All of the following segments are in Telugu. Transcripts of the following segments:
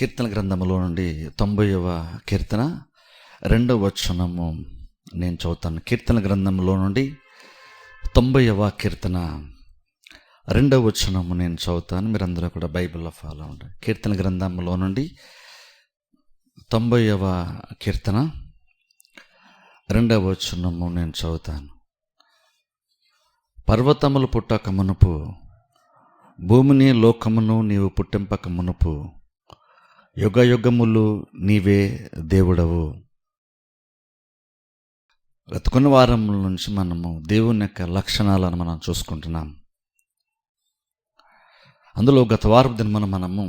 కీర్తన గ్రంథములో నుండి 90వ కీర్తన 2వ వచనము నేను చదువుతాను. కీర్తన గ్రంథంలో నుండి 90వ కీర్తన 2వ వచనము నేను చదువుతాను. మీరందరూ కూడా బైబిల్లో ఫాలో అవ్వండి. కీర్తన గ్రంథంలో నుండి 90వ కీర్తన 2వ వచనము నేను చదువుతాను. పర్వతములు పుట్టక మునుపు, భూమిని లోకమును నీవు పుట్టింపక మునుపు, యుగ యుగములు నీవే దేవుడవు. గత కొన్ని వారముల నుంచి మనము దేవుని యొక్క లక్షణాలను మనం చూసుకుంటున్నాం. అందులో గత వారం దినమున మనము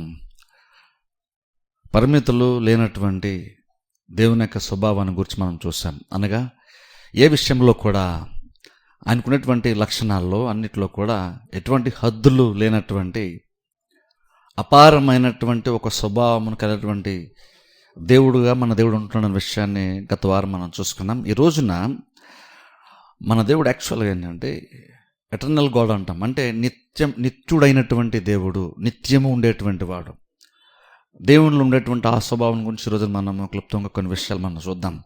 పరిమితులు లేనటువంటి దేవుని యొక్క స్వభావాన్ని గురించి మనం చూసాం. అనగా ఏ విషయంలో కూడా ఆయనకున్నటువంటి లక్షణాల్లో అన్నిటిలో కూడా ఎటువంటి హద్దులు లేనటువంటి అపారమైనటువంటి ఒక స్వభావం కలిగినటువంటి దేవుడుగా మన దేవుడు ఉంటున్న విషయాన్ని గత వారం మనం చూసుకున్నాం. ఈ రోజున మన దేవుడు యాక్చువల్గా ఏంటంటే ఎటర్నల్ గాడ్ అంటాం. అంటే నిత్యుడైనటువంటి దేవుడు, నిత్యము ఉండేటువంటి వాడు. దేవునిలో ఉండేటువంటి ఆ స్వభావం గురించి ఈరోజు మనము క్లుప్తంగా కొన్ని విషయాలు మనం చూద్దాం.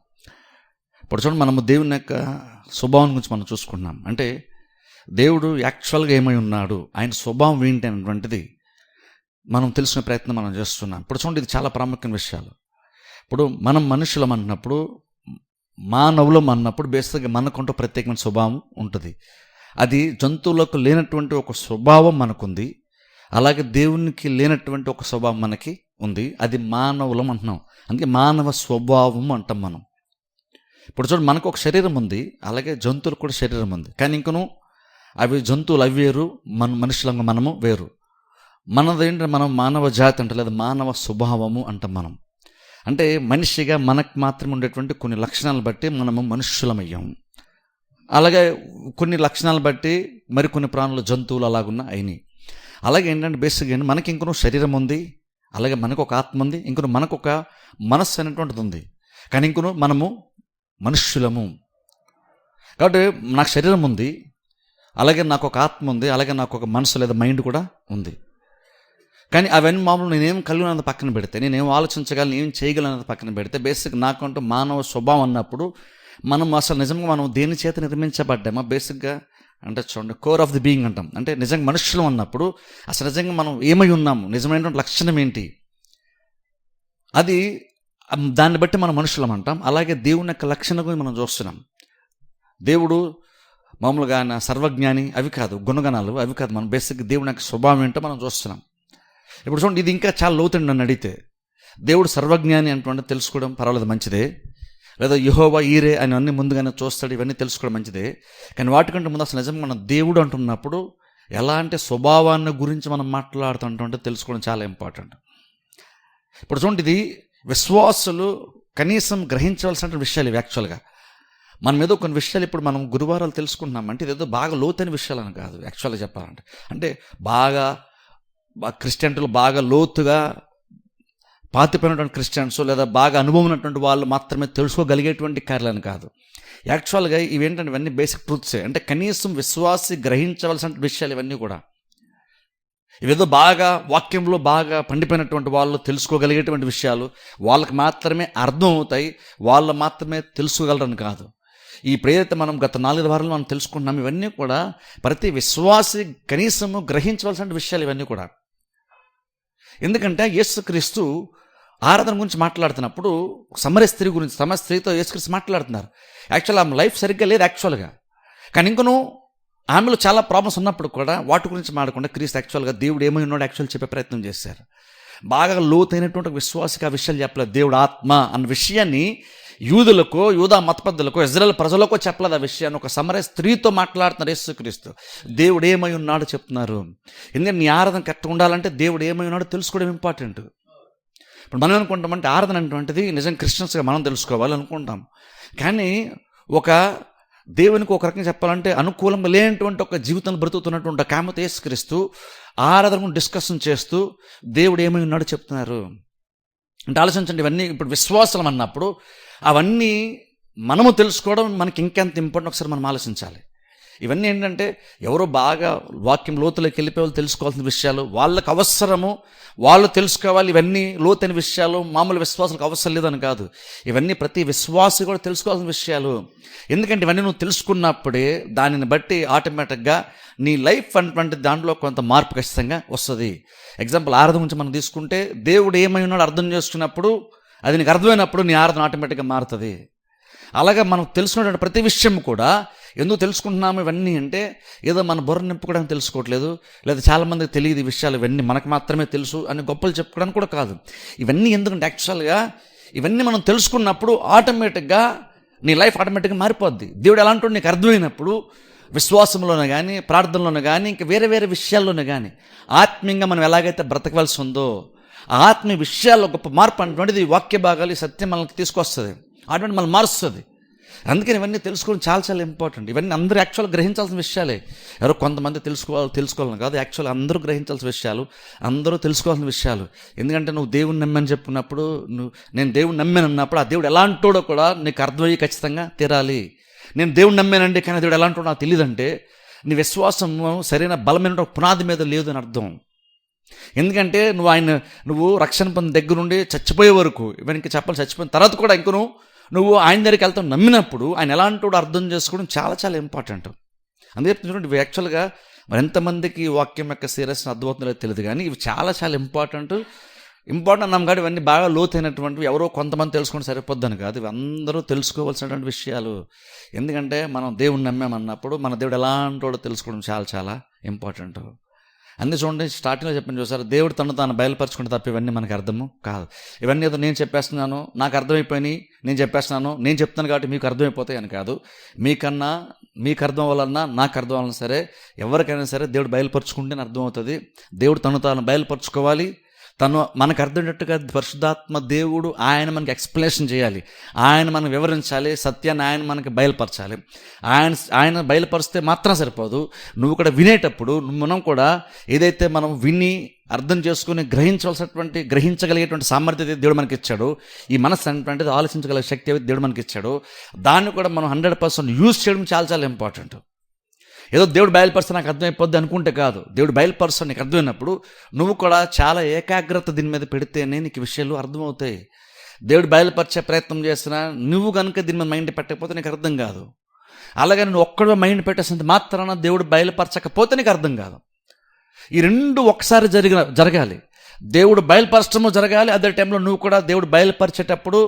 ఇప్పుడు చూడండి, మనము దేవుని యొక్క స్వభావం గురించి మనం చూసుకున్నాం. అంటే దేవుడు యాక్చువల్గా ఏమై ఉన్నాడు, ఆయన స్వభావం ఏంటి అనేటువంటిది మనం తెలుసుకునే ప్రయత్నం మనం చేస్తున్నాం. ఇప్పుడు చూడండి, ఇది చాలా ప్రాముఖ్యమైన విషయాలు. ఇప్పుడు మనం మనుషులం అన్నప్పుడు, మానవులం అన్నప్పుడు బేసిక్గా మనకుంటూ ప్రత్యేకమైన స్వభావం ఉంటుంది. అది జంతువులకు లేనటువంటి ఒక స్వభావం మనకుంది. అలాగే దేవునికి లేనటువంటి ఒక స్వభావం మనకి ఉంది. అది మానవులం అంటున్నాం. అందుకే మానవ స్వభావం అంటాం మనం. ఇప్పుడు చూడండి, మనకు ఒక శరీరం ఉంది, అలాగే జంతువులకు కూడా శరీరం ఉంది. కానీ ఇంకను అవి జంతువులు అవి వేరు, మనుషులంగా మనము వేరు. మనదేంటంటే మనం మానవ జాతి అంటే లేదా మానవ స్వభావము అంటాం మనం. అంటే మనిషిగా మనకు మాత్రమే ఉండేటువంటి కొన్ని లక్షణాలను బట్టి మనము మనుష్యులమయ్యాము. అలాగే కొన్ని లక్షణాలు బట్టి మరికొన్ని ప్రాణులు జంతువులు అలాగున్న అయినాయి. అలాగే ఏంటంటే బేసిక్గా మనకి ఇంకొన శరీరం ఉంది, అలాగే మనకు ఒక ఆత్మ ఉంది, ఇంకొన మనకు ఒక మనస్సు అనేటువంటిది ఉంది. కానీ ఇంకొన మనము మనుష్యులము. కాబట్టి నాకు శరీరం ఉంది, అలాగే నాకు ఒక ఆత్మ ఉంది, అలాగే నాకు ఒక మనసు లేదా మైండ్ కూడా ఉంది. కానీ అవన్నీ మామూలు నేనేం కలిగి ఉన్నది పక్కన పెడితే, నేనేం ఆలోచించగలను, ఏం చేయగలనది పక్కన పెడితే, బేసిక్ నాకంటూ మానవ స్వభావం అన్నప్పుడు మనం అసలు నిజంగా మనం దేని చేత నిర్మించబడ్డామా బేసిక్గా అంటే చూడండి, కోర్ ఆఫ్ ది బీయింగ్ అంటాం. అంటే నిజంగా మనుషులు అన్నప్పుడు అసలు నిజంగా మనం ఏమై ఉన్నాము, నిజమైనటువంటి లక్షణం ఏంటి, అది దాన్ని బట్టి మనం మనుషులం అంటాం. అలాగే దేవుని యొక్క లక్షణం గురించి మనం చూస్తున్నాం. దేవుడు మామూలుగా ఆయన సర్వజ్ఞాని అవి కాదు, గుణగణాలు అవి కాదు, మనం బేసిక్ దేవుని యొక్క స్వభావం ఏంటో మనం చూస్తున్నాం. ఇప్పుడు చూడండి, ఇది ఇంకా చాలా లోతుండి నన్ను అడిగితే. దేవుడు సర్వజ్ఞాని అంటే తెలుసుకోవడం పర్వాలేదు, మంచిదే. లేదా యెహోవా ఈరే అని అన్ని ముందుగానే చూస్తాడు, ఇవన్నీ తెలుసుకోవడం మంచిదే. కానీ వాటికంటే ముందు అసలు నిజంగా మనం దేవుడు అంటున్నప్పుడు ఎలాంటి స్వభావాన్ని గురించి మనం మాట్లాడుతుంటే తెలుసుకోవడం చాలా ఇంపార్టెంట్. ఇప్పుడు చూడండి, ఇది విశ్వాసులు కనీసం గ్రహించవలసిన విషయాలు ఇవి. యాక్చువల్గా మనం ఏదో కొన్ని విషయాలు ఇప్పుడు మనం గురువారాలు తెలుసుకుంటున్నాం అంటే ఇదేదో బాగా లోతైన విషయాలని కాదు. యాక్చువల్గా చెప్పాలంటే అంటే బాగా క్రిస్టియన్లు బాగా లోతుగా పాతిపోయినటువంటి క్రిస్టియన్స్ లేదా బాగా అనుభవం ఉన్నటువంటి వాళ్ళు మాత్రమే తెలుసుకోగలిగేటువంటి కార్యాలను కాదు. యాక్చువల్గా ఇవేంటంటే ఇవన్నీ బేసిక్ ట్రూత్సే. అంటే కనీసం విశ్వాసి గ్రహించవలసిన విషయాలు ఇవన్నీ కూడా. ఇవేదో బాగా వాక్యంలో బాగా పండిపోయినటువంటి వాళ్ళు తెలుసుకోగలిగేటువంటి విషయాలు, వాళ్ళకి మాత్రమే అర్థం అవుతాయి, వాళ్ళు మాత్రమే తెలుసుకోగలరని కాదు. ఈ ప్రేరిత మనం గత 4 వారాలు మనం తెలుసుకుంటున్నాం. ఇవన్నీ కూడా ప్రతి విశ్వాసి కనీసము గ్రహించవలసిన విషయాలు ఇవన్నీ కూడా. ఎందుకంటే యేసుక్రీస్తు ఆరాధన గురించి మాట్లాడుతున్నప్పుడు సమరయ స్త్రీ గురించి, సమరయ స్త్రీతో యేసుక్రీస్తు మాట్లాడుతున్నారు. యాక్చువల్ ఆమె లైఫ్ సరిగ్గా లేదు యాక్చువల్గా. కానీ ఇంకను ఆమెలో చాలా ప్రాబ్లమ్స్ ఉన్నప్పుడు కూడా వాటి గురించి మాట్లాడకుండా క్రీస్తు యాక్చువల్గా దేవుడు ఏమై ఉన్నాడో యాక్చువల్ చెప్పే ప్రయత్నం చేశారు. బాగా లోతైనటువంటి విశ్వాసికి ఆ విషయాలు చెప్పలేదు. దేవుడు ఆత్మ అన్న విషయాన్ని యూదులకు, యూదా మతపద్ధులకు, ఇజ్రాయేల్ ప్రజలకు చెప్పలేదు. ఆ విషయాన్ని ఒక సమరయ స్త్రీతో మాట్లాడుతున్నారు యేసుక్రీస్తు. దేవుడు ఏమై ఉన్నాడో చెప్తున్నారు. ఎందుకంటే నీ ఆరాధన కరెక్ట్గా ఉండాలంటే దేవుడు ఏమై ఉన్నాడో తెలుసుకోవడం ఇంపార్టెంట్. ఇప్పుడు మనం అనుకుంటామంటే ఆరాధన అనేటువంటిది నిజంగా క్రిస్టియన్స్గా మనం తెలుసుకోవాలి అనుకుంటాం. కానీ ఒక దేవునికి ఒక రకంగా చెప్పాలంటే అనుకూలంగా లేనటువంటి ఒక జీవితాన్ని బ్రతుకుతున్నటువంటి కామత యేసుక్రీస్తు ఆరాధన డిస్కషన్ చేస్తూ దేవుడు ఏమై ఉన్నాడో చెప్తున్నారు. అంటే ఆలోచించండి, ఇవన్నీ ఇప్పుడు విశ్వాసం అన్నప్పుడు అవన్నీ మనము తెలుసుకోవడం మనకి ఇంకెంత ఇంపార్టెంట్ ఒకసారి మనం ఆలోచించాలి. ఇవన్నీ ఏంటంటే ఎవరో బాగా వాక్యం లోతులోకి వెళ్ళిపోయి వాళ్ళు తెలుసుకోవాల్సిన విషయాలు, వాళ్ళకి అవసరము, వాళ్ళు తెలుసుకోవాలి. ఇవన్నీ లోతైన విషయాలు మామూలు విశ్వాసాలకు అవసరం లేదని కాదు, ఇవన్నీ ప్రతి విశ్వాసి కూడా తెలుసుకోవాల్సిన విషయాలు. ఎందుకంటే ఇవన్నీ నువ్వు తెలుసుకున్నప్పుడే దానిని బట్టి ఆటోమేటిక్గా నీ లైఫ్ అటువంటి దాంట్లో కొంత మార్పు ఖచ్చితంగా వస్తుంది. ఎగ్జాంపుల్ ఆరాధన గురించి మనం తీసుకుంటే, దేవుడు ఏమై ఉన్నాడో అర్థం చేసుకున్నప్పుడు, అది నీకు అర్థమైనప్పుడు నీ ఆరాధన ఆటోమేటిక్గా మారుతుంది. అలాగే మనం తెలుసుకున్నటువంటి ప్రతి విషయం కూడా ఎందుకు తెలుసుకుంటున్నాము ఇవన్నీ అంటే, ఏదో మన బుర్ర నింపుకోవడానికి తెలుసుకోవట్లేదు, లేదా చాలామందికి తెలియదు ఈ విషయాలు, ఇవన్నీ మనకు మాత్రమే తెలుసు అని గొప్పలు చెప్పుకోవడానికి కూడా కాదు. ఇవన్నీ ఎందుకంటే యాక్చువల్గా ఇవన్నీ మనం తెలుసుకున్నప్పుడు ఆటోమేటిక్గా నీ లైఫ్ ఆటోమేటిక్గా మారిపోద్ది. దేవుడు ఎలాంటి నీకు అర్థమైనప్పుడు విశ్వాసంలోనే కానీ, ప్రార్థనలోనే కానీ, ఇంకా వేరే వేరే విషయాల్లోనే కానీ ఆత్మీయంగా మనం ఎలాగైతే బ్రతకవలసి ఉందో ఆ ఆత్మీయ విషయాల్లో గొప్ప మార్పు అటువంటిది ఈ వాక్య భాగాలు, ఈ సత్యం మనకి తీసుకొస్తుంది, అటువంటి మనం మారుస్తుంది. అందుకని ఇవన్నీ తెలుసుకోవడం చాలా చాలా ఇంపార్టెంట్. ఇవన్నీ అందరూ యాక్చువల్గా గ్రహించాల్సిన విషయాలే. ఎవరో కొంతమంది తెలుసుకోవాలని కాదు, యాక్చువల్గా అందరూ గ్రహించాల్సిన విషయాలు, అందరూ తెలుసుకోవాల్సిన విషయాలు. ఎందుకంటే నువ్వు దేవుని నమ్మని చెప్పినప్పుడు, నేను దేవుని నమ్మాను అన్నప్పుడు ఆ దేవుడు ఎలాంటోడో కూడా నీకు అర్థమయ్యి ఖచ్చితంగా తీరాలి. నేను దేవుని నమ్మానండి కానీ దేవుడు ఎలాంటోడో నాకు తెలియదంటే నీ విశ్వాసం సరైన బలమైన పునాది మీద లేదు అని అర్థం. ఎందుకంటే నువ్వు రక్షణ పొందిన దగ్గర నుండి చచ్చిపోయే వరకు, ఇవన్నీ చెప్పాలి, చచ్చిపోయిన తర్వాత కూడా ఇంక నువ్వు ఆయన దగ్గరికి వెళ్తావు నమ్మినప్పుడు ఆయన ఎలాంటి అర్థం చేసుకోవడం చాలా చాలా ఇంపార్టెంట్. అందుకే చూడండి, ఇవి యాక్చువల్గా మరి ఎంతమందికి వాక్యం యొక్క సీరియస్ని అర్థమవుతుందో తెలియదు కానీ ఇవి చాలా చాలా ఇంపార్టెంట్ అన్నాం కాదు. ఇవన్నీ బాగా లోతైనటువంటివి, ఎవరో కొంతమంది తెలుసుకుంటే సరిపోద్దని కాదు, ఇవి అందరూ తెలుసుకోవాల్సినటువంటి విషయాలు. ఎందుకంటే మనం దేవుని నమ్మామన్నప్పుడు మన దేవుడు ఎలాంటి వాడో తెలుసుకోవడం చాలా చాలా ఇంపార్టెంట్. అన్నీ చూడండి, స్టార్టింగ్లో చెప్పిన చూసారు, దేవుడు తను తాను బయలుపరచుకుంటే తప్ప ఇవన్నీ మనకు అర్థము కాదు. ఇవన్నీ ఏదో నేను చెప్పేస్తున్నాను, నాకు అర్థమైపోయినాయి, నేను చెప్పేస్తున్నాను, నేను చెప్తాను కాబట్టి మీకు అర్థమైపోతాయి అని కాదు. మీకు అర్థం అవ్వాలన్నా, నాకు అర్థం అవ్వాలన్నా సరే, ఎవరికైనా సరే దేవుడు బయలుపరచుకుంటేనే అర్థమవుతుంది. దేవుడు తను తాను బయలుపరచుకోవాలి. తను మనకు అర్థమయ్యేటట్టుగా పరిశుద్ధాత్మ దేవుడు ఆయన మనకి ఎక్స్ప్లెనేషన్ చేయాలి, ఆయన మనం వివరించాలి, సత్యాన్ని ఆయన మనకి బయలుపరచాలి. ఆయన బయలుపరిస్తే మాత్రం సరిపోదు, నువ్వు కూడా వినేటప్పుడు మనం కూడా ఏదైతే మనం విని అర్థం చేసుకుని గ్రహించగలిగేటువంటి సామర్థ్యత దేవుడు మనకి ఇచ్చాడు, ఈ మనసు అనేటువంటిది ఆలోచించగలిగే శక్తి అయితే దేవుడు మనకి ఇచ్చాడు, దాన్ని కూడా మనం 100% యూజ్ చేయడం చాలా చాలా ఇంపార్టెంట్. ఏదో దేవుడు బయలుపరిస్తే నాకు అర్థమైపోద్ది అనుకుంటే కాదు, దేవుడు బయలుపరుస్తాడు నీకు అర్థమైనప్పుడు నువ్వు కూడా చాలా ఏకాగ్రత దీని మీద పెడితేనే నీకు విషయాలు అర్థమవుతాయి. దేవుడు బయలుపరిచే ప్రయత్నం చేసినా నువ్వు కనుక దీని మీద మైండ్ పెట్టకపోతే నీకు అర్థం కాదు. అలాగే నువ్వు ఒక్కడో మైండ్ పెట్టేసినంత మాత్రాన దేవుడు బయలుపరచకపోతే నీకు అర్థం కాదు. ఈ రెండు ఒకసారి జరగాలి. దేవుడు బయలుపరచడము జరగాలి, అదే టైంలో నువ్వు కూడా దేవుడు బయలుపరిచేటప్పుడు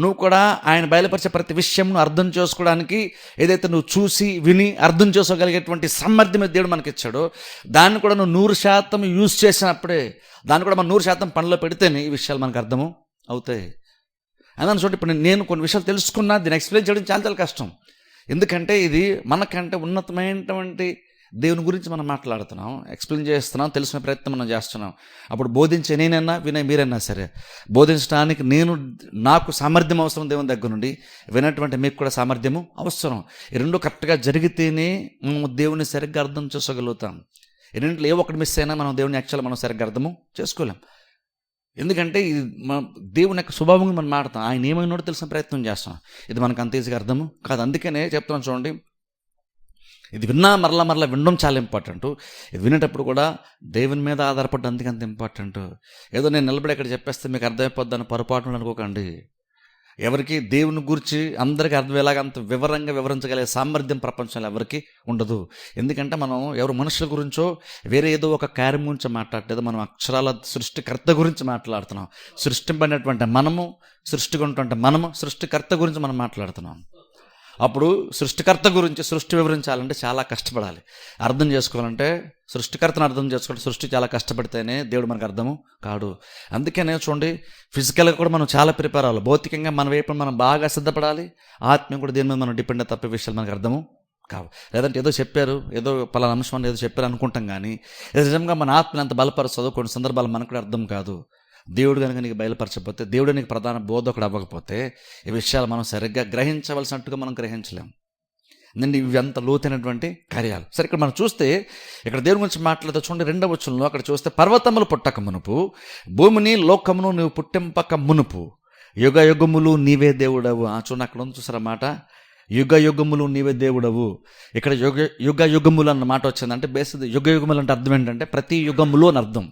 నువ్వు కూడా ఆయన బయలుపరిచే ప్రతి విషయంను అర్థం చేసుకోవడానికి ఏదైతే నువ్వు చూసి విని అర్థం చేసుకోగలిగేటువంటి సామర్థ్యం దేవుడు మనకి ఇచ్చాడో దాన్ని కూడా నువ్వు 100% యూజ్ చేసినప్పుడే, దాన్ని కూడా మనం 100% పనిలో పెడితేనే ఈ విషయాలు మనకు అర్థము అవుతాయి. అదని చూడండి, ఇప్పుడు నేను కొన్ని విషయాలు తెలుసుకున్నా దీన్ని ఎక్స్ప్లెయిన్ చేయడం చాలా చాలా కష్టం. ఎందుకంటే ఇది మనకంటే ఉన్నతమైనటువంటి దేవుని గురించి మనం మాట్లాడుతున్నాం, ఎక్స్ప్లెయిన్ చేస్తున్నాం, తెలిసిన ప్రయత్నం మనం చేస్తున్నాం. అప్పుడు బోధించే నేనైనా వినే మీరైనా సరే, బోధించడానికి నాకు సామర్థ్యం అవసరం దేవుని దగ్గర నుండి, వినటువంటి మీకు కూడా సామర్థ్యము అవసరం. ఈ రెండు కరెక్ట్గా జరిగితేనే మనం దేవుని సరిగ్గా అర్థం చేసుకోగలుగుతాం. ఈ రెండింటిలో ఏ ఒక్కటి మిస్ అయినా మనం దేవుని యాక్చువల్గా మనం సరిగ్గా అర్థము చేసుకోలేం. ఎందుకంటే ఇది మన దేవుని యొక్క స్వభావంగా మనం మాట్లాడతాం, ఆయన ఏమైనా తెలిసిన ప్రయత్నం చేస్తాం, ఇది మనకు అంత ఈజీగా అర్థము కాదు. అందుకనే చెప్తున్నాను చూడండి, ఇది విన్నా మరలా వినడం చాలా ఇంపార్టెంట్. ఇది వినేటప్పుడు కూడా దేవుని మీద ఆధారపడ్డ అందుకంత ఇంపార్టెంట్. ఏదో నేను నిలబడి ఇక్కడ చెప్పేస్తే మీకు అర్థమైపోద్దని పొరపాటును అనుకోకండి. ఎవరికి దేవుని గురించి అందరికీ అర్థమయ్యేలాగా అంత వివరంగా వివరించగలిగే సామర్థ్యం ప్రపంచంలో ఎవరికి ఉండదు. ఎందుకంటే మనం ఎవరు మనుషుల గురించో వేరే ఏదో ఒక కార్యం గురించి మాట్లాడలేదు, మనం అక్షరాల సృష్టికర్త గురించి మాట్లాడుతున్నాం. సృష్టింపడినటువంటి మనము, సృష్టికర్త గురించి మనం మాట్లాడుతున్నాం. అప్పుడు సృష్టికర్త గురించి సృష్టి వివరించాలంటే చాలా కష్టపడాలి. అర్థం చేసుకోవాలంటే సృష్టికర్తను అర్థం చేసుకోవాలి. సృష్టి చాలా కష్టపడితేనే దేవుడు మనకు అర్థము కాడు. అందుకనే చూడండి, ఫిజికల్గా కూడా మనం చాలా ప్రిపేర్ అవ్వాలి. భౌతికంగా మన వైపు మనం బాగా సిద్ధపడాలి. ఆత్మీయం కూడా దీని మీద మనం డిపెండ్ తప్పే విషయాలు మనకు అర్థము కావు. లేదంటే ఏదో చెప్పారు, ఏదో పలానా అంశం ఏదో చెప్పారు అనుకుంటాం, కానీ నిజంగా మన ఆత్మని అంత బలపరుస్తుందో కొన్ని సందర్భాలు మనకు కూడా అర్థం కాదు. దేవుడు కనుక నీకు బయలుపరచకపోతే, దేవుడు నీకు ప్రధాన బోధకుడు అవ్వకపోతే ఈ విషయాలు మనం సరిగ్గా గ్రహించవలసినట్టుగా మనం గ్రహించలేం. ఎందుకంటే ఇవి అంత లోతైనటువంటి కార్యాలు. సరే, ఇక్కడ మనం చూస్తే ఇక్కడ దేవుని గురించి మాట్లాడుతూ చూడండి, 2వ వచనంలో అక్కడ చూస్తే, పర్వతములు పుట్టక మునుపు, భూమిని లోకమును నువ్వు పుట్టింపక మునుపు, యుగ యుగములు నీవే దేవుడవు. చూడండి, అక్కడ ఉంది చూసారన్నమాట, యుగ యుగములు నీవే దేవుడవు. ఇక్కడ యుగ యుగములు అన్న మాట వచ్చిందంటే బేసిక్ యుగ యుగములు అంటే అర్థం ఏంటంటే ప్రతి యుగములు అని అర్థం,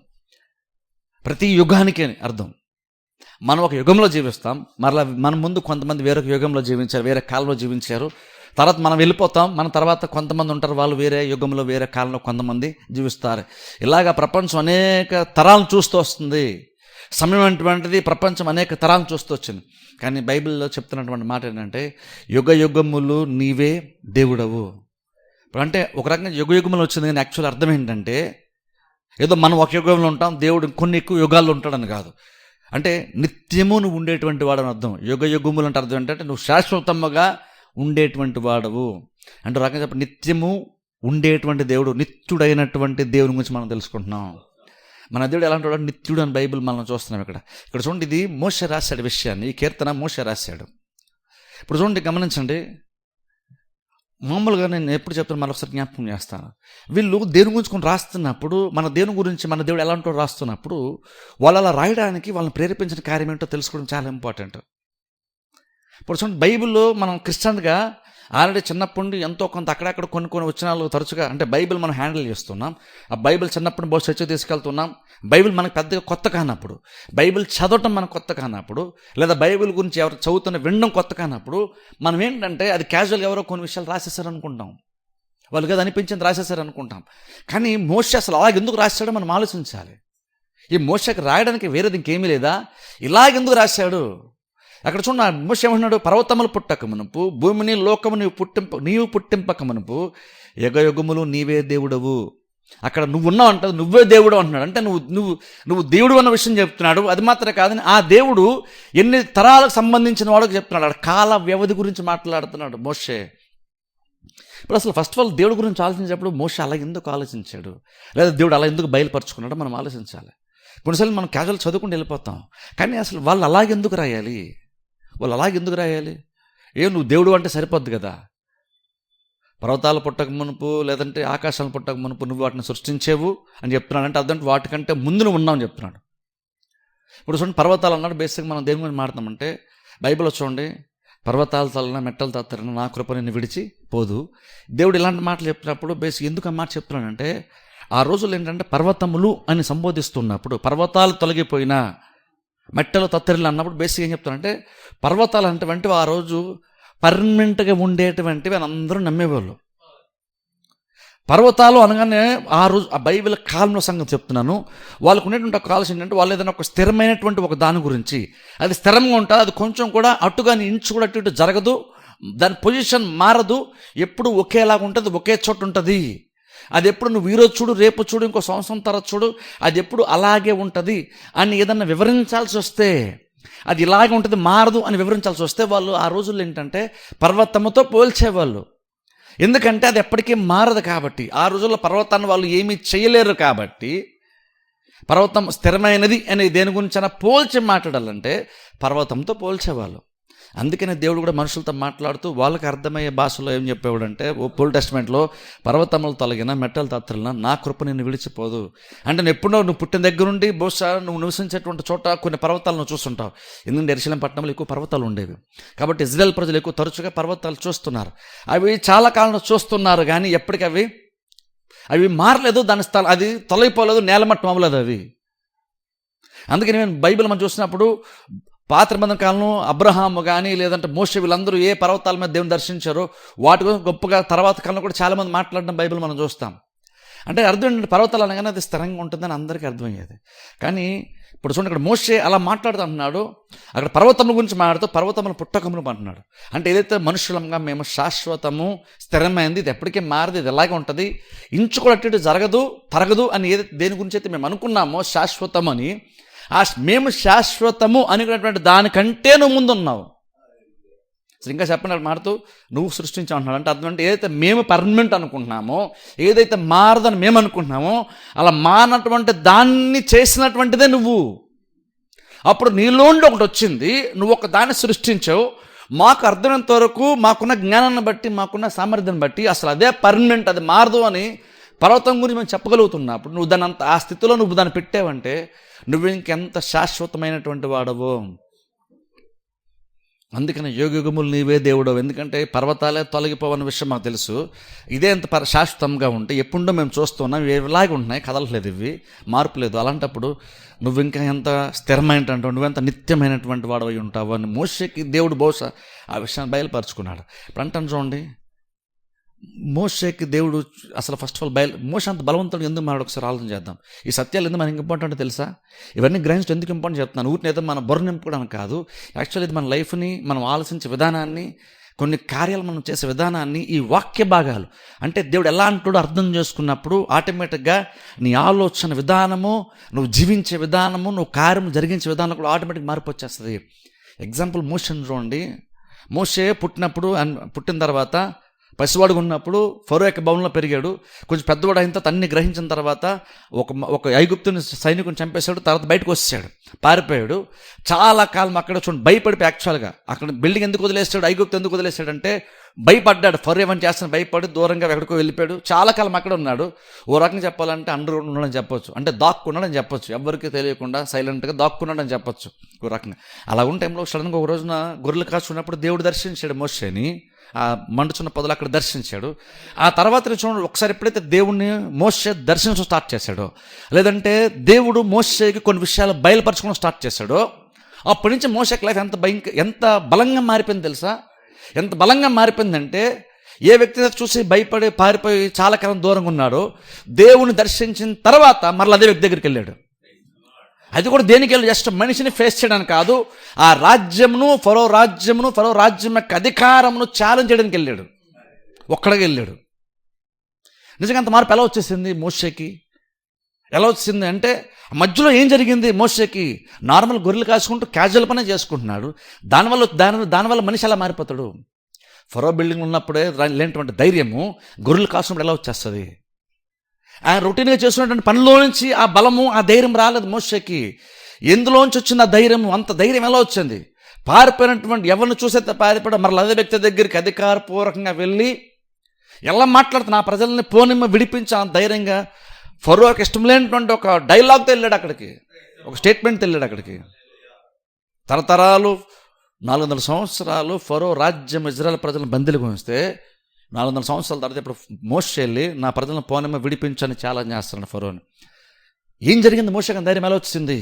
ప్రతి యుగానికి అని అర్థం. మనం ఒక యుగంలో జీవిస్తాం, మరలా మన ముందు కొంతమంది వేరొక యుగంలో జీవించారు, వేరే కాలంలో జీవించారు. తర్వాత మనం వెళ్ళిపోతాం, మన తర్వాత కొంతమంది ఉంటారు, వాళ్ళు వేరే యుగంలో వేరే కాలంలో కొంతమంది జీవిస్తారు. ఇలాగా ప్రపంచం అనేక తరాలను చూస్తూ వస్తుంది. సమయం అటువంటిది, ప్రపంచం అనేక తరాలను చూస్తూ వచ్చింది. కానీ బైబిల్లో చెప్తున్నటువంటి మాట ఏంటంటే యుగ యుగములు నీవే దేవుడవు. అంటే ఒక రకంగా యుగ యుగములు వచ్చింది, కానీ యాక్చువల్ అర్థం ఏంటంటే ఏదో మనం ఒక యుగంలో ఉంటాం, దేవుడు కొన్ని ఎక్కువ యుగాల్లో ఉంటాడని కాదు. అంటే నిత్యము నువ్వు ఉండేటువంటి వాడు అని అర్థం. యుగ యుగములు అంటే అర్థం ఏంటంటే నువ్వు శాశ్వతంగా ఉండేటువంటి వాడవు అంటే రకంగా చెప్పి నిత్యము ఉండేటువంటి దేవుడు, నిత్యుడైనటువంటి దేవుని గురించి మనం తెలుసుకుంటున్నాం. మన దేవుడు ఎలాంటి వాడు? నిత్యుడు అని బైబిల్ మనం చూస్తున్నాం. ఇక్కడ చూడండి, ఇది మోషే రాశాడు విషయాన్ని, ఈ కీర్తన మోషే రాశాడు. ఇప్పుడు చూడండి, గమనించండి. మామూలుగా నేను ఎప్పుడు చెప్తాను, మరొకసారి జ్ఞాపకం చేస్తాను. వీళ్ళు దేవుని గురించి కొన్ని రాస్తున్నప్పుడు, మన దేవుని గురించి మన దేవుడు ఎలాంటి రాస్తున్నప్పుడు వాళ్ళు అలా రాయడానికి వాళ్ళని ప్రేరేపించిన కార్యం ఏంటో తెలుసుకోవడం చాలా ఇంపార్టెంట్. ఇప్పుడు చూడండి, బైబిల్లో మనం క్రిస్టియన్గా ఆల్రెడీ చిన్నప్పటి నుండి ఎంతో కొంత అక్కడక్కడ కొన్ని వచనాలు తరచుగా, అంటే బైబిల్ మనం హ్యాండిల్ చేస్తున్నాం. ఆ బైబిల్ చిన్నప్పుడు బహు చర్చ తీసుకెళ్తున్నాం. బైబిల్ మనకు పెద్దగా కొత్త కానప్పుడు, బైబిల్ చదవటం మనకు కొత్త కానప్పుడు, లేదా బైబిల్ గురించి ఎవరు చదువుతున్న వినడం కొత్త కానప్పుడు మనం ఏంటంటే అది క్యాజువల్గా ఎవరో కొన్ని విషయాలు రాసేసారు అనుకుంటాం, వాళ్ళకి అది అనిపించింది రాసేసారు అనుకుంటాం. కానీ మోషే అసలు అలాగెందుకు రాశాడో మనం ఆలోచించాలి. ఈ మోషేకి రాయడానికి వేరేది ఇంకేమీ లేదా, ఇలాగెందుకు రాశాడు? అక్కడ చూడ మోషే ఏమంటున్నాడు, పర్వతములు పుట్టక మునుపు, భూమిని లోకము నీవు పుట్టింపక మునుపు యుగ యుగములు నీవే దేవుడవు. అక్కడ నువ్వు ఉన్నావు అంటే నువ్వే దేవుడు అంటున్నాడు. అంటే నువ్వు దేవుడు అన్న విషయం చెప్తున్నాడు. అది మాత్రమే కాదని ఆ దేవుడు ఎన్ని తరాలకు సంబంధించిన వాడికి చెప్తున్నాడు. కాల వ్యవధి గురించి మాట్లాడుతున్నాడు మోషే. ఇప్పుడు అసలు ఫస్ట్ ఆఫ్ ఆల్ దేవుడి గురించి ఆలోచించేటప్పుడు మోషే అలా ఎందుకు ఆలోచించాడు, లేదా దేవుడు అలా ఎందుకు బయలుపరుచుకున్నాడో మనం ఆలోచించాలి. కొన్నిసార్లు మనం క్యాజువల్ చదువుకుంటూ వెళ్ళిపోతాం. కానీ అసలు వాళ్ళు అలాగెందుకు రాయాలి, నువ్వు దేవుడు అంటే సరిపోద్ది కదా. పర్వతాలు పుట్టక మునుపు, లేదంటే ఆకాశాలు పుట్టక మునుపు నువ్వు వాటిని సృష్టించేవు అని చెప్తున్నాడు. అంటే అదంటే వాటికంటే ముందు నువ్వు ఉన్నావు అని చెప్తున్నాడు. ఇప్పుడు చూడండి, పర్వతాలు అన్నాడు. బేసిక్గా మనం దేని గురించి మాట్లాడతామంటే బైబిల్లో చూడండి, పర్వతాలు తలన మెట్టలు తత్తరన నా కృప నిన్ను విడిచి పోదు. దేవుడు ఇలాంటి మాటలు చెప్పినప్పుడు బేసిక్ ఎందుకు ఆ మాట చెప్తున్నాడంటే, ఆ రోజులు ఏంటంటే పర్వతములు అని సంబోధిస్తున్నప్పుడు, పర్వతాలు తొలగిపోయినా మెట్టలు తత్తరిలు అన్నప్పుడు బేసిక్ ఏం చెప్తానంటే, పర్వతాలు అంటే ఆ రోజు పర్మనెంట్గా ఉండేటువంటివి అని అందరూ నమ్మేవాళ్ళు. పర్వతాలు అనగానే ఆ రోజు ఆ బైబిల్ కాలంలో సంగతి చెప్తున్నాను. వాళ్ళకు ఉండేటువంటి ఒక ఆలోచన ఏంటంటే, వాళ్ళు ఏదైనా ఒక స్థిరమైనటువంటి ఒక దాని గురించి, అది స్థిరంగా ఉంటుంది, అది కొంచెం కూడా అటుగాని ఇంచు కూడా అటు జరగదు, దాని పొజిషన్ మారదు, ఎప్పుడు ఒకేలాగా ఉంటుంది, ఒకే చోటు ఉంటుంది. అది ఎప్పుడు నువ్వు ఈరోజు చూడు, రేపు చూడు, ఇంకో సంవత్సరం తర్వాత చూడు, అది ఎప్పుడు అలాగే ఉంటుంది అని ఏదన్నా వివరించాల్సి వస్తే, అది ఇలాగే ఉంటుంది మారదు అని వివరించాల్సి వస్తే వాళ్ళు ఆ రోజుల్లో ఏంటంటే పర్వతముతో పోల్చేవాళ్ళు. ఎందుకంటే అది ఎప్పటికీ మారదు కాబట్టి. ఆ రోజుల్లో పర్వతాన్ని వాళ్ళు ఏమీ చేయలేరు కాబట్టి, పర్వతం స్థిరమైనది అని దేని గురించి పోల్చి మాట్లాడాలంటే పర్వతంతో పోల్చేవాళ్ళు. అందుకనే దేవుడు కూడా మనుషులతో మాట్లాడుతూ వాళ్ళకి అర్థమయ్యే భాషలో ఏం చెప్పేవాడంటే, ఓల్డ్ టెస్టమెంట్లో పర్వతములు తొలగిన మెట్టలు తత్తరిన నా కృప నిన్ను విడిచిపోదు. అంటే నువ్వు పుట్టిన దగ్గర నుండి బహుశా నువ్వు నివసించేటువంటి చోట కొన్ని పర్వతాలు నువ్వు చూస్తుంటావు. ఎందుకంటే యెరూషలేము పట్టణంలో ఎక్కువ పర్వతాలు ఉండేవి కాబట్టి ఇజ్రాయెల్ ప్రజలు ఎక్కువ తరచుగా పర్వతాలు చూస్తున్నారు. అవి చాలా కాలం చూస్తున్నారు, కానీ ఎప్పటికీ అవి మారలేదు, దాని స్థలం అది తొలగిపోలేదు, నేలమట్టం అవ్వలేదు అవి. అందుకని నేను బైబిల్ మనం చూసినప్పుడు పాత నిబంధన కాలంలో అబ్రహాము కానీ లేదంటే మోషే వీళ్ళందరూ ఏ పర్వతాల మీద దేవుని దర్శించారో వాటి గురించి గొప్పగా తర్వాత కాలంలో కూడా చాలామంది మాట్లాడడం బైబిల్ మనం చూస్తాం. అంటే అర్థం ఏంటంటే పర్వతాలు అనగానే అది స్థిరంగా ఉంటుందని అందరికీ అర్థమయ్యేది. కానీ ఇప్పుడు చూడండి, ఇక్కడ మోషే అలా మాట్లాడుతూ అంటున్నాడు, అక్కడ పర్వతముల గురించి మాట్లాడుతూ పర్వతములు పుట్టకములు అంటున్నాడు. అంటే ఏదైతే మనుషులంగా మేము శాశ్వతము స్థిరమైంది, ఇది ఎప్పటికీ మారదు, ఇది ఎలాగే ఉంటుంది, ఇంచు కూడా అటు జరగదు తరగదు అని ఏదైతే దేని గురించి అయితే మేము అనుకున్నామో శాశ్వతం అని, మేము శాశ్వతము అనుకున్నటువంటి దానికంటే నువ్వు ముందున్నావు. ఇంకా చెప్పినట్టు మాడుతూ నువ్వు సృష్టించావు అంటున్నాడు. అంటే అర్థం అంటే ఏదైతే మేము పర్మనెంట్ అనుకుంటున్నామో, ఏదైతే మారదని మేము అనుకుంటున్నామో, అలా మారినటువంటి దాన్ని చేసినటువంటిదే నువ్వు. అప్పుడు నీలోండి ఒకటి వచ్చింది, నువ్వు ఒక దాన్ని సృష్టించావు. మాకు అర్థమైనంత వరకు, మాకున్న జ్ఞానాన్ని బట్టి, మాకున్న సామర్థ్యాన్ని బట్టి అసలు అదే పర్మనెంట్, అది మారదు అని పర్వతం గురించి మేము చెప్పగలుగుతున్నప్పుడు, నువ్వు దాన్ని ఆ స్థితిలో నువ్వు దాన్ని పెట్టావంటే నువ్వు ఇంకెంత శాశ్వతమైనటువంటి వాడవో. అందుకని యుగయుగములు నీవే దేవుడు. ఎందుకంటే పర్వతాలే తొలగిపోవన్న విషయం మాకు తెలుసు. ఇదే ఎంత శాశ్వతంగా ఉంటే ఎప్పుడో మేము చూస్తున్నాం, ఇలాగే ఉంటున్నాయి, కదలట్లేదు, ఇవి మార్పు లేదు. అలాంటప్పుడు నువ్వు ఇంకా ఎంత స్థిరమైనటువంటి, నువ్వెంత నిత్యమైనటువంటి వాడు అయి ఉంటావు అని మోషేకి దేవుడు బహుశా ఆ విషయాన్ని బయలుపరుచుకున్నాడు. ఇప్పుడు అంటాను చూడండి, మోషేకి దేవుడు అసలు ఫస్ట్ ఆఫ్ ఆల్ మోషే అంత బలవంతుడు ఎందుకు మాట్లాడు, ఒకసారి ఆలోచన చేద్దాం. ఈ సత్యాలు ఎందుకు మనకి ఇంపార్టెంట్ తెలుసా? ఇవన్నీ గ్రహించడం ఎందుకు ఇంపార్టెంట్ చెప్తున్నాను. ఊరిని ఏదో మన బుర్ర నింపుకోవడానికి కాదు. యాక్చువల్లీ ఇది మన లైఫ్ని, మనం ఆలోచించే విధానాన్ని, కొన్ని కార్యాలు మనం చేసే విధానాన్ని, ఈ వాక్య భాగాలు అంటే దేవుడు ఎలా అంటాడో అర్థం చేసుకున్నప్పుడు ఆటోమేటిక్గా నీ ఆలోచన విధానము, నువ్వు జీవించే విధానము, నువ్వు కార్యం జరిగించే విధానం కూడా ఆటోమేటిక్ మార్పు వచ్చేస్తుంది. ఎగ్జాంపుల్ మోషేని చూడండి. మోషే పుట్టిన తర్వాత పసివాడుగా ఉన్నప్పుడు ఫరో యొక్క భవనంలో పెరిగాడు. కొంచెం పెద్దవాడు అయిన తర్వాత అన్ని గ్రహించిన తర్వాత ఒక ఐగుప్తుని సైనికుని చంపేశాడు. తర్వాత బయటకు వచ్చేసాడు, పారిపోయాడు. చాలా కాలం అక్కడ చూడండి భయపడిపోయి, యాక్చువల్గా అక్కడ బిల్డింగ్ ఎందుకు వదిలేసాడు, ఐగుప్తు ఎందుకు వదిలేసాడంటే భయపడ్డాడు. ఫరో ఏమని చేస్తాను భయపడి దూరంగా ఎక్కడికో వెళ్ళిపోయాడు. చాలా కాలం అక్కడ ఉన్నాడు. ఓ రకంగా చెప్పాలంటే అండర్ గ్రౌండ్ ఉన్నాడని చెప్పొచ్చు, అంటే దాక్కున్నాడని చెప్పొచ్చు, ఎవరికి తెలియకుండా సైలెంట్గా దాక్కున్నాడని చెప్పొచ్చు ఓ రకంగా. అలా ఉన్న టైంలో సడన్గా ఒక రోజున గొర్రెలు కాచుకున్నప్పుడు దేవుడు దర్శించాడు మోషేని. ఆ మండుచున్న పొదలు అక్కడ దర్శించాడు. ఆ తర్వాత చూడండి, ఒకసారి ఎప్పుడైతే దేవుణ్ణి మోషే దర్శించడం స్టార్ట్ చేశాడో, లేదంటే దేవుడు మోషేకి కొన్ని విషయాలు బయలుపరచుకోవడం స్టార్ట్ చేశాడో, అప్పటి నుంచి మోషేకి లైఫ్ ఎంత బలంగా మారిపోయింది తెలుసా? ఎంత బలంగా మారిపోయిందంటే, ఏ వ్యక్తి చూసి భయపడి పారిపోయి చాలా కాలం దూరంగా ఉన్నాడో, దేవుని దర్శించిన తర్వాత మరలా అదే వ్యక్తి దగ్గరికి వెళ్ళాడు. అది కూడా దేనికి వెళ్ళి, జస్ట్ మనిషిని ఫేస్ చేయడానికి కాదు, ఆ ఫరో రాజ్యం యొక్క అధికారమును ఛాలెంజ్ చేయడానికి వెళ్ళాడు. ఒక్కడికి వెళ్ళాడు. నిజంగా అంత మార్పు ఎలా వచ్చేసింది మోషేకి? ఎలా వచ్చింది అంటే, మధ్యలో ఏం జరిగింది మోషేకి? నార్మల్ గొర్రెలు కాసుకుంటూ క్యాజువల్ పనే చేసుకుంటున్నాడు. దానివల్ల మనిషి ఎలా మారిపోతాడు? ఫరో బిల్డింగ్ ఉన్నప్పుడే లేనటువంటి ధైర్యము గొర్రెలు కాసుకుంటూ ఎలా వచ్చేస్తుంది? ఆయన రొటీన్గా చేస్తున్నటువంటి పనిలో నుంచి ఆ బలము, ఆ ధైర్యం రాలేదు మోషేకి. ఎందులోంచి వచ్చింది ఆ ధైర్యం? అంత ధైర్యం ఎలా వచ్చింది? పారిపోయినటువంటి ఎవరిని చూసైతే పారిపోయాడో మరలా అదే వ్యక్తి దగ్గరికి అధికారపూర్వకంగా వెళ్ళి ఎలా మాట్లాడుతున్నా, ఆ ప్రజల్ని పోనిమ్మ విడిపించి ఆ ధైర్యంగా ఫరోకి ఇష్టం లేనటువంటి ఒక డైలాగ్తో వెళ్ళాడు అక్కడికి, ఒక స్టేట్మెంట్తో వెళ్ళాడు అక్కడికి. తరతరాలు 400 సంవత్సరాలు ఫరో రాజ్యం ఇజ్రాయెల్ ప్రజలను బందీలుగా ఉంచితే 400 సంవత్సరాల తర్వాత ఇప్పుడు మోషే వెళ్ళి నా ప్రజలను పోనమ్మ విడిపించని ఛాలెంజ్ చేస్తున్నాడు ఫరోని. ఏం జరిగింది? మోషేకి ధైర్యం ఎలా వచ్చింది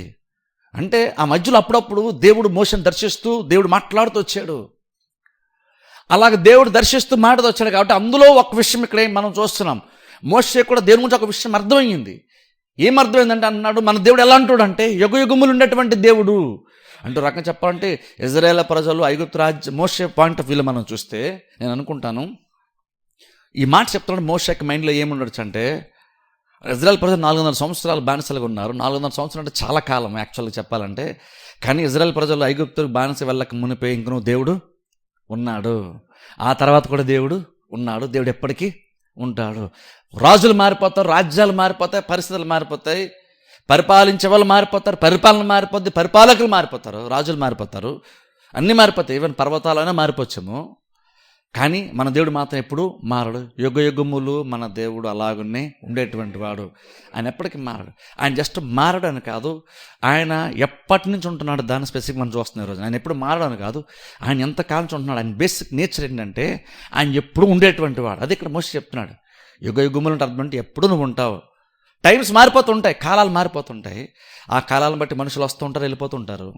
అంటే, ఆ మధ్యలో అప్పుడప్పుడు దేవుడు మోషేని దర్శిస్తూ దేవుడు మాట్లాడుతూ వచ్చాడు. అలాగే దేవుడు దర్శిస్తూ మాట్లాడుతూ వచ్చాడు కాబట్టి అందులో ఒక విషయం ఇక్కడ మనం చూస్తున్నాం. మోషే కూడా దేవుని గురించి ఒక విషయం అర్థమైంది. ఏం అర్థమైందంటే అన్నాడు, మన దేవుడు ఎలా అంటాడు అంటే యుగయుగములు ఉండేటువంటి దేవుడు అంటూ. రకంగా చెప్పాలంటే ఇజ్రాయేల్ ప్రజలు ఐగుప్తు రాజ్యం, మోషే పాయింట్ ఆఫ్ వ్యూలో మనం చూస్తే నేను అనుకుంటాను ఈ మాట చెప్తున్నాడు. మోషేకి మైండ్లో ఏముండొచ్చు అంటే, ఇజ్రాయెల్ ప్రజలు 400 సంవత్సరాలు బానిసలుగా ఉన్నారు. 400 సంవత్సరాలు అంటే చాలా కాలం యాక్చువల్గా చెప్పాలంటే. కానీ ఇజ్రాయెల్ ప్రజలు ఐగుప్తుకు బానిస వెళ్ళక మునిపోయి ఇంక నువ్వు దేవుడు ఉన్నాడు, ఆ తర్వాత కూడా దేవుడు ఉన్నాడు, దేవుడు ఎప్పటికీ ఉంటాడు. రాజులు మారిపోతారు, రాజ్యాలు మారిపోతాయి, పరిస్థితులు మారిపోతాయి, పరిపాలించే వాళ్ళు మారిపోతారు, పరిపాలన మారిపోద్ది, పరిపాలకులు మారిపోతారు, రాజులు మారిపోతారు, అన్నీ మారిపోతాయి. ఈవెన్ పర్వతాలైనా మారిపోవచ్చేమో. కానీ మన దేవుడు మాత్రం ఎప్పుడు మారడు. యుగయుగములు మన దేవుడు అలాగనే ఉండేటువంటి వాడు. ఆయన ఎప్పటికీ మారడు. ఆయన జస్ట్ మారడు అని కాదు, ఆయన ఎప్పటి నుంచి ఉంటున్నాడు దాని స్పెసిఫిక్ మనం చూస్తున్నాం ఈరోజు. ఆయన ఎప్పుడు మారడు అని కాదు, ఆయన ఎంతకాలం నుంచి ఉంటున్నాడు. ఆయన బేసిక్ నేచర్ ఏంటంటే ఆయన ఎప్పుడు ఉండేటువంటి వాడు. అది ఇక్కడ మోషే చెప్తున్నాడు. యుగయుగములు అంటే అర్థం అంటే ఎప్పుడు నువ్వు ఉంటావు. టైమ్స్ మారిపోతుంటాయి, కాలాలు మారిపోతుంటాయి. ఆ కాలాలను బట్టి మనుషులు వస్తూ ఉంటారు, వెళ్ళిపోతుంటారు.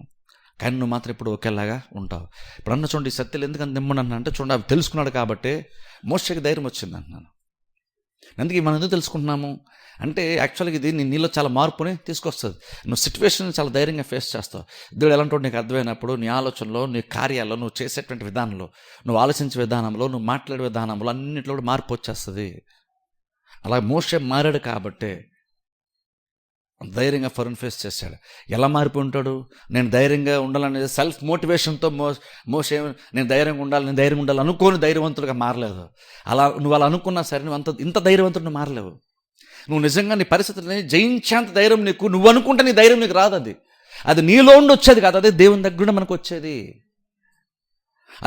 కానీ నువ్వు మాత్రం ఇప్పుడు ఒకేలాగా ఉంటావు. ఇప్పుడు అన్న చూడండి, ఈ సత్యాలు ఎందుకని నిమ్మనన్నా అంటే చూడండి, అవి తెలుసుకున్నాడు కాబట్టి మోషేకి ధైర్యం వచ్చింది అంటున్నాను. అందుకే మనం ఎందుకు తెలుసుకుంటున్నాము అంటే, యాక్చువల్గా ఇది నీలో చాలా మార్పుని తీసుకొస్తుంది. నువ్వు సిచ్యువేషన్ చాలా ధైర్యంగా ఫేస్ చేస్తావు. దేవుడు ఎలాంటి నీకు అర్థమైనప్పుడు నీ ఆలోచనలో, నీ కార్యాల్లో, నువ్వు చేసేటువంటి విధానంలో, నువ్వు ఆలోచించే విధానంలో, నువ్వు మాట్లాడే విధానంలో అన్నింటిలో కూడా మార్పు వచ్చేస్తుంది. అలా మోషే మారాడు కాబట్టే ధైర్యంగా ఫరోని ఫేస్ చేశాడు. ఎలా మారిపోయి ఉంటాడు? నేను ధైర్యంగా ఉండాలనేది సెల్ఫ్ మోటివేషన్తో మోషే నేను ధైర్యంగా ఉండాలి అనుకోని ధైర్యవంతుడిగా మారలేదు. నువ్వు అలా అనుకున్నా సరే నువ్వు ఇంత ధైర్యవంతుడు మారలేవు. నువ్వు నిజంగా నీ పరిస్థితులని జయించేంత ధైర్యం నువ్వు అనుకుంటే నీ ధైర్యం నీకు రాదు. అది నీలో ఉండి వచ్చేది కాదు, అదే దేవుని దగ్గర మనకు వచ్చేది.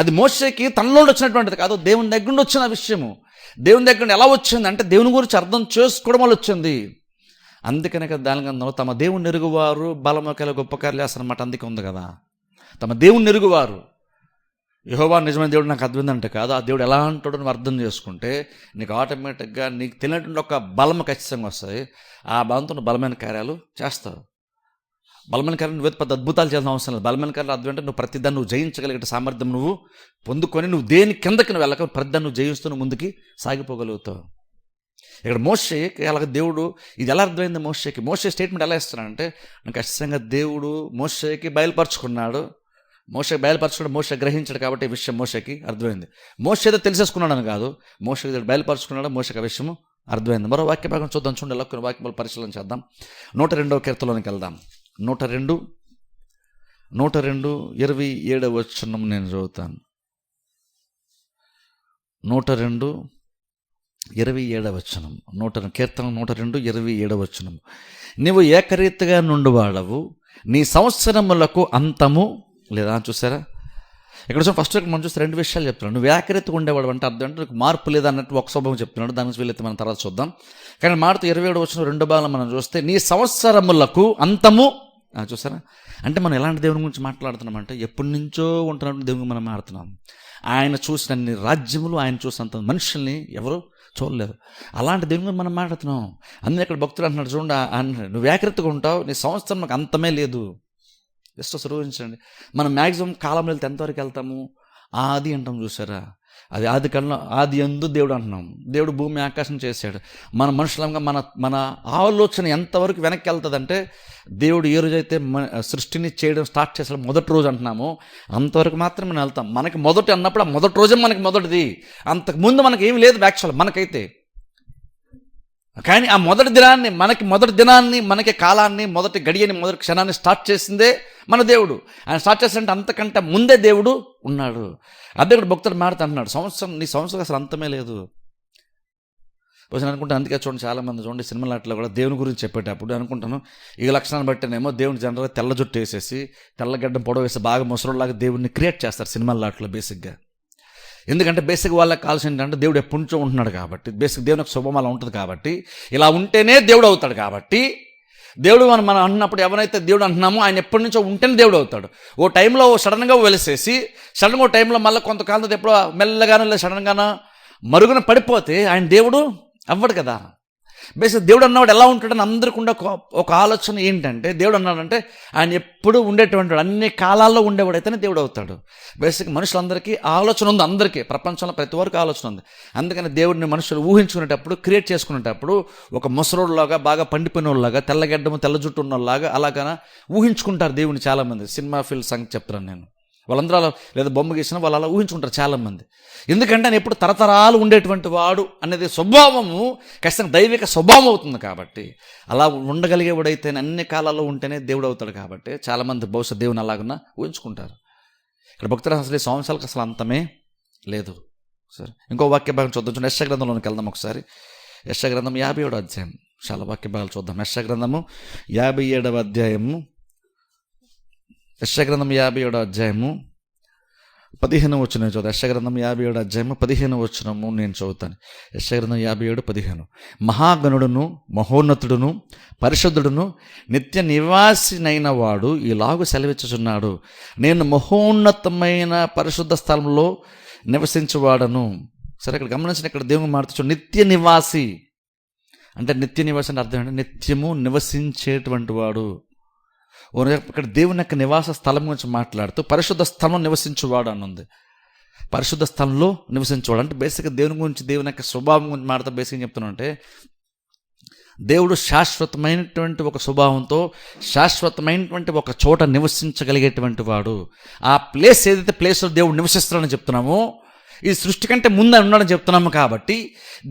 అది మోషేకి తనలో వచ్చినటువంటిది కాదు, దేవుని దగ్గర వచ్చిన విషయము. దేవుని దగ్గర ఎలా వచ్చింది అంటే దేవుని గురించి అర్థం చేసుకోవడం వల్ల వచ్చింది. అందుకనే కదా దానికన్నా తమ దేవుని ఎరుగువారు బలమొకలు గొప్ప కార్యాలు చేస్తారన్నమాట. అందుకే ఉంది కదా, తమ దేవుని ఎరుగువారు. యెహోవా నిజమైన దేవుడు నాకు అర్థమైందంటే కాదు, ఆ దేవుడు ఎలా అంటాడో నువ్వు అర్థం చేసుకుంటే నీకు ఆటోమేటిక్గా నీకు తెలియనటువంటి ఒక బలం ఖచ్చితంగా వస్తుంది. ఆ బలంతో నువ్వు బలమైన కార్యాలు చేస్తావు. బలమైన కార్యాలు నువ్వు పెద్ద అద్భుతాలు చేయాల్సిన అవసరం లేదు. బలమైన కార్యాలు అర్థం అంటే నువ్వు ప్రతిదాన్ని నువ్వు జయించగలిగే సామర్థ్యం నువ్వు పొందుకొని నువ్వు దేని కిందకి నువ్వు వెళ్ళక ప్రతిదాన్ని నువ్వు జయిస్తూ నువ్వు ముందుకి సాగిపోగలుగుతావు. ఇక్కడ మోషేకి అలాగ దేవుడు ఇది ఎలా అర్థమైంది మోషేకి? మోషే స్టేట్మెంట్ ఎలా ఇస్తున్నాడంటే నాకు ఖచ్చితంగా దేవుడు మోషేకి బయలుపరుచుకున్నాడు. మోషే గ్రహించాడు కాబట్టి ఈ విషయం మోషేకి అర్థమైంది. మోషే ఏదో తెలిసేసుకున్నాడని కాదు, మోషేకి బయలుపరుచుకున్నాడు, మోషేకి ఆ విషయం అర్థమైంది. మరో వాక్య భాగం చూద్దాం. చూడండి, ఎలా కొన్ని వాక్యాలు పరిశీలన చేద్దాం. 102వ కీర్తనలోనికి వెళ్దాం. 102:27 వచనం నేను చదువుతాను. 102:27 వచనం. కీర్తన 102:27 వచనం. నీవు ఏకరీతిగా నుండివాడవు, నీ సంవత్సరములకు అంతము లేదా. చూసారా ఇక్కడ ఫస్ట్ మనం చూస్తే రెండు విషయాలు చెప్తున్నాడు. నువ్వు ఏకరీతిగా ఉండేవాడు అంటే అర్థం అంటే నీకు మార్పు లేదా అన్నట్టు ఒక స్వభావం చెప్తున్నాడు. దాని నుంచి వీళ్ళైతే మనం తర్వాత చూద్దాం. కానీ మారుతూ 27 వచనం 2 భాగాలు మనం చూస్తే నీ సంవత్సరములకు అంతము. చూసారా అంటే మనం ఎలాంటి దేవుని గురించి మాట్లాడుతున్నామంటే ఎప్పటి నుంచో ఉంటున్నటువంటి దేవుని మనం మాట్లాడుతున్నాం. ఆయన చూసిన అన్ని రాజ్యములు, ఆయన చూసినంత మనుషుల్ని ఎవరు చూడలేదు. అలాంటి దేవుని గురించి మనం మాట్లాడుతున్నాం. అందుకే ఇక్కడ భక్తులు అంటున్నాడు, చూడండి నువ్వు ఏకరీతిగా ఉంటావు, నీ సంవత్సరం నాకు అంతమే లేదు. జస్ట్ ఊహించండి, మనం మ్యాక్సిమం కాలంలో వెళ్తే ఎంతవరకు వెళ్తాము? ఆది అంటాం. చూసారా, అది ఆది కాలంలో ఆది యందు దేవుడు అంటున్నాం. దేవుడు భూమి ఆకాశం చేశాడు. మన మనుషులంగా మన ఆలోచన ఎంతవరకు వెనక్కి వెళ్తుందంటే దేవుడు ఏ రోజైతే సృష్టిని చేయడం స్టార్ట్ చేసాడు మొదటి రోజు అంటున్నాము అంతవరకు మాత్రమే మనం వెళ్తాం. మనకి మొదటి అన్నప్పుడు ఆ మొదటి రోజే మనకి మొదటిది. అంతకుముందు మనకి ఏమి లేదు యాక్చువల్ మనకైతే. కానీ ఆ మొదటి దినాన్ని మనకి కాలాన్ని, మొదటి గడియని, మొదటి క్షణాన్ని స్టార్ట్ చేసిందే మన దేవుడు. ఆయన స్టార్ట్ చేసినట్టు అంతకంటే ముందే దేవుడు ఉన్నాడు. అదే ఇక్కడ భక్తుడు మాట్లాడుతున్నాడు, నీ సంవత్సరం అసలు అంతమే లేదు. నేను అనుకుంటాను, అందుకే చూడండి చాలామంది చూడండి సినిమాలాట్లో కూడా దేవుని గురించి చెప్పేటప్పుడు అనుకుంటాను ఈ లక్షణాన్ని బట్టినేమో దేవుని జనరల్గా తెల్ల జుట్టు వేసేసి తెల్లగడ్డం పొడవ వేసి బాగా ముసరులాగా దేవుడిని క్రియేట్ చేస్తారు సినిమాలాట్లో బేసిక్గా. ఎందుకంటే బేసిక్ వాళ్ళకి కావాల్సి ఏంటంటే దేవుడు ఎప్పటి నుంచో ఉంటున్నాడు కాబట్టి, బేసిక్ దేవుని యొక్క స్వభావం అలా ఉంటుంది కాబట్టి, ఇలా ఉంటేనే దేవుడు అవుతాడు కాబట్టి, దేవుడు మనం అన్నప్పుడు ఎవరైతే దేవుడు అంటున్నామో ఆయన ఎప్పటి నుంచో ఉంటేనే దేవుడు అవుతాడు. ఓ టైంలో సడన్గా వెలిసేసి సడన్గా ఓ టైంలో మళ్ళీ కొంతకాలం ఎప్పుడో మెల్లగానో లేదా సడన్గానో మరుగున పడిపోతే ఆయన దేవుడు అవ్వడు కదా. బేసిక్ దేవుడు అన్నవాడు ఎలా ఉంటాడని అందరికీ ఉండే ఒక ఆలోచన ఏంటంటే, దేవుడు అన్నాడంటే ఆయన ఎప్పుడు ఉండేటువంటి అన్ని కాలాల్లో ఉండేవాడైతేనే దేవుడు అవుతాడు. బేసిక్ మనుషులందరికీ ఆలోచన ఉంది, అందరికీ ప్రపంచంలో ప్రతి వరకు ఆలోచన ఉంది. అందుకని దేవుడిని మనుషులు ఊహించుకునేటప్పుడు, క్రియేట్ చేసుకునేటప్పుడు ఒక ముసరోడ్లాగా బాగా పండిపోయిన వాళ్ళలాగా తెల్లగడ్డము తెల్ల జుట్టు ఉన్న వాళ్ళలాగా అలాగా ఊహించుకుంటారు దేవుడిని చాలామంది. సినిమా ఫీల్డ్ సంగతి చెప్తున్నాను నేను. వాళ్ళందరూ అలా లేదా బొమ్మ గీసిన వాళ్ళు అలా ఊహించుకుంటారు చాలామంది. ఎందుకంటే ఆయన ఎప్పుడు తరతరాలు ఉండేటువంటి వాడు అనేది స్వభావము ఖచ్చితంగా దైవిక స్వభావం అవుతుంది కాబట్టి, అలా ఉండగలిగేవాడైతే అన్ని కాలాల్లో ఉంటేనే దేవుడు అవుతాడు కాబట్టి చాలామంది బహుశా దేవుని అలాగున్నా ఊహించుకుంటారు. ఇక్కడ భక్తులు అసలు ఈ సంవత్సరాలకు అసలు అంతమే లేదు. సరే, ఇంకో వాక్య భాగం చూద్దాం. యెషయా గ్రంథంలోకి వెళ్దాం ఒకసారి. యెషయా గ్రంథం 57వ అధ్యాయం. చాలా వాక్య భాగాలు చూద్దాం. యెషయా గ్రంథము 57వ అధ్యాయము. యెషయా గ్రంథం 57వ అధ్యాయము 15వ వచనం చదువుతాను. యెషయా గ్రంథం 57వ అధ్యాయము 15వ వచనము నేను చదువుతాను. యెషయా గ్రంథం 57:15. మహాగణుడును మహోన్నతుడును పరిశుద్ధుడును నిత్య నివాసినైన వాడు ఇలాగు సెలవిచ్చుచున్నాడు, నేను మహోన్నతమైన పరిశుద్ధ స్థలంలో నివసించువాడను. సరే, ఇక్కడ గమనించిన ఇక్కడ దేవుని మాట్లాడుతూ నిత్య నివాసి అంటే నిత్య నివాసి అంటే అర్థం ఏంటంటే నిత్యము నివసించేటువంటి వాడు. ఇక్కడ దేవుని యొక్క నివాస స్థలం గురించి మాట్లాడుతూ పరిశుద్ధ స్థలంలో నివసించువాడు అని ఉంది. పరిశుద్ధ స్థలంలో నివసించువాడు అంటే బేసిక్గా దేవుని గురించి, దేవుని యొక్క స్వభావం గురించి మాట్లాడుతూ బేసిక్గా చెప్తున్నా దేవుడు శాశ్వతమైనటువంటి ఒక స్వభావంతో శాశ్వతమైనటువంటి ఒక చోట నివసించగలిగేటువంటి వాడు. ఆ ప్లేస్ ఏదైతే ప్లేస్లో దేవుడు నివసిస్తున్నాడని చెప్తున్నామో, ఈ సృష్టి కంటే ముందే ఉన్నాడని చెప్తున్నాము కాబట్టి,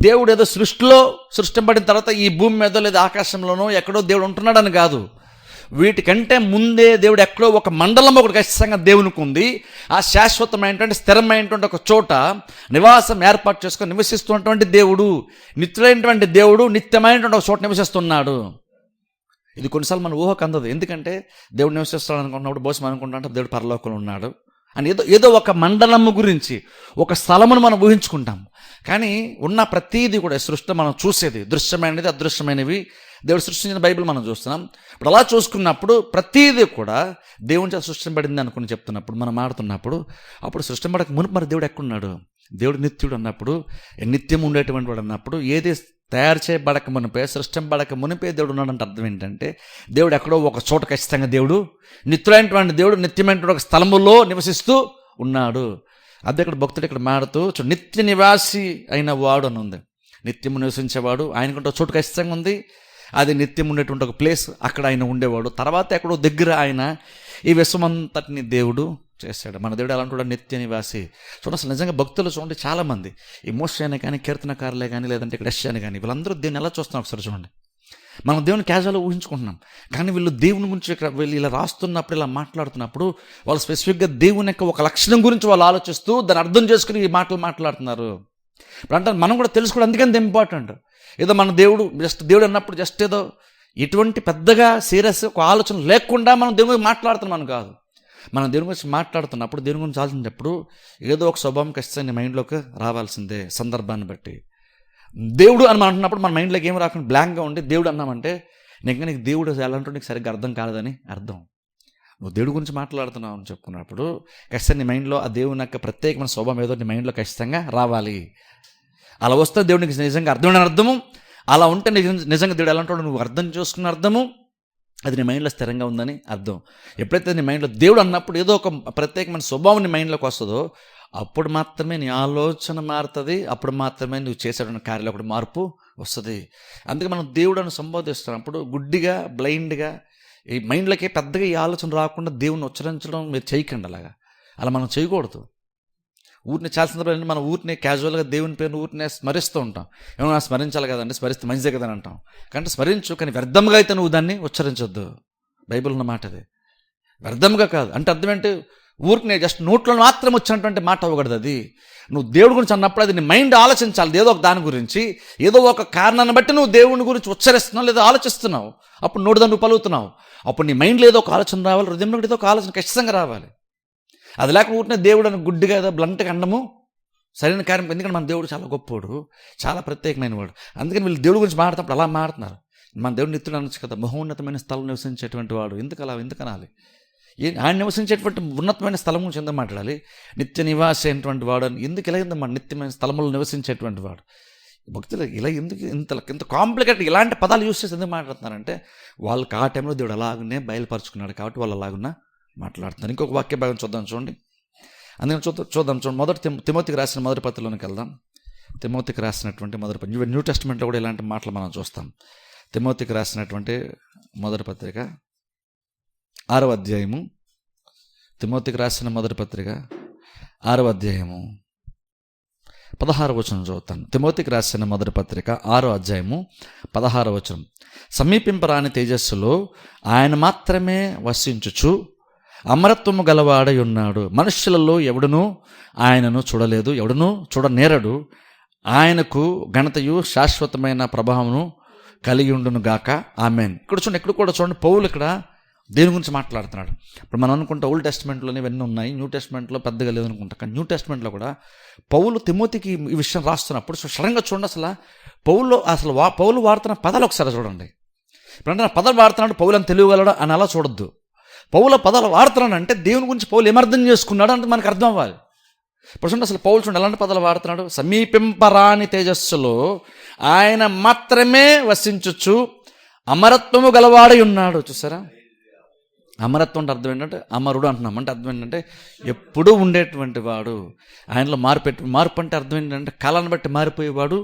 దేవుడు ఏదో సృష్టింపడిన తర్వాత ఈ భూమి మీద లేదా ఆకాశంలోనో ఎక్కడో దేవుడు ఉంటున్నాడని కాదు. వీటికంటే ముందే దేవుడు ఎక్కడో ఒక మండలం ఒకటి ఖచ్చితంగా దేవునికి ఉంది. ఆ శాశ్వతమైనటువంటి స్థిరమైనటువంటి ఒక చోట నివాసం ఏర్పాటు చేసుకొని నివసిస్తున్నటువంటి దేవుడు, నిత్యులైనటువంటి దేవుడు నిత్యమైనటువంటి ఒక చోట నివసిస్తున్నాడు. ఇది కొన్నిసార్లు మన ఊహకు అందదు. ఎందుకంటే దేవుడు నివసిస్తాడు అనుకున్నప్పుడు బహుశా అనుకుంటా దేవుడు పరలోకంలో ఉన్నాడు అని ఏదో ఒక మండలము గురించి, ఒక స్థలమును మనం ఊహించుకుంటాం. కానీ ఉన్న ప్రతీది కూడా సృష్టి మనం చూసేది దృశ్యమైనది అదృశ్యమైనవి దేవుడు సృష్టించిన బైబిల్ మనం చూస్తున్నాం. ఇప్పుడు అలా చూసుకున్నప్పుడు ప్రతీది కూడా దేవుని చేత సృష్టింపబడింది అనుకుని చెప్తున్నప్పుడు, మనం ఆడుతున్నప్పుడు, అప్పుడు సృష్టింపడక మునుపు మరి దేవుడు ఎక్కడున్నాడు? దేవుడు నిత్యుడు అన్నప్పుడు, నిత్యం ఉండేటువంటి వాడు అన్నప్పుడు, ఏది తయారు చేయబడక మునిపే, సృష్టింపబడక మునిపే దేవుడు ఉన్నాడంటే అర్థం ఏంటంటే, దేవుడు ఎక్కడో ఒక చోట ఖచ్చితంగా దేవుడు నిత్యుడైనటువంటి దేవుడు నిత్యమైనటువంటి ఒక స్థలములో నివసిస్తూ ఉన్నాడు. అదే ఇక్కడ భక్తుడు ఇక్కడ మాడుతూ నిత్య నివాసి అయిన వాడు అని ఉంది. నిత్యము నివసించేవాడు, ఆయనకుంటే ఒక చోటు ఖచ్చితంగా ఉంది. అది నిత్యం ఉండేటువంటి ఒక ప్లేస్, అక్కడ ఆయన ఉండేవాడు. తర్వాత ఎక్కడో దగ్గర ఆయన ఈ విశ్వమంతటిని దేవుడు చేశాడు. మన దేవుడు అలాంటి కూడా నిత్య నివాసి. చూడండి, అసలు నిజంగా భక్తులు చూడండి చాలామంది, ఈ మోషే అని కానీ, కీర్తనకారులే కానీ, లేదంటే ఇక్కడ యెషయా అని కానీ, వీళ్ళందరూ దేవుని ఎలా చూస్తున్నాం ఒకసారి చూడండి. మనం దేవుని క్యాజువల్గా ఊహించుకుంటున్నాం, కానీ వీళ్ళు దేవుని గురించి ఇక్కడ వీళ్ళు ఇలా రాస్తున్నప్పుడు, ఇలా మాట్లాడుతున్నప్పుడు, వాళ్ళు స్పెసిఫిక్గా దేవుని యొక్క ఒక లక్షణం గురించి వాళ్ళు ఆలోచిస్తూ దాన్ని అర్థం చేసుకుని ఈ మాటలు మాట్లాడుతున్నారు. ఇప్పుడు అంటే మనం కూడా తెలుసుకోవడం అందుకని ఇంపార్టెంట్. ఏదో మన దేవుడు దేవుడు అన్నప్పుడు ఏదో ఎటువంటి పెద్దగా సీరియస్ ఒక ఆలోచన లేకుండా మనం దేవుని గురించి మాట్లాడుతున్నాం కాదు. మనం దేవుని గురించి మాట్లాడుతున్నప్పుడు, దేవుని గురించి ఆలోచించినప్పుడు ఏదో ఒక స్వభావం ఖచ్చితంగా మైండ్లోకి రావాల్సిందే, సందర్భాన్ని బట్టి. దేవుడు అని మనం అంటున్నప్పుడు మన మైండ్లోకి ఏం రాకుండా బ్లాంక్గా ఉండి దేవుడు అన్నామంటే నీకు దేవుడు ఎలాంటి నీకు సరిగ్గా అర్థం కాలేదని అర్థం. నువ్వు దేవుడి గురించి మాట్లాడుతున్నావు అని చెప్పుకున్నప్పుడు ఖచ్చితంగా నీ మైండ్లో ఆ దేవుని యొక్క ప్రత్యేకమైన స్వభావం ఏదో నీ మైండ్లో ఖచ్చితంగా రావాలి. అలా వస్తే దేవుడికి నిజంగా అర్థమైన అర్థము, అలా ఉంటే నిజంగా దేవుడు ఎలా ఉంటాడో నువ్వు అర్థం చేసుకున్న అర్థము, అది నీ మైండ్లో స్థిరంగా ఉందని అర్థం. ఎప్పుడైతే నీ మైండ్లో దేవుడు అన్నప్పుడు ఏదో ఒక ప్రత్యేకమైన స్వభావం నీ మైండ్లోకి వస్తుందో అప్పుడు మాత్రమే నీ ఆలోచన మారుతుంది, అప్పుడు మాత్రమే నువ్వు చేసేటువంటి కార్యాలు ఒకటి మార్పు వస్తుంది. అందుకే మనం దేవుడని సంబోధిస్తున్నప్పుడు గుడ్డిగా, బ్లైండ్గా ఈ మైండ్లోకి పెద్దగా ఈ ఆలోచన రాకుండా దేవుని ఉచ్చరించడం మీరు చేయకండి. అలా మనం చేయకూడదు. ఊరిని చాలా సందర్భాలు మనం ఊరిని క్యాజువల్గా దేవుని పేరుని ఊరిని స్మరిస్తూ ఉంటాం. ఏమన్నా స్మరించాలి కదండి, స్మరిస్తే మంచిదే కదని అంటాం. కానీ స్మరించు, కానీ వ్యర్థంగా అయితే నువ్వు దాన్ని ఉచ్చరించొద్దు. బైబిల్ ఉన్న మాట అది. వ్యర్థంగా కాదు అంటే అర్థం ఏంటి, ఊరికి జస్ట్ నోట్లో మాత్రం వచ్చినటువంటి మాట అవ్వకూడదు. అది నువ్వు దేవుడి గురించి అన్నప్పుడు అది నీ మైండ్ ఆలోచించాలి. ఏదో ఒక దాని గురించి, ఏదో ఒక కారణాన్ని బట్టి నువ్వు దేవుని గురించి ఉచ్చరిస్తున్నావు లేదా ఆలోచిస్తున్నావు, అప్పుడు నోటి దాన్ని నువ్వు పలుకుతున్నావు. అప్పుడు నీ మైండ్లో ఏదో ఒక ఆలోచన రావాలి, హృదయంలో ఏదో ఒక ఆలోచన ఖచ్చితంగా రావాలి. అది లేక ఊరినే దేవుడు అని గుడ్డిగా ఏదో బ్లంట్గా అనడము సరైన కార్యం. ఎందుకంటే మన దేవుడు చాలా గొప్పోడు, చాలా ప్రత్యేకమైన వాడు. అందుకని వీళ్ళు దేవుడి గురించి మాట్లాడుతున్నప్పుడు అలా మాట్లాడుతున్నారు. మన దేవుడు నిత్యుడు అనొచ్చు కదా, మహోన్నతమైన స్థలం నివసించేటువంటి వాడు. ఎందుకనాలి? ఆయన నివసించేటువంటి ఉన్నతమైన స్థలం గురించి ఎందుకు మాట్లాడాలి? నిత్య నివాసి అయినటువంటి వాడు అని ఎందుకు ఇలా మన నిత్యమైన స్థలంలో నివసించేటువంటి వాడు. భక్తులు ఇలా ఎందుకు ఇంత కాంప్లికేటెడ్ ఇలాంటి పదాలు యూస్ చేసి ఎందుకు మాట్లాడుతున్నారంటే వాళ్ళకి ఆ టైంలో దేవుడు అలాగనే బయలుపరుచుకున్నాడు కాబట్టి వాళ్ళు అలాగున్నా మాట్లాడుతున్నారు. ఇంకొక వాక్య భాగం చూడండి. అందుకని చూద్దాం. మొదటి తిమోతికి రాసిన మొదటి పత్రికలోనికి వెళ్దాం. తిమోతికి రాసినటువంటి మొదటి పత్రిక, న్యూ టెస్ట్మెంట్లో కూడా ఇలాంటి మాటలు మనం చూస్తాం. తిమోతికి రాసినటువంటి మొదటి పత్రిక 6వ అధ్యాయము. తిమోతికి రాసిన మొదటి పత్రిక 6వ అధ్యాయము 16వ వచనం చదువుతాను. తిమోతికి రాసిన మొదటి పత్రిక 6వ అధ్యాయము 16వ వచనం. సమీపింపరాని తేజస్సులో ఆయన మాత్రమే వసించుచు అమరత్వము గలవాడై ఉన్నాడు. మనుష్యులలో ఎవడునూ ఆయనను చూడలేదు, ఎవడునూ చూడనేరడు. ఆయనకు ఘనతయు శాశ్వతమైన ప్రభావమును కలిగి ఉండును గాక. ఆమేన్. ఇక్కడ కూడా చూడండి, పౌలు ఇక్కడ దేని గురించి మాట్లాడుతున్నాడు. ఇప్పుడు మనం అనుకుంటా ఓల్డ్ టెస్ట్మెంట్లోనే ఇవన్నీ ఉన్నాయి, న్యూ టెస్ట్మెంట్లో పెద్దగా లేదనుకుంటా. కానీ న్యూ టెస్ట్మెంట్లో కూడా పౌలు తిమోతికి ఈ విషయం రాస్తున్నప్పుడు సడన్గా చూడండి, పౌలు వాడుతున్న పదాలు ఒకసారి చూడండి. ఇప్పుడు పదాలు వాడుతున్నాడు, పౌలు అని తెలియగలడా అని అలా చూడొద్దు. పౌల పదాలు వాడుతున్నాడు అంటే దేవుని గురించి పౌలు ఏమర్థం చేసుకున్నాడు అంటే మనకు అర్థం అవ్వాలి. ఇప్పుడు చూడండి, పౌలు చూడండి ఎలాంటి పదాలు వాడుతున్నాడు. సమీపింపరాని తేజస్సులో ఆయన మాత్రమే వసించుచు అమరత్వము గలవాడై ఉన్నాడు. చూసారా, అమరత్వం అంటే అర్థం ఏంటంటే అమరుడు అంటున్నాం. అంటే అర్థం ఏంటంటే ఎప్పుడూ ఉండేటువంటి వాడు. ఆయనలో మార్పు అంటే అర్థం ఏంటంటే కాలాన్ని బట్టి మారిపోయేవాడు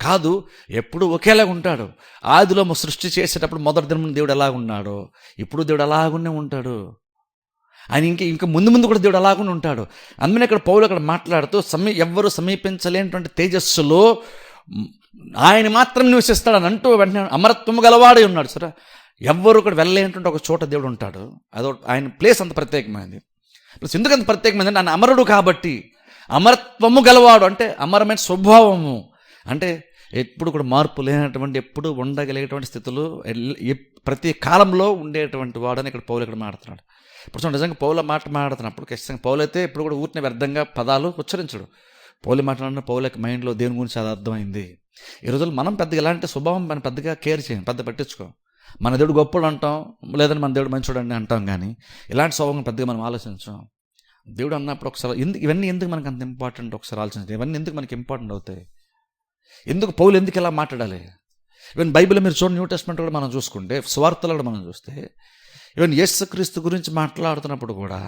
కాదు, ఎప్పుడు ఒకేలాగా ఉంటాడు. ఆదిలో సృష్టి చేసేటప్పుడు మొదటి దినం దేవుడు ఎలాగ ఉన్నాడో ఇప్పుడు దేవుడు అలాగునే ఉంటాడు. ఆయన ఇంకా ముందు కూడా దేవుడు అలాగునే ఉంటాడు. అందుకని ఇక్కడ పౌలు అక్కడ మాట్లాడుతూ ఎవ్వరు సమీపించలేనటువంటి తేజస్సులో ఆయన మాత్రం నివసిస్తాడని అంటూ వెంటనే అమరత్వము గలవాడై ఉన్నాడు. సరే, ఎవ్వరు ఇక్కడ వెళ్ళలేనటువంటి ఒక చోట దేవుడు ఉంటాడు. అదో ఆయన ప్లేస్ అంత ప్రత్యేకమైనది. ప్లస్ ఎందుకంత ప్రత్యేకమైంది అంటే ఆయన అమరుడు కాబట్టి. అమరత్వము గలవాడు అంటే అమరమైన స్వభావము, అంటే ఎప్పుడు కూడా మార్పు లేనటువంటి, ఎప్పుడు ఉండగలిగేటువంటి స్థితులు ప్రతి కాలంలో ఉండేటువంటి వాడు అని ఇక్కడ పౌలు ఇక్కడ మాట్లాడుతున్నాడు. ఇప్పుడు నిజంగా పౌల మాట్లాడుతున్నప్పుడు ఖచ్చితంగా పౌలు అయితే ఇప్పుడు కూడా ఊరిని వ్యర్థంగా పదాలు ఉచ్చరించడు. పౌలు మాట్లాడిన పౌలకి మైండ్లో దేవుని గురించి అది అర్థమైంది. ఈ రోజుల్లో మనం పెద్దగా ఇలాంటి స్వభావం మనం పెద్దగా కేర్ చేయం, పెద్ద పట్టించుకోం. మన దేవుడు గొప్పడు అంటాం, లేదంటే మన దేవుడు మంచోడు అని అంటాం, కానీ ఇలాంటి స్వభావం పెద్దగా మనం ఆలోచించాం. దేవుడు అన్నప్పుడు ఒకసారి ఇవన్నీ ఎందుకు మనకు అంత ఇంపార్టెంట్ ఒకసారి ఆలోచించాలి. ఇవన్నీ ఎందుకు మనకి ఇంపార్టెంట్ అవుతాయి? ఎందుకు పౌలు ఎందుకు ఇలా మాట్లాడాలి? ఈవెన్ బైబిల్ మీరు చూడండి, న్యూ టెస్ట్మెంట్ కూడా మనం చూసుకుంటే, స్వార్థలు కూడా మనం చూస్తే, ఈవెన్ యేసుక్రీస్తు గురించి మాట్లాడుతున్నప్పుడు కూడా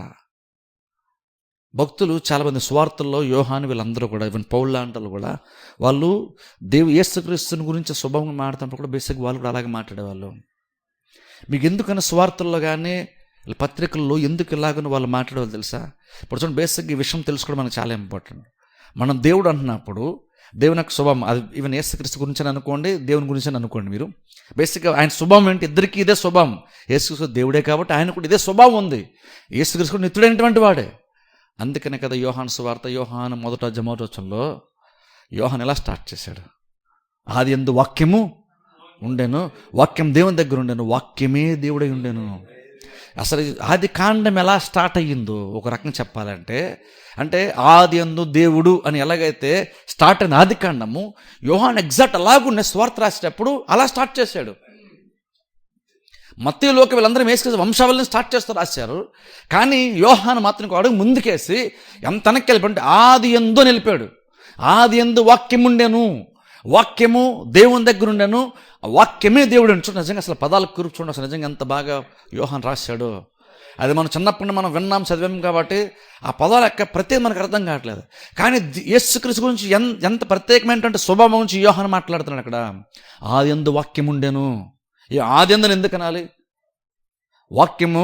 భక్తులు చాలామంది స్వార్థల్లో యోహాను వీళ్ళందరూ కూడా, ఈవెన్ పౌలు లాంటి కూడా, వాళ్ళు యేసుక్రీస్తుని గురించి స్వభావంగా మాట్లాడుతున్నప్పుడు కూడా బేసిక్ వాళ్ళు కూడా అలాగే మాట్లాడేవాళ్ళు. మీకు ఎందుకన్నా స్వార్థల్లో కానీ పత్రికల్లో ఎందుకు ఇలాగని వాళ్ళు మాట్లాడేవాళ్ళు తెలుసా? ఇప్పుడు చూడండి, బేసిక్గా ఈ విషయం తెలుసుకోవడం మనకు చాలా ఇంపార్టెంట్. మనం దేవుడు అంటున్నప్పుడు దేవుని యొక్క స్వభావం, అది ఈవెన్ యేసుక్రీస్తు గురించి అనుకోండి, దేవుని గురించి అనుకోండి, మీరు బేసిక్గా ఆయన స్వభావం ఏంటి? ఇద్దరికీ ఇదే స్వభావం. యేసుక్రీస్తు దేవుడే కాబట్టి ఆయన కూడా ఇదే స్వభావం ఉంది. యేసుక్రీస్తు కూడా నిత్యుడైనటువంటి వాడే. అందుకనే కదా యోహాను సువార్త యోహాను మొదటి వచనంలో యోహాను ఎలా స్టార్ట్ చేశాడు? ఆది యందు వాక్యము ఉండెను, వాక్యం దేవుని దగ్గర ఉండెను, వాక్యమే దేవుడై ఉండెను. అసలు ఆది కాండం ఎలా స్టార్ట్ అయ్యిందో ఒక రకంగా చెప్పాలంటే, అంటే ఆది యందు దేవుడు అని ఎలాగైతే స్టార్ట్ అయిన ఆది కాండము, యోహాను ఎగ్జాక్ట్ అలాగున్న స్వార్థ రాసేటప్పుడు అలా స్టార్ట్ చేశాడు. మత్తయిలోకి వీళ్ళందరూ యేసుక్రీస్తు వంశావళిని స్టార్ట్ చేస్తూ రాశారు, కానీ యోహాను మాత్రం అడుగు ముందుకేసి ఎంత వెనక్కి వెళ్ళిపోయింటే ఆది యందు నిలిపాడు. ఆది యందు వాక్యం ఉండెను, వాక్యము దేవుని దగ్గర ఉండెను, వాక్యమే దేవుడు అని. చూడండి, నిజంగా అసలు పదాలు కూర్పు చూడండి, అసలు నిజంగా ఎంత బాగా యోహాను రాశాడు. అది మనం చిన్నప్పుడు మనం విన్నాం, చదివాం కాబట్టి ఆ పదాల యొక్క ప్రత్యేకత మనకు అర్థం కావట్లేదు. కానీ యేసుక్రీస్తు గురించి ఎంత ప్రత్యేకమైనటువంటి స్వభావం గురించి యోహాను మాట్లాడుతున్నాడు అక్కడ. ఆది యందు వాక్యం ఉండెను. ఈ ఆది యందు ఎందుకు అనాలి? వాక్యము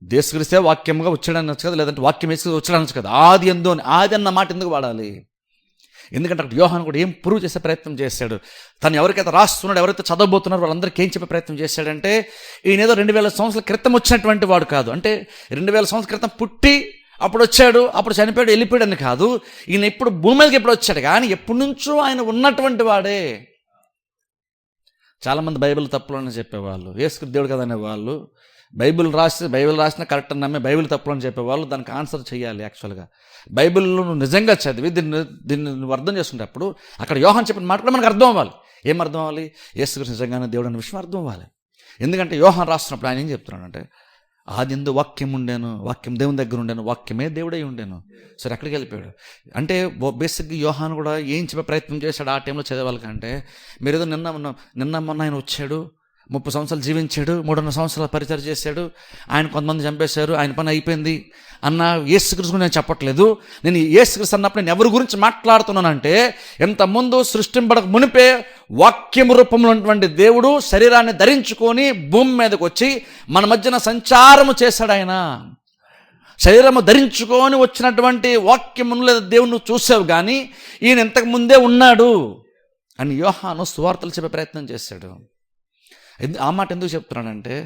యేసుక్రీస్తే వాక్యముగా వచ్చాడని వచ్చు కదా, లేదంటే వాక్యం యేసుక్రీస్తు వచ్చాడనొచ్చు కదా. ఆది యందు అని, ఆది అన్న మాట ఎందుకు వాడాలి? ఎందుకంటే అక్కడ యోహాను కూడా ఏం ప్రూవ్ చేసే ప్రయత్నం చేశాడు. తను ఎవరికైతే రాస్తున్నాడు, ఎవరైతే చదవబోతున్నారో వాళ్ళందరికీ ఏం చెప్పే ప్రయత్నం చేశాడంటే, ఈయన ఏదో 2000 సంవత్సరాల క్రితం వచ్చినటువంటి వాడు కాదు. అంటే 2000 సంవత్సరాల క్రితం పుట్టి అప్పుడు వచ్చాడు, అప్పుడు చనిపోయాడు, వెళ్ళిపోయాడు అని కాదు. ఈయన ఇప్పుడు భూమి మీదకి ఎప్పుడు వచ్చాడు, కానీ ఎప్పటి నుంచో ఆయన ఉన్నటువంటి వాడే. చాలామంది బైబిల్ తప్పులని చెప్పేవాళ్ళు, యేసుక్రీస్తు దేవుడు కదా అనేవాళ్ళు. బైబిల్ రాసిన కరెక్ట్ అని నమ్మే బైబిల్ తప్పులు అని చెప్పేవాళ్ళు. దానికి ఆన్సర్ చేయాలి. యాక్చువల్గా బైబిల్లో నువ్వు నిజంగా చదివి దీన్ని నువ్వు అర్థం చేసుకునేటప్పుడు అక్కడ యోహాను చెప్పిన మాట కూడా మనకు అర్థం అవ్వాలి. ఏం అర్థం అవ్వాలి? యేసుక్రీస్తు నిజంగానే దేవుడు అనే విషయం అర్థం అవ్వాలి. ఎందుకంటే యోహాను రాస్తున్నప్పుడు ఆయన ఏం చెప్తున్నాడంటే, ఆది యందు వాక్యం ఉండేను, వాక్యం దేవుని దగ్గర ఉండేను, వాక్యమే దేవుడై ఉండేను. సరే, ఎక్కడికి వెళ్ళిపోయాడు అంటే బేసిక్గా యోహాను కూడా ఏం చెప్పే ప్రయత్నం చేశాడు ఆ టైంలో చదవాలంటే, మీరు ఏదో నిన్న మొన్న ఆయన వచ్చాడు, 30 సంవత్సరాలు జీవించాడు, 3.5 సంవత్సరాలు పరిచయం చేశాడు, ఆయన కొంతమంది చంపేశారు, ఆయన పని అయిపోయింది అన్న యేసుక్రీస్తు నేను చెప్పట్లేదు. నేను యేసుక్రీస్తు అన్నప్పుడు నేను ఎవరి గురించి మాట్లాడుతున్నానంటే, ఇంతకుముందు సృష్టింపడక మునిపే వాక్యము రూపంలో ఉన్నటువంటి దేవుడు శరీరాన్ని ధరించుకొని భూమి మీదకి వచ్చి మన మధ్యన సంచారము చేశాడు. ఆయన శరీరము ధరించుకొని వచ్చినటువంటి వాక్యమును లేదా దేవుని చూసావు, కానీ ఈయన ఇంతకు ముందే ఉన్నాడు అని యోహాను సువార్తలు చెప్పే ప్రయత్నం చేశాడు. ఆ మాట ఎందుకు చెప్తున్నానంటే,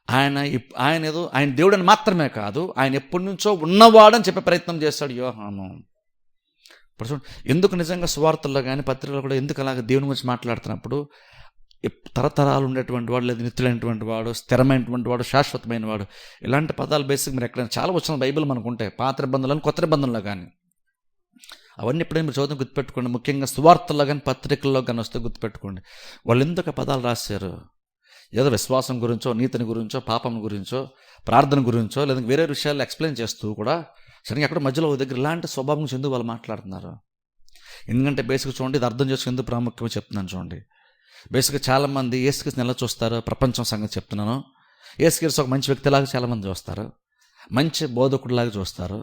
ఆయన దేవుడని మాత్రమే కాదు, ఆయన ఎప్పటి నుంచో ఉన్నవాడని చెప్పే ప్రయత్నం చేస్తాడు యోహాను. ఇప్పుడు చూడండి, ఎందుకు నిజంగా సువార్తల్లో కానీ పత్రికల్లో కూడా ఎందుకు అలాగ దేవుని గురించి మాట్లాడుతున్నప్పుడు తరతరాలు ఉండేటువంటి వాడు, లేదా నిత్యులైనటువంటి వాడు, స్థిరమైనటువంటి వాడు, శాశ్వతమైన వాడు, ఇలాంటి పదాలు బేసిక్ మీరు ఎక్కడైనా చాలా వచ్చిన బైబిల్ మనకు ఉంటాయి, పాత నిబంధనలు కొత్త నిబంధనలో కానీ. అవన్నీ ఎప్పుడైనా మీరు చదువుతాం గుర్తుపెట్టుకోండి. ముఖ్యంగా సువార్తల్లో కానీ పత్రికల్లో కానీ వస్తే గుర్తుపెట్టుకోండి, వాళ్ళు ఎందుకు పదాలు రాశారు. ఏదో విశ్వాసం గురించో, నీతిని గురించో, పాపం గురించో, ప్రార్థన గురించో, లేదా వేరే విషయాలు ఎక్స్ప్లెయిన్ చేస్తూ కూడా సరిగ్గా అక్కడ మధ్యలో ఒక దగ్గర ఇలాంటి స్వభావం ఎందుకు వాళ్ళు మాట్లాడుతున్నారు. ఎందుకంటే బేసిక్గా చూడండి, ఇది అర్థం చేసుకుని ఎందుకు ప్రాముఖ్యమో చెప్తున్నాను చూడండి. బేసిక్గా చాలామంది యేసుక్రీస్తుని ఎలా చూస్తారు, ప్రపంచం సంగతి చెప్తున్నాను. యేసుక్రీస్తు ఒక మంచి వ్యక్తిలాగా చాలామంది చూస్తారు, మంచి బోధకుడిలాగా చూస్తారు,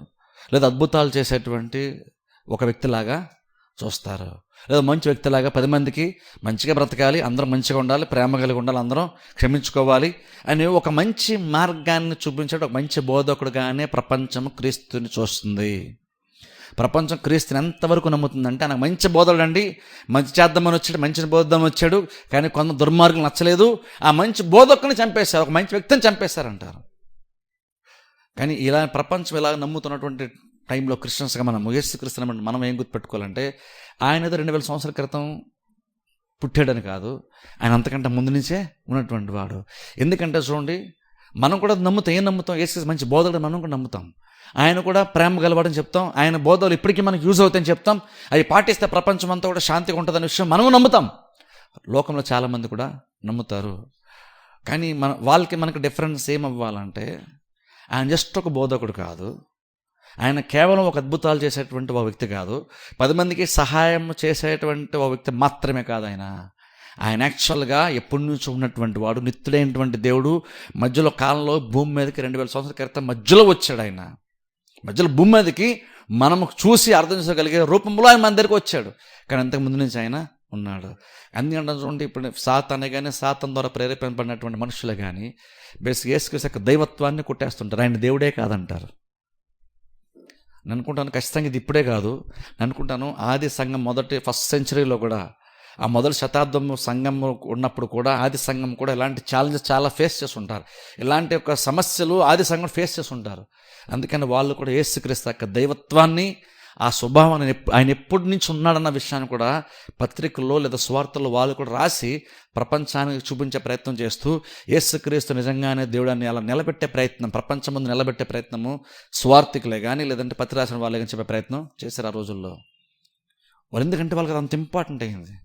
లేదా అద్భుతాలు చేసేటువంటి ఒక వ్యక్తిలాగా చూస్తారు, లేదా మంచి వ్యక్తిలాగా 10 మందికి మంచిగా బ్రతకాలి, అందరం మంచిగా ఉండాలి, ప్రేమ కలిగి ఉండాలి, అందరం క్షమించుకోవాలి అని ఒక మంచి మార్గాన్ని చూపించే ఒక మంచి బోధకుడుగానే ప్రపంచం క్రీస్తుని చూస్తుంది. ప్రపంచం క్రీస్తుని ఎంతవరకు నమ్ముతుందంటే, ఆయన మంచి బోధకుడు అండి, మంచి చేద్దామని వచ్చాడు, మంచి బోధం వచ్చాడు, కానీ కొంత దుర్మార్గులు నచ్చలేదు, ఆ మంచి బోధకుని చంపేశారు, ఒక మంచి వ్యక్తిని చంపేశారంటారు. కానీ ఇలా ప్రపంచం ఇలా నమ్ముతున్నటువంటి టైంలో క్రిస్టియన్స్గా మనం యేసుక్రీస్తుని మనం ఏం గుర్తుపెట్టుకోవాలంటే, ఆయన ఏదో 2000 సంవత్సరాల క్రితం పుట్టాడని కాదు, ఆయన అంతకంటే ముందు నుంచే ఉన్నటువంటి వాడు. ఎందుకంటే చూడండి, మనం కూడా నమ్ముతాం. ఏం నమ్ముతాం? యేసు మంచి బోధకుడు మనం కూడా నమ్ముతాం. ఆయన కూడా ప్రేమ గలవాడని చెప్తాం. ఆయన బోధలు ఇప్పటికీ మనకు యూజ్ అవుతాయని చెప్తాం. అవి పాటిస్తే ప్రపంచం అంతా కూడా శాంతిగా ఉంటుందనే విషయం మనము నమ్ముతాం. లోకంలో చాలామంది కూడా నమ్ముతారు. కానీ వాళ్ళకి మనకు డిఫరెన్స్ ఏమవ్వాలంటే, ఆయన జస్ట్ ఒక బోధకుడు కాదు, ఆయన కేవలం ఒక అద్భుతాలు చేసేటువంటి ఒక వ్యక్తి కాదు, 10 మందికి సహాయం చేసేటువంటి ఒక వ్యక్తి మాత్రమే కాదు. ఆయన యాక్చువల్గా ఎప్పటి నుంచి ఉన్నటువంటి వాడు, నిత్యుడైనటువంటి దేవుడు. మధ్యలో కాలంలో భూమి మీదకి 2000 సంవత్సరాల క్రితం మధ్యలో వచ్చాడు. ఆయన మధ్యలో భూమి మీదకి మనము చూసి అర్థం చేసుకోగలిగే రూపంలో ఆయన మన దగ్గరికి వచ్చాడు. కానీ అంతకు ముందు నుంచి ఆయన ఉన్నాడు. అందుకంటే చూడండి, ఇప్పుడు సాతానే కానీ సాతాన్ ద్వారా ప్రేరేపింపబడినటువంటి మనుషులే కానీ బేసిక్ యేసుక్రీస్తు యొక్క దైవత్వాన్ని కొట్టేస్తుంటారు. ఆయన దేవుడే కాదంటారు. నేను అనుకుంటాను ఖచ్చితంగా ఇది ఇప్పుడే కాదు, నేను అనుకుంటాను ఆది సంఘం ఫస్ట్ సెంచరీలో కూడా, ఆ మొదటి శతాబ్దం సంఘం ఉన్నప్పుడు కూడా ఆది సంఘం కూడా ఇలాంటి ఛాలెంజెస్ చాలా ఫేస్ చేస్తుంటారు. ఇలాంటి ఒక సమస్యలు ఆది సంఘం ఫేస్ చేస్తుంటారు. అందుకని వాళ్ళు కూడా యేసుక్రీస్తు యొక్క దైవత్వాన్ని, ఆ స్వభావాన్ని ఆయన ఎప్పటి నుంచి ఉన్నాడన్న విషయాన్ని కూడా పత్రికల్లో లేదా స్వార్థల్లో వాళ్ళు కూడా రాసి ప్రపంచానికి చూపించే ప్రయత్నం చేస్తూ, యేసుక్రీస్తు నిజంగానే దేవుడాన్ని అలా నిలబెట్టే ప్రయత్నం, ప్రపంచం ముందు నిలబెట్టే ప్రయత్నము స్వార్థికులే కానీ లేదంటే పత్రిక రాసిన వాళ్ళే కానీ చెప్పే ప్రయత్నం చేశారు ఆ రోజుల్లో. వాళ్ళు ఎందుకంటే వాళ్ళకి అంత ఇంపార్టెంట్ అయింది.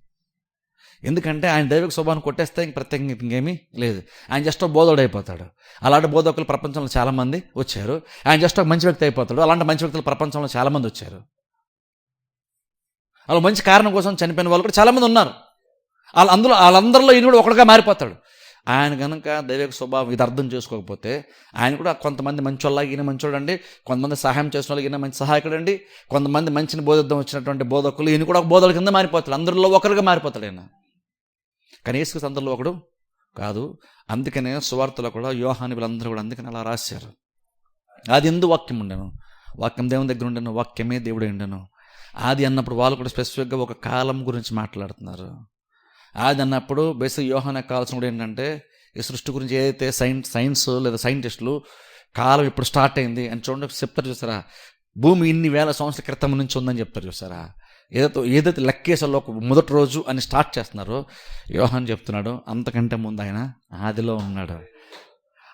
ఎందుకంటే ఆయన దైవిక స్వభావాన్ని కొట్టేస్తే ప్రత్యేకంగా ఇంకేమీ లేదు. ఆయన జస్ట్ ఒక బోధకుడు అయిపోతాడు. అలాంటి బోధకులు ప్రపంచంలో చాలామంది వచ్చారు. ఆయన జస్ట్ ఒక మంచి వ్యక్తి అయిపోతాడు. అలాంటి మంచి వ్యక్తులు ప్రపంచంలో చాలామంది వచ్చారు. అలా మంచి కారణం కోసం చనిపోయిన వాళ్ళు కూడా చాలామంది ఉన్నారు. వాళ్ళందరిలో ఈయన కూడా ఒకటిగా మారిపోతాడు. ఆయన కనుక దైవిక స్వభావం ఇది అర్థం చేసుకోకపోతే, ఆయన కూడా కొంతమంది మంచోళ్ళ ఈయన మంచోడండి, కొంతమంది సహాయం చేసిన వాళ్ళు ఈయన మంచి సహాయకుడు అండి, కొంతమంది మంచిని బోధిద్దాం వచ్చినటువంటి బోధకులు ఈయన కూడా ఒక బోధకుల కింద మారిపోతాడు. అందరిలో ఒకరుగా మారిపోతాడు ఆయన. కానీ యేసుక్రీస్తు అందరిలో ఒకడు కాదు. అందుకనే సువార్తలో కూడా యోహాను వీళ్ళందరూ కూడా అందుకని అలా రాశారు. ఆది యందు వాక్యం ఉండెను, వాక్యం దేవుని దగ్గర ఉండెను, వాక్యమే దేవుడే ఉండెను. ఆది అన్నప్పుడు వాళ్ళు కూడా స్పెసిఫిక్గా ఒక కాలం గురించి మాట్లాడుతున్నారు. ఆది అన్నప్పుడు బేసిక్ యోహానుకు కావాల్సిన కూడా ఏంటంటే, ఈ సృష్టి గురించి ఏదైతే సైన్స్ లేదా సైంటిస్టులు కాలం ఇప్పుడు స్టార్ట్ అయింది అని చూడండి చెప్తారు చూసారా. భూమి ఇన్ని వేల సంవత్సరాల క్రితం నుంచి ఉందని చెప్తారు చూసారా. ఏదైతే లెక్కేసలో మొదటి రోజు అని స్టార్ట్ చేస్తున్నారో, యోహాను చెప్తున్నాడు అంతకంటే ముందు ఆయన ఆదిలో ఉన్నాడు.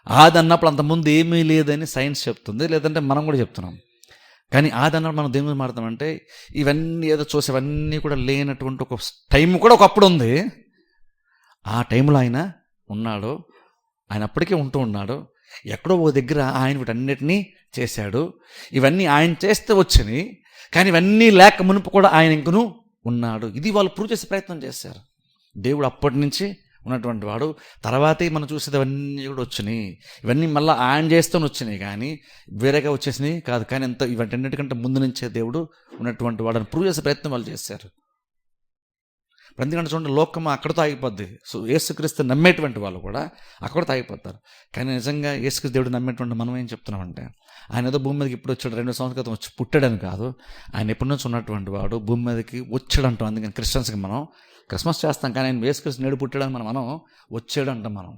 ఆది అన్నప్పుడు అంతకుముందు ఏమీ లేదని సైన్స్ చెప్తుంది, లేదంటే మనం కూడా చెప్తున్నాం. కానీ ఆది అన్నప్పుడు మనం దేని గురించి మాట్లాడతామంటే, ఇవన్నీ ఏదో చూసేవన్నీ కూడా లేనటువంటి ఒక టైం కూడా ఒకప్పుడు ఉంది. ఆ టైంలో ఆయన ఉన్నాడు. ఆయన అప్పటికే ఉంటూ ఉన్నాడు. ఎక్కడో ఒక దగ్గర ఆయన వీటన్నిటినీ చేశాడు. ఇవన్నీ ఆయన చేస్తే వచ్చినాయి, కానీ ఇవన్నీ లేక మునుపు కూడా ఆయన ఇంకను ఉన్నాడు. ఇది వాళ్ళు ప్రూవ్ చేసే ప్రయత్నం చేశారు. దేవుడు అప్పటి నుంచి ఉన్నటువంటి వాడు. తర్వాతే మనం చూసేది అవన్నీ కూడా వచ్చినాయి. ఇవన్నీ మళ్ళీ ఆయన చేస్తూనే వచ్చినాయి, కానీ వేరేగా వచ్చేసినాయి కాదు. కానీ ఇవన్నిటికంటే ముందు నుంచే దేవుడు ఉన్నటువంటి వాడని ప్రూవ్ చేసే ప్రయత్నం వాళ్ళు చేశారు. ఎందుకంటే చూడండి, లోకం అక్కడితో ఆగిపోద్ది. సో యేసుక్రీస్తు నమ్మేటువంటి వాళ్ళు కూడా అక్కడితో ఆగిపోతారు. కానీ నిజంగా యేసుక్రీస్తు దేవుడు నమ్మేటువంటి మనం ఏం చెప్తున్నామంటే, ఆయన ఏదో భూమి మీదకి ఇప్పుడు వచ్చాడు, 2 సంవత్సరాల క్రితం వచ్చి పుట్టాడని కాదు. ఆయన ఎప్పటి నుంచి ఉన్నటువంటి వాడు భూమి మీదకి వచ్చాడు అంటాం. అందుకని క్రిస్టియన్స్కి మనం క్రిస్మస్ చేస్తాం, కానీ ఆయన యేసుక్రీస్తు నేడు పుట్టాడని మనం వచ్చాడు అంటాం మనం.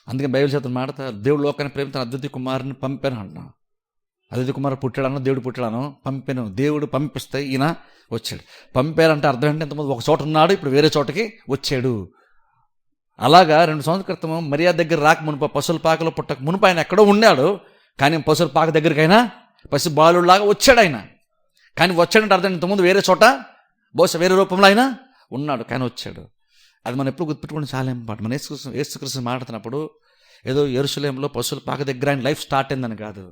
అందుకని బైబిల్ చేతులు మాడతారు, దేవుడు లోకాన్ని ప్రేమించిన అద్వితీయ కుమారుని పంపాను అంటున్నాం. అద్వితీయ కుమారుడు పుట్టాడనో దేవుడు పుట్టాడనో పంపాను. దేవుడు పంపిస్తే ఈయన వచ్చాడు. పంపారంటే అర్థం ఏంటంటే, ఇంతకుముందు ఒక చోట ఉన్నాడు, ఇప్పుడు వేరే చోటకి వచ్చాడు. అలాగా 2 సంవత్సరాల క్రితం మరియా దగ్గర రాక మునుపు, పశువుల పాకలో పుట్టక మునుపు ఆయన ఎక్కడో ఉన్నాడు. కానీ పశువుల పాక దగ్గరికైనా పశు బాలులాగా వచ్చాడు ఆయన. కానీ వచ్చాడంటే అర్థం ఇంతకుముందు వేరే చోట బహుశా వేరే రూపంలో ఆయన ఉన్నాడు, కానీ వచ్చాడు. అది మనం ఎప్పుడు గుర్తుపెట్టుకుంటే చాలా ఇంపార్టెంట్. మన యేసుక్రీస్తు మాట్లాడుతున్నప్పుడు ఏదో యెరూషలేములో పశువుల పాక దగ్గర ఆయన లైఫ్ స్టార్ట్ అయిందని కాదు.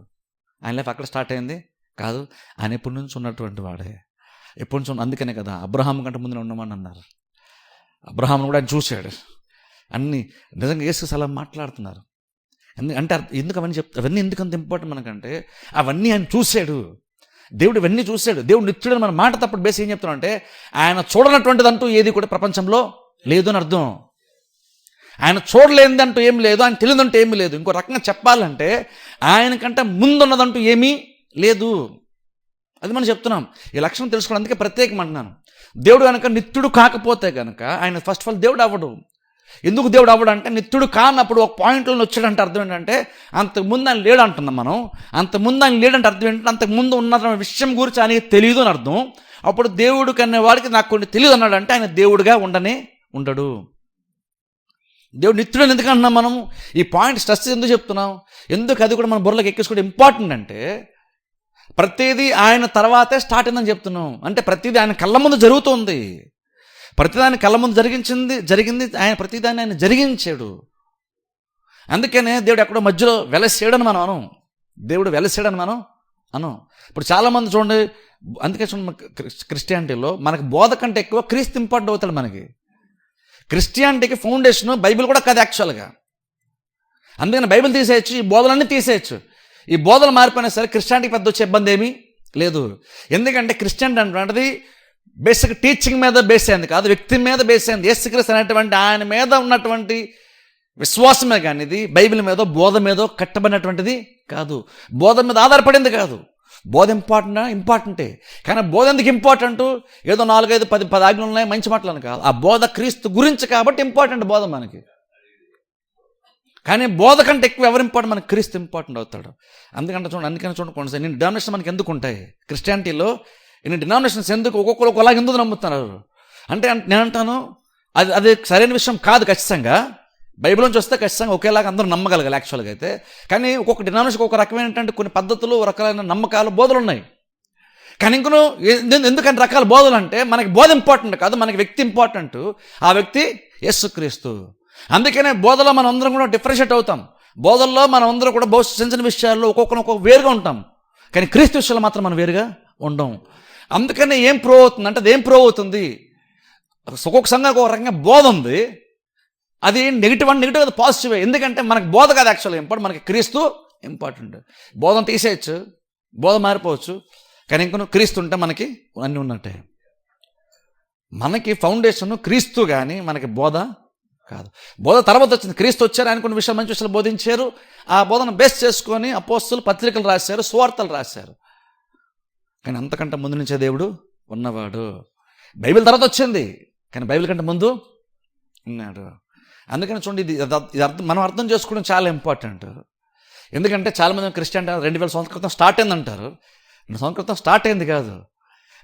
ఆయన లైఫ్ అక్కడ స్టార్ట్ అయింది కాదు. ఆయన ఎప్పటి నుంచి ఉన్నటువంటి వాడే, ఎప్పటి నుంచి అందుకనే కదా అబ్రహాం కంటే ముందు ఉన్నామని అన్నారు. అబ్రహాంను కూడా ఆయన చూశాడు. అన్నీ నిజంగా యేసు అలా మాట్లాడుతున్నారు. అంటే ఎందుకు అవన్నీ అవన్నీ ఎందుకంత ఇంపార్టెంట్ మనకంటే, అవన్నీ ఆయన చూశాడు. దేవుడు ఇవన్నీ చూశాడు. దేవుడు నిత్యుడని మన మాట తప్పుడు బేసి ఏం చెప్తున్నాం అంటే, ఆయన చూడనటువంటిది అంటూ ఏది కూడా ప్రపంచంలో లేదు అని అర్థం. ఆయన చూడలేనిదంటూ ఏమి లేదు, ఆయన తెలియదంటూ ఏమీ లేదు. ఇంకో రకంగా చెప్పాలంటే, ఆయనకంటే ముందున్నదంటూ ఏమీ లేదు. అది మనం చెప్తున్నాం. ఈ లక్షణం తెలుసుకోవడం అందుకే ప్రత్యేకం అంటున్నాను. దేవుడు కనుక నిత్యుడు కాకపోతే కనుక ఆయన ఫస్ట్ ఆఫ్ ఆల్ దేవుడు అవ్వడు. ఎందుకు దేవుడు అవ్వడు అంటే, నిత్యుడు కానప్పుడు ఒక పాయింట్లో వచ్చాడంటే అర్థం ఏంటంటే, అంతకుముందు ఆయన లేడు అంటున్నాం మనం. అంతకుముందు ఆయన లేడంటే అర్థం ఏంటంటే, అంతకుముందు ఉన్న విషయం గురించి ఆయనకి తెలియదు అని అర్థం. అప్పుడు దేవుడు కనే వాడికి నాకు కొన్ని తెలియదు అన్నాడు అంటే ఆయన దేవుడిగా ఉండడు. దేవుడు నిత్యుడని ఎందుకు అంటున్నాం మనం? ఈ పాయింట్ స్ట్రెస్ ఎందుకు చెప్తున్నాం? ఎందుకు అది కూడా మన బుర్రలోకి ఎక్కించుకోవడం ఇంపార్టెంట్ అంటే, ప్రతిదీ ఆయన తర్వాతే స్టార్ట్ అయిందని చెప్తున్నాం. అంటే ప్రతిదీ ఆయన కళ్ళ ముందు జరుగుతుంది. ప్రతిదాన్ని కళ్ళ ముందు జరిగింది ఆయన ప్రతిదాన్ని ఆయన జరిగించాడు. అందుకనే దేవుడు ఎక్కడో మధ్యలో వెలసేయడని మనం అనం. దేవుడు వెలసేయడని మనం అనం. ఇప్పుడు చాలామంది చూడండి, అందుకే చూడండి, క్రిస్టియానిటీలో మనకు బోధ కంటే ఎక్కువ క్రీస్తు ఇంపార్టెంట్ అవుతాడు మనకి. క్రిస్టియానిటీకి ఫౌండేషన్ బైబిల్ కూడా కాదు యాక్చువల్గా. అందుకని బైబిల్ తీసేయచ్చు, ఈ బోధలన్నీ తీసేయచ్చు. ఈ బోధలు మారిపోయినా సరే క్రిస్టియానిటీకి పెద్ద వచ్చే ఇబ్బంది ఏమీ లేదు. ఎందుకంటే క్రిస్టియానిటీ అంటే బేసిక్ టీచింగ్ మీద బేస్ అయింది కాదు, వ్యక్తి మీద బేస్ అయింది. యేసుక్రీస్తు అనేటువంటి ఆయన మీద ఉన్నటువంటి విశ్వాసమే కానీ ఇది బైబిల్ మీదో బోధ మీదో కట్టబడినటువంటిది కాదు, బోధ మీద ఆధారపడింది కాదు. బోధ ఇంపార్టెంటే, కానీ బోధ ఎందుకు ఇంపార్టెంట్? ఏదో 4, 5, 10 ఆజ్ఞలు ఉన్నాయి, మంచి మాటలను కాదు. ఆ బోధ క్రీస్తు గురించి కాబట్టి ఇంపార్టెంట్ బోధ మనకి. కానీ బోధ కంటే ఎక్కువ ఎవరు ఇంపార్టెంట్? మనకి క్రీస్తు ఇంపార్టెంట్ అవుతాడు. అందుకని చూడండి కొంచెం ఇన్ని డినామినేషన్ మనకి ఎందుకు ఉంటాయి క్రిస్టియానిటీలో? ఇన్ని డినామినేషన్స్ ఎందుకు? ఒక్కొక్కరు ఒకలాగా ఎందుకు నమ్ముతున్నారు అంటే నేను అంటాను, అది సరైన విషయం కాదు. ఖచ్చితంగా బైబిల్ నుంచి వస్తే ఖచ్చితంగా ఒకేలాగా అందరూ నమ్మగలగాలి యాక్చువల్గా అయితే. కానీ ఒక్కొక్క డినామినేషన్ ఒక రకమైన కొన్ని పద్ధతులు, రకాలైన నమ్మకాలు, బోధలు ఉన్నాయి. కానీ ఇంకను ఎందుకంటే రకాల బోధలు అంటే మనకి బోధ ఇంపార్టెంట్ కాదు, మనకి వ్యక్తి ఇంపార్టెంట్. ఆ వ్యక్తి యేసుక్రీస్తు. అందుకనే బోధలో మనం అందరం కూడా డిఫరెన్షియేట్ అవుతాం. బోధల్లో మనం అందరూ కూడా బహు చిన్న చిన్న విషయాల్లో ఒక్కొక్క వేరుగా ఉంటాం, కానీ క్రీస్తు విషయాల్లో మాత్రం మనం వేరుగా ఉండం. అందుకనే ఏం ప్రూవ్ అవుతుంది అంటే, అది ఏం ప్రూవ్ అవుతుంది? ఒక్కొక్క సంఘానికి ఒక రకంగా బోధ ఉంది. అది నెగిటివ్ అది పాజిటివ్. ఎందుకంటే మనకి బోధ కాదు యాక్చువల్గా ఇంపార్టెంట్, మనకి క్రీస్తు ఇంపార్టెంట్. బోధను తీసేయచ్చు, బోధ మారిపోవచ్చు, కానీ ఇంకొన క్రీస్తు ఉంటే మనకి అన్నీ ఉన్నట్టే. మనకి ఫౌండేషన్ క్రీస్తు, కానీ మనకి బోధ కాదు. బోధ తర్వాత వచ్చింది. క్రీస్తు వచ్చారు, ఆయన కొన్ని విషయాలు, మంచి విషయాలు బోధించారు. ఆ బోధన బేస్ చేసుకొని అపోస్తలులు పత్రికలు రాశారు, సువార్తలు రాశారు. కానీ అంతకంటే ముందు నుంచే దేవుడు ఉన్నవాడు. బైబిల్ తర్వాత వచ్చింది, కానీ బైబిల్ కంటే ముందు ఉన్నాడు. అందుకని చూడండి, ఇది మనం అర్థం చేసుకోవడం చాలా ఇంపార్టెంట్. ఎందుకంటే చాలామంది క్రిస్టియన్ 2000 సంవత్సరాల క్రితం స్టార్ట్ అయిందంటారు. 2 సంవత్సరాల క్రితం స్టార్ట్ అయింది కాదు.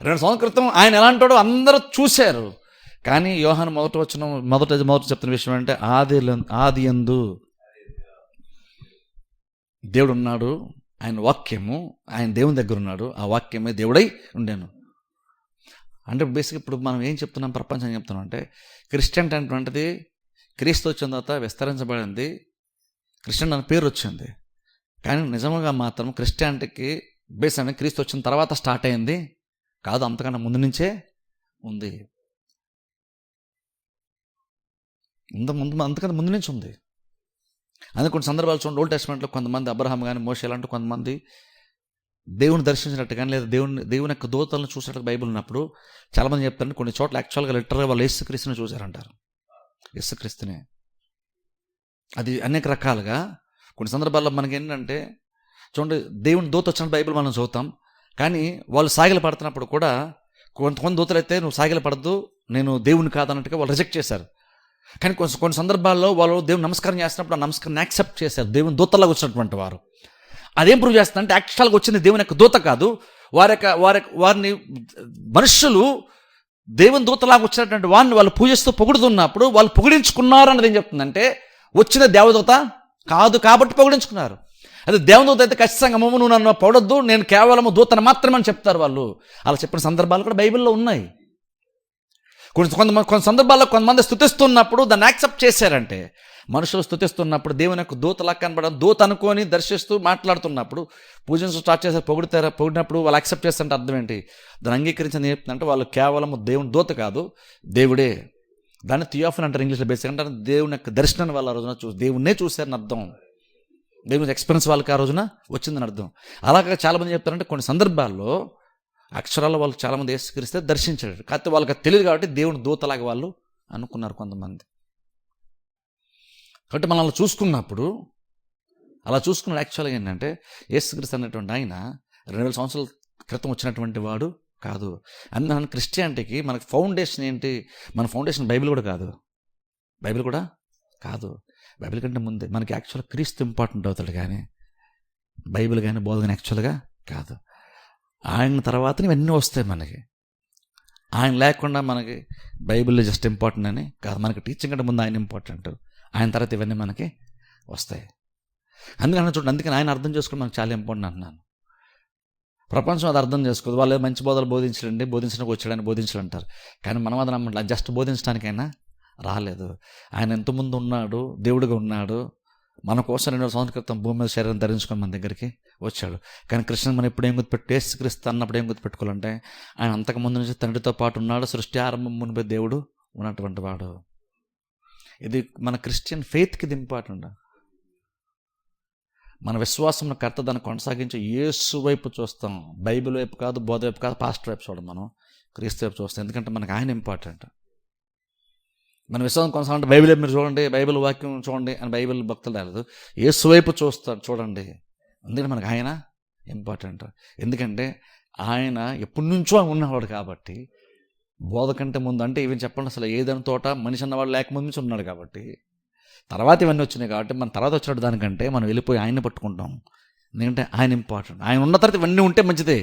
2 సంవత్సరాల క్రితం ఆయన ఎలాంటాడో అందరూ చూశారు. కానీ యోహాను మొదట చెప్తున్న విషయం అంటే, ఆది యందు దేవుడు ఉన్నాడు, ఆయన వాక్యము, ఆయన దేవుని దగ్గర ఉన్నాడు, ఆ వాక్యమే దేవుడై ఉండేను. అంటే బేసిక్ ఇప్పుడు మనం ఏం చెప్తున్నాం, ప్రపంచం ఏం చెప్తున్నాం అంటే, క్రిస్టియన్ అనేటువంటిది క్రీస్తు వచ్చిన తర్వాత విస్తరించబడింది, క్రిస్టియన్ అనే పేరు వచ్చింది. కానీ నిజంగా మాత్రం క్రిస్టియానిటీకి బేస్ అనేది క్రీస్తు వచ్చిన తర్వాత స్టార్ట్ అయింది కాదు, అంతకన్నా ముందు నుంచే ఉంది. అంతకన్నా ముందు నుంచి ఉంది. అందుకే కొన్ని సందర్భాలు చూడండి, ఓల్డ్ టెస్ట్మెంట్లో కొంతమంది అబ్రహాం కానీ, మోషే లాంటి కొంతమంది దేవుని దర్శించినట్టు కానీ, లేదా దేవుని యొక్క దూతలను చూసినట్టు బైబిల్ ఉన్నప్పుడు చాలామంది చెప్తారంటే, కొన్ని చోట్ల యాక్చువల్గా లిటరల్గా వాళ్ళు యేసుక్రీస్తుని చూశారంటారు. యేసుక్రీస్తునే. అది అనేక రకాలుగా. కొన్ని సందర్భాల్లో మనకి ఏంటంటే చూడండి, దేవుని దూత వచ్చిన బైబిల్ మనం చదువుతాం, కానీ వాళ్ళు సాగిల పడుతున్నప్పుడు కూడా కొంతమంది దూతలు అయితే నువ్వు సాగిల పడద్దు, నేను దేవుని కాదన్నట్టుగా వాళ్ళు రిజెక్ట్ చేశారు. కానీ కొన్ని సందర్భాల్లో వాళ్ళు దేవుని నమస్కారం చేస్తున్నప్పుడు ఆ నమస్కారాన్ని యాక్సెప్ట్ చేశారు, దేవుని దూతలాగా వచ్చినటువంటి వారు. అదేం ప్రూవ్ చేస్తుందంటే యాక్చువల్గా వచ్చింది దేవుని యొక్క దూత కాదు, వారిని మనుషులు దేవుని దూతలాగా వచ్చినటువంటి వారిని వాళ్ళు పూజిస్తూ పొగుడుతున్నప్పుడు వాళ్ళు పొగిడించుకున్నారు అన్నది ఏం చెప్తుందంటే, వచ్చిన దేవదూత కాదు కాబట్టి పొగిడించుకున్నారు. అదే దేవదూత అయితే ఖచ్చితంగా నువ్వు నన్ను పొగడొద్దు, నేను కేవలం దూతను మాత్రమే అని చెప్తారు వాళ్ళు. అలా చెప్పిన సందర్భాలు కూడా బైబిల్లో ఉన్నాయి. కొన్ని సందర్భాల్లో కొంతమంది స్తుతిస్తున్నప్పుడు దాన్ని యాక్సెప్ట్ చేశారంటే, మనుషులు స్తుతిస్తున్నప్పుడు దేవుని యొక్క దూతలా కనబడడం, దూత అనుకొని దర్శిస్తూ మాట్లాడుతున్నప్పుడు పూజించడం స్టార్ట్ చేశారు, పొగిడినప్పుడు వాళ్ళు యాక్సెప్ట్ చేస్తుంటే అర్థం ఏంటి? దాన్ని అంగీకరించింది చెప్తుందంటే వాళ్ళు కేవలం దేవుని దూత కాదు, దేవుడే. దాన్ని థియోఫనీ అంటారు ఇంగ్లీష్లో. బేసిక్ అంటే దేవుని యొక్క దర్శనాన్ని వాళ్ళు ఆ రోజున దేవుణ్ణే చూశారని అర్థం. దేవుని ఎక్స్పీరియన్స్ వాళ్ళకి ఆ రోజున వచ్చిందని అర్థం. అలాగే చాలామంది చెప్తారంటే కొన్ని సందర్భాల్లో అక్షరాలు వాళ్ళు చాలామంది యేసుక్రీస్తే దర్శించారు, కాకపోతే వాళ్ళకి తెలియదు కాబట్టి దేవుని దూతలాగా వాళ్ళు అనుకున్నారు కొంతమంది. కాబట్టి మనం అలా చూసుకున్నప్పుడు యాక్చువల్గా ఏంటంటే యేసుక్రీస్తు అనేటువంటి ఆయన 2000 సంవత్సరాల క్రితం వచ్చినటువంటి వాడు కాదు. అందుకని క్రిస్టియానిటీకి మనకి ఫౌండేషన్ ఏంటి? మన ఫౌండేషన్ బైబిల్ కూడా కాదు. బైబిల్ కంటే ముందే మనకి యాక్చువల్గా క్రీస్తు ఇంపార్టెంట్ అవుతాడు, కానీ బైబిల్ కానీ బోధ కానీ యాక్చువల్గా కాదు. ఆయన తర్వాత ఇవన్నీ వస్తాయి మనకి. ఆయన లేకుండా మనకి బైబిల్ జస్ట్ ఇంపార్టెంట్ అని కాదు. మనకి టీచింగ్ కంటే ముందు ఆయన ఇంపార్టెంట్, ఆయన తర్వాత ఇవన్నీ మనకి వస్తాయి. అందుకని ఆయన అర్థం చేసుకోవడం మనకు చాలా ఇంపార్టెంట్ అంటున్నాను. ప్రపంచం అది అర్థం చేసుకోదు. వాళ్ళు మంచి బోధలు బోధించడానికి వచ్చాడని బోధించాలంటారు. కానీ మనం అది నమ్మట్లేదు. జస్ట్ బోధించడానికైనా రాలేదు. ఆయన ఎంతమంది ఉన్నాడు, దేవుడిగా ఉన్నాడు. మన కోసం 200 సంవత్సరాల క్రితం భూమి మీద శరీరం ధరించుకొని మన దగ్గరికి వచ్చాడు. కానీ కృష్ణ మనం ఎప్పుడు ఏం గుర్తుపెట్టి యేసుక్రీస్తు అన్నప్పుడు ఏం గుర్తుపెట్టుకోవాలంటే ఆయన అంతకుముందు నుంచి తండ్రితో పాటు ఉన్నాడు. సృష్టి ఆరంభం మునిపే దేవుడు ఉన్నటువంటి వాడు. ఇది మన క్రిస్టియన్ ఫెయిత్కి ఇది ఇంపార్టెంట్. మన విశ్వాసం కర్త దాన్ని కొనసాగించి యేసు వైపు చూస్తాం. బైబిల్ వైపు కాదు, బోధ వైపు కాదు, పాస్టర్ వైపు చూడం. మనం క్రీస్తు వైపు చూస్తాం. ఎందుకంటే మనకు ఆయన ఇంపార్టెంట్. మన విశ్వాసం కొనసాగంటే బైబిల్ వైపు మీరు చూడండి, బైబిల్ వాక్యం చూడండి అని బైబిల్ భక్తులు రాలేదు. యేసు వైపు చూడండి. ఎందుకంటే మనకు ఆయన ఇంపార్టెంట్. ఎందుకంటే ఆయన ఎప్పటి నుంచో ఉన్నవాడు కాబట్టి, బోధ కంటే ముందు అంటే ఇవన్నీ చెప్పండి, అసలు ఏదైనా తోట మనిషి అన్నవాడు లేకముందు నుంచి ఉన్నాడు కాబట్టి, తర్వాత ఇవన్నీ వచ్చినాయి కాబట్టి మన తర్వాత వచ్చినట్టు దానికంటే మనం వెళ్ళిపోయి ఆయన్ని పట్టుకుంటాం. ఎందుకంటే ఆయన ఇంపార్టెంట్. ఆయన ఉన్న తర్వాత ఇవన్నీ ఉంటే మంచిదే.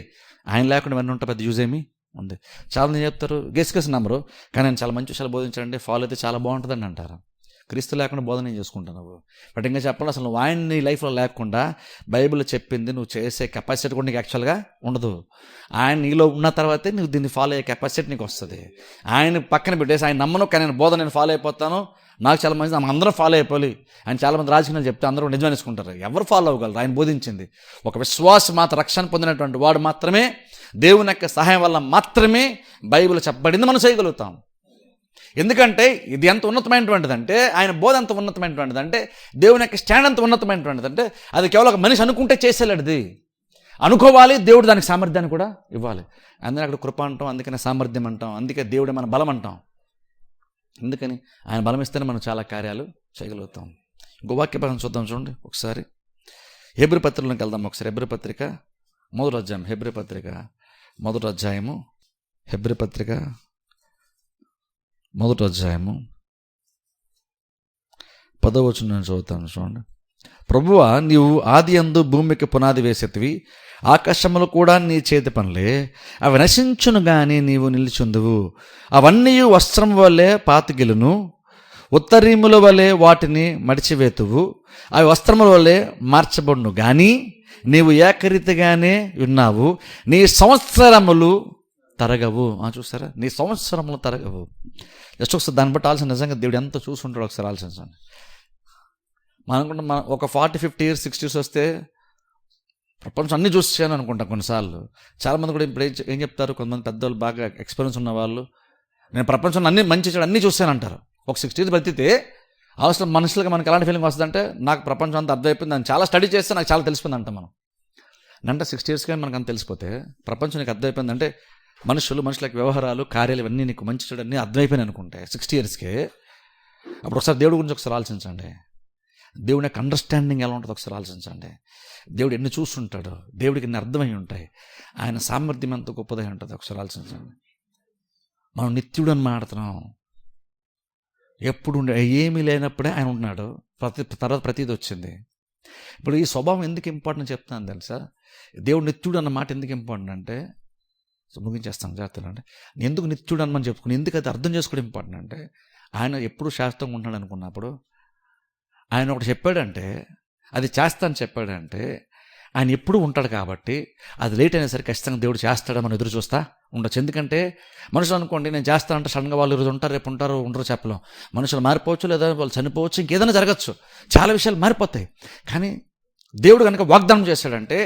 ఆయన లేకుండా ఇవన్నీ ఉంటే పెద్ద యూజ్ ఏమీ ఉంది. చాలామంది చెప్తారు గెస్ నమ్మరు, కానీ ఆయన చాలా మంచి విషయాలు బోధించాడంటే ఫాలో అయితే చాలా బాగుంటుందని అంటారు. క్రీస్తు లేకుండా బోధన ఏం చేసుకుంటావు నువ్వు? బట్ ఇంకా చెప్పాలి, అసలు ఆయన నీ లైఫ్లో లేకుండా బైబిల్ చెప్పింది నువ్వు చేసే కెపాసిటీ కూడా నీకు యాక్చువల్గా ఉండదు. ఆయన నీలో ఉన్న తర్వాతే నువ్వు దీన్ని ఫాలో అయ్యే కెపాసిటీ నీకు వస్తుంది. ఆయన పక్కన పెట్టేసి ఆయన నమ్మను, కానీ నేను బోధన నేను ఫాలో అయిపోతాను, నాకు చాలా మంది అందరూ ఫాలో అయిపోవాలి అని చాలామంది రాజకీయాలు చెప్తే అందరూ నిజమేసుకుంటారు. ఎవరు ఫాలో అవ్వగలరు? ఆయన బోధించింది. ఒక విశ్వాసం మాత్రం రక్షణ పొందినటువంటి వాడు మాత్రమే, దేవుని యొక్క సహాయం వల్ల మాత్రమే బైబిల్ చెప్పబడింది మనం చేయగలుగుతాం. ఎందుకంటే ఇది ఎంత ఉన్నతమైనటువంటిదంటే, ఆయన బోధ ఎంత ఉన్నతమైనటువంటిదంటే, దేవుని యొక్క స్టాండ్ ఎంత ఉన్నతమైనటువంటిదంటే, అది కేవలం ఒక మనిషి అనుకుంటే చేసేలాంటిది. అనుకోవాలి, దేవుడు దానికి సామర్థ్యాన్ని కూడా ఇవ్వాలి. అందుకని అక్కడ కృప అంటాం, అందుకనే సామర్థ్యం అంటాం, అందుకే దేవుడే మన బలం అంటాం. ఎందుకని ఆయన బలం ఇస్తేనే మనం చాలా కార్యాలు చేయగలుగుతాం. ఇంకో వాక్య భాగం చూద్దాం చూడండి ఒకసారి. హెబ్రీ పత్రికలోకి వెళ్దాం ఒకసారి. హెబ్రీ పత్రిక మొదటి అధ్యాయం, హెబ్రీ పత్రిక మొదటి అధ్యాయము, హెబ్రీ పత్రిక మొదటి అధ్యాయము 10వ వచనం నేను చదువుతాను చూడండి. ప్రభువా, నీవు ఆది యందు భూమికి పునాది వేసేతివి, ఆకాశములు కూడా నీ చేతి పనులే. అవి నశించును గాని నీవు నిలిచుందువు. అవన్నీ వస్త్రం వలె పాతిగిలును, ఉత్తరీముల వలె వాటిని మడిచివేతువు. అవి వస్త్రముల వలె మార్చబడును గాని నీవు ఏకరీతిగానే ఉన్నావు. నీ సంవత్సరములు తరగవు. చూసారా, నీ సంవత్సరములు తరగవు. జస్ట్ ఒకసారి దాన్ని బట్టి ఆలోచన, నిజంగా దేవుడు ఎంత చూసుంటాడు ఒకసారి ఆలోచించండి. మనం అనుకుంటాం ఒక 40-50 years 60 years వస్తే ప్రపంచం అన్నీ చూసాను అనుకుంటాం. కొన్నిసార్లు చాలామంది కూడా ఇప్పుడు ఏం చెప్తారు, కొంతమంది పెద్దవాళ్ళు బాగా ఎక్స్పీరియన్స్ ఉన్న వాళ్ళు, నేను ప్రపంచంలో అన్ని మంచి చెడు అన్నీ చూశాను అంటారు. ఒక 60 years బతికితే అవసరం మనుషులుగా మనకి ఎలాంటి ఫీలింగ్ వస్తుందంటే, నాకు ప్రపంచం అంతా అర్థమైపోయింది, నేను చాలా స్టడీ చేస్తే నాకు చాలా తెలిసిపోయింది అంట. మనం అంటే 60 years కానీ మనకు అంత తెలిసిపోతే ప్రపంచం నీకు అర్థమైపోయింది అంటే, మనుషులకి వ్యవహారాలు, కార్యాలు ఇవన్నీ నీకు మంచి చెడు అన్నీ అర్థమైపోయినాయి అనుకుంటే 60 yearsకే, అప్పుడు ఒకసారి దేవుడి గురించి ఒకసారి ఆలోచించండి. దేవుని యొక్క అండర్స్టాండింగ్ ఎలా ఉంటుందో ఒకసారి ఆలోచించండి. దేవుడు ఎన్ని చూస్తుంటాడు, దేవుడికి ఎన్ని అర్థమై ఉంటాయి, ఆయన సామర్థ్యం ఎంత గొప్పదై ఉంటుంది ఒకసారి ఆలోచించండి. మనం నిత్యుడు అని మాట్లాడుతున్నాం. ఎప్పుడు ఏమీ లేనప్పుడే ఆయన ఉన్నాడు, తర్వాత ప్రతిది వచ్చింది. ఇప్పుడు ఈ స్వభావం ఎందుకు ఇంపార్టెంట్ చెప్తాను తెలుసా? దేవుడు నిత్యుడు అన్న మాట ఎందుకు ఇంపార్టెంట్ అంటే, ముగించేస్తాను జాగ్రత్తలు. అంటే ఎందుకు నిత్యుడు అని మనం చెప్పుకుని, ఎందుకు అది అర్థం చేసుకోవడం ఇంపార్టెంట్ అంటే, ఆయన ఎప్పుడు శాశ్వతంగా ఉన్నాడు అనుకున్నప్పుడు ఆయన ఒకటి చెప్పాడంటే అది చేస్తానని చెప్పాడంటే ఆయన ఎప్పుడు ఉంటాడు కాబట్టి, అది లేట్ అయినా సరే ఖచ్చితంగా దేవుడు చేస్తాడని మనం ఎదురు చూస్తా ఉండొచ్చు. ఎందుకంటే మనుషులు అనుకోండి, నేను చేస్తానంటే సడన్గా వాళ్ళు ఈరోజు ఉంటారు, రేపు ఉంటారు, ఉండరు చెప్పలేం. మనుషులు మారిపోవచ్చు, లేదా వాళ్ళు చనిపోవచ్చు, ఇంకేదైనా జరగచ్చు, చాలా విషయాలు మారిపోతాయి. కానీ దేవుడు కనుక వాగ్దానం చేశాడంటే,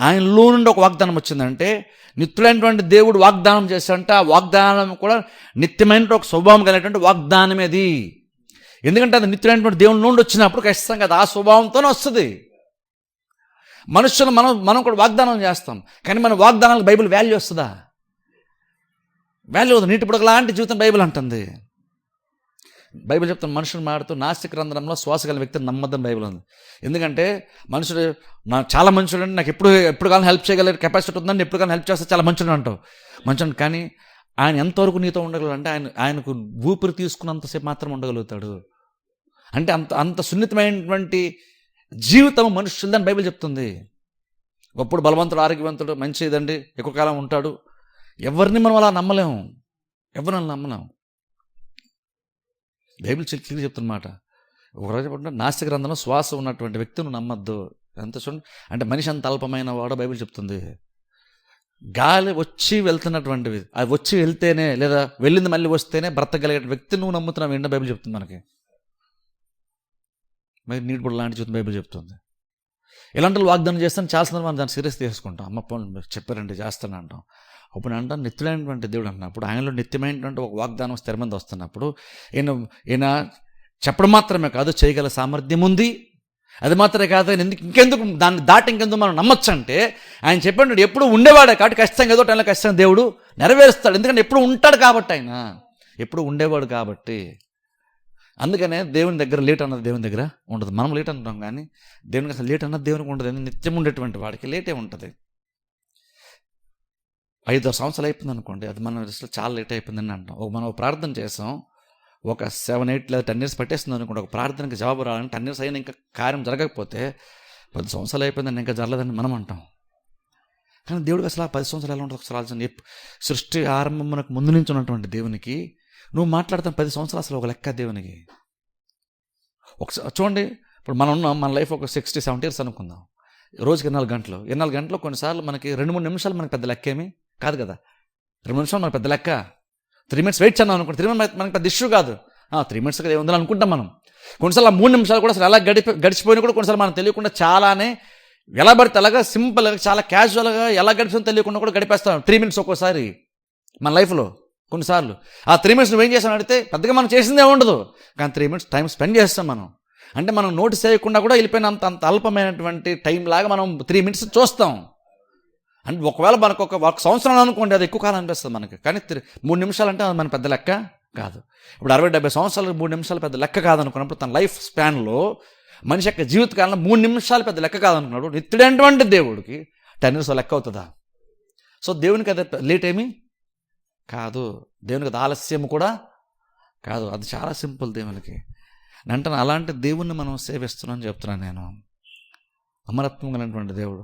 ఆయనలో నుండి ఒక వాగ్దానం వచ్చిందంటే, నిత్యులైనటువంటి దేవుడు వాగ్దానం చేశాడంటే ఆ వాగ్దానం కూడా నిత్యమైన ఒక స్వభావం కలిగినటువంటి వాగ్దానమేది. ఎందుకంటే అది నిత్యులైనటువంటి దేవుని నుండి వచ్చినప్పుడు ఖచ్చితంగా అది ఆ స్వభావంతోనే వస్తుంది. మనుషులు మనం కూడా వాగ్దానం చేస్తాం, కానీ మన వాగ్దానాలకు బైబిల్ వాల్యూ వస్తుందా? వాల్యూ వద్దు. నీటి బుడగ లాంటి జీవితం బైబిల్ అంటుంది. బైబిల్ చెప్తాను, మనుషులు మాడుతూ నాస్తిక రంధ్రంలో శ్వాస కలిగిన వ్యక్తిని నమ్మద్దని బైబిల్ ఉంది. ఎందుకంటే మనుషుడు చాలా మంచుడు అంటే, నాకు ఎప్పుడు కానీ హెల్ప్ చేయగలిగే కెపాసిటీ ఉందండి, ఎప్పుడు కానీ హెల్ప్ చేస్తే చాలా మంచుడు అంటావు, మంచుడు. కానీ ఆయన ఎంతవరకు నీతో ఉండగలడు అంటే, ఆయనకు ఊపిరి తీసుకున్నంతసేపు మాత్రం ఉండగలుగుతాడు. అంటే అంత సున్నితమైనటువంటి జీవితం మనుషులదని బైబిల్ చెప్తుంది. గొప్పడు, బలవంతుడు, ఆరోగ్యవంతుడు, మంచిదండి, ఎక్కువ కాలం ఉంటాడు, ఎవరిని మనం అలా నమ్మలేము, ఎవరిని నమ్మలేము. Bible clear చెప్తున్నమాట. ఒకరోజు చెప్పండి, నాస్తిక గ్రంథంలో శ్వాస ఉన్నటువంటి వ్యక్తి నువ్వు నమ్మద్దు. ఎంత చూడండి, అంటే మనిషి అంత అల్పమైన వాడో బైబిల్ చెప్తుంది. గాలి వచ్చి వెళ్తున్నటువంటివి, అది వచ్చి వెళ్తేనే, లేదా వెళ్ళింది మళ్ళీ వస్తేనే బ్రతకగలిగే వ్యక్తి నువ్వు నమ్ముతున్నావు ఏంటో బైబిల్ చెప్తుంది మనకి. మరి నీటి బుడ్డ లాంటి చూస్తుంది బైబిల్ చెప్తుంది. ఇలాంటి వాగ్దానం చేస్తాను చాలా సందర్భం మనం దాన్ని సీరియస్ తీసుకుంటాం. అమ్మ పోనీ చెప్పారండి చేస్తాను అంటాం. అప్పుడు అంటాం నిత్యుడైనటువంటి దేవుడు అన్నప్పుడు, ఆయనలో నిత్యమైనటువంటి ఒక వాగ్దానం స్థిరమంది వస్తున్నప్పుడు ఈయన చెప్పడం మాత్రమే కాదు, చేయగల సామర్థ్యం ఉంది. అది మాత్రమే కాదు, ఇంకెందుకు దాన్ని దాటి ఇంకెందుకు మనం నమ్మచ్చు అంటే, ఆయన చెప్పినట్టు ఎప్పుడు ఉండేవాడే కాబట్టి ఖచ్చితంగా ఏదో టైంలో ఖచ్చితంగా దేవుడు నెరవేరుస్తాడు. ఎందుకంటే ఎప్పుడు ఉంటాడు కాబట్టి, ఆయన ఎప్పుడు ఉండేవాడు కాబట్టి. అందుకనే దేవుని దగ్గర లేట్ అన్నది దేవుని దగ్గర ఉండదు. మనం లేట్ అంటాం కానీ దేవునికి అసలు లేట్ అన్నది దేవునికి ఉండదు. నిత్యం ఉండేటువంటి వాడికి లేటే ఉంటుంది. 5 సంవత్సరాలు అయిపోయింది అనుకోండి, అది మన దృష్టిలో చాలా లేట్ అయిపోయిందని అంటాం. మనం ప్రార్థన చేసాం, ఒక 7, 8 లేదా 10 years పట్టేస్తుంది అనుకోండి ఒక ప్రార్థనకి జవాబు రావాలని. 10 years అయినా ఇంకా కార్యం జరగకపోతే 10 సంవత్సరాలు అయిపోయిందని ఇంకా జరగలేదని మనం అంటాం. కానీ దేవుడికి అసలు 10 సంవత్సరాలు ఎలా ఉంటుంది ఒకసారి ఆలోచన. సృష్టి ఆరంభం మనకు ముందు నుంచి ఉన్నటువంటి దేవునికి నువ్వు మాట్లాడుతున్న 10 సంవత్సరాలు అసలు ఒక లెక్క దేవునికి. ఒకసారి చూడండి, ఇప్పుడు మనం ఉన్నాం, మన లైఫ్ ఒక 60-70 years అనుకుందాం. రోజుకి 24 గంటలు. 24 గంటలు కొన్నిసార్లు మనకి 2-3 నిమిషాలు మనకి పెద్ద లెక్క ఏమి కాదు కదా. 2 నిమిషాలు మనకు పెద్ద లెక్క. 3 minutes వెయిట్ చేద్దాం అనుకుంటే 3 minutes మనకి పెద్ద ఇష్యూ కాదు. 3 minutes కదా ఏముందని అనుకుంటాం మనం. కొన్నిసార్లు 3 నిమిషాలు కూడా అసలు ఎలా గడిచిపోయినా కూడా కొన్నిసార్లు మనం తెలియకుండా చాలానే ఎలా పడితే అలాగా సింపుల్గా చాలా క్యాజువల్గా ఎలా గడిచిందో తెలియకుండా కూడా గడిపేస్తాం 3 minutes ఒక్కోసారి మన లైఫ్లో. కొన్నిసార్లు ఆ 3 minutes నువ్వేం చేస్తాను అడిగితే పెద్దగా మనం చేసిందే ఉండదు, కానీ 3 minutes టైం స్పెండ్ చేస్తాం మనం. అంటే మనం నోటీస్ చేయకుండా కూడా వెళ్ళిపోయినంత అంత అల్పమైనటువంటి టైం లాగా మనం 3 minutes చూస్తాం. అంటే ఒకవేళ మనకు ఒక సంవత్సరం అనుకోండి, అది ఎక్కువ కాలం అనిపిస్తుంది మనకి. కానీ 3 నిమిషాలు అంటే అది మన పెద్ద లెక్క కాదు. ఇప్పుడు 60-70 సంవత్సరాలు 3 నిమిషాలు పెద్ద లెక్క కాదనుకున్నప్పుడు, తన లైఫ్ స్పాన్లో మనిషి యొక్క జీవితకాలంలో 3 నిమిషాలు పెద్ద లెక్క కాదనుకున్నాడు. నిత్యుడైనటువంటి దేవుడికి 10 years లెక్క అవుతుందా? సో దేవునికి అది లేట్ ఏమీ కాదు, దేవునికి అది ఆలస్యం కూడా కాదు. అది చాలా సింపుల్ దేవునికి. అంటే అలాంటి దేవుణ్ణి మనం సేవిస్తున్నామని చెప్తున్నాను నేను. అమరత్వం కలిగినటువంటి దేవుడు,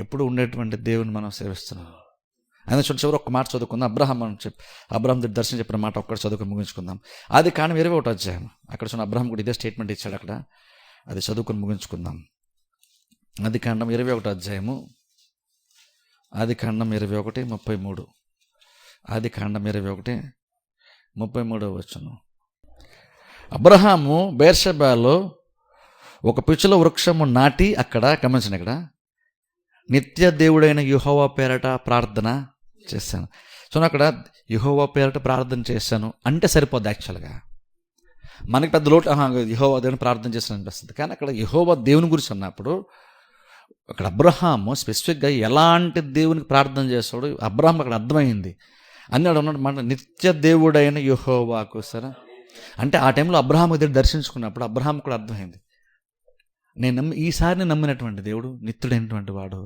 ఎప్పుడు ఉండేటువంటి దేవుని మనం సేవిస్తున్నాం. ఆయన చివరి ఒక్క మాట చదువుకుందాం. అబ్రహాం దర్శనం చెప్పిన మాట ఒక్కటి చదువుకుని ముగించుకుందాం. అది కాండం 21 అధ్యాయం. అక్కడ చూడండి, అబ్రహాం కూడా ఇదే స్టేట్మెంట్ ఇచ్చాడు అక్కడ. అది చదువుకుని ముగించుకుందాం. అది కాండం 21 అధ్యాయము. అది కాండం 21:33. అది కాండం 21:33 వచ్చును. అబ్రహాము బెర్షెబాలో ఒక పిచ్చుల వృక్షము నాటి అక్కడ, గమనించండి, ఇక్కడ నిత్య దేవుడైన యెహోవా పేరట ప్రార్థన చేశాను. సో అక్కడ యెహోవా పేరట ప్రార్థన చేశాను అంటే సరిపోద్ది. యాక్చువల్గా మనకి పెద్ద లోటు, యెహోవా దేవుని ప్రార్థన చేశాను అనిపిస్తుంది. కానీ అక్కడ యెహోవా దేవుని గురించి అన్నప్పుడు అక్కడ అబ్రహాము స్పెసిఫిక్గా ఎలాంటి దేవునికి ప్రార్థన చేస్తాడు అబ్రహాం అక్కడ అర్థమైంది. అన్నాడు అన్నమాట, నిత్య దేవుడైన యెహోవాకు. సరే, అంటే ఆ టైంలో అబ్రహాము దేవుడు దర్శించుకున్నప్పుడు అబ్రహాం కూడా అర్థమైంది, ఈసారి నమ్మినటువంటి దేవుడు నిత్యుడైనటువంటి వాడు.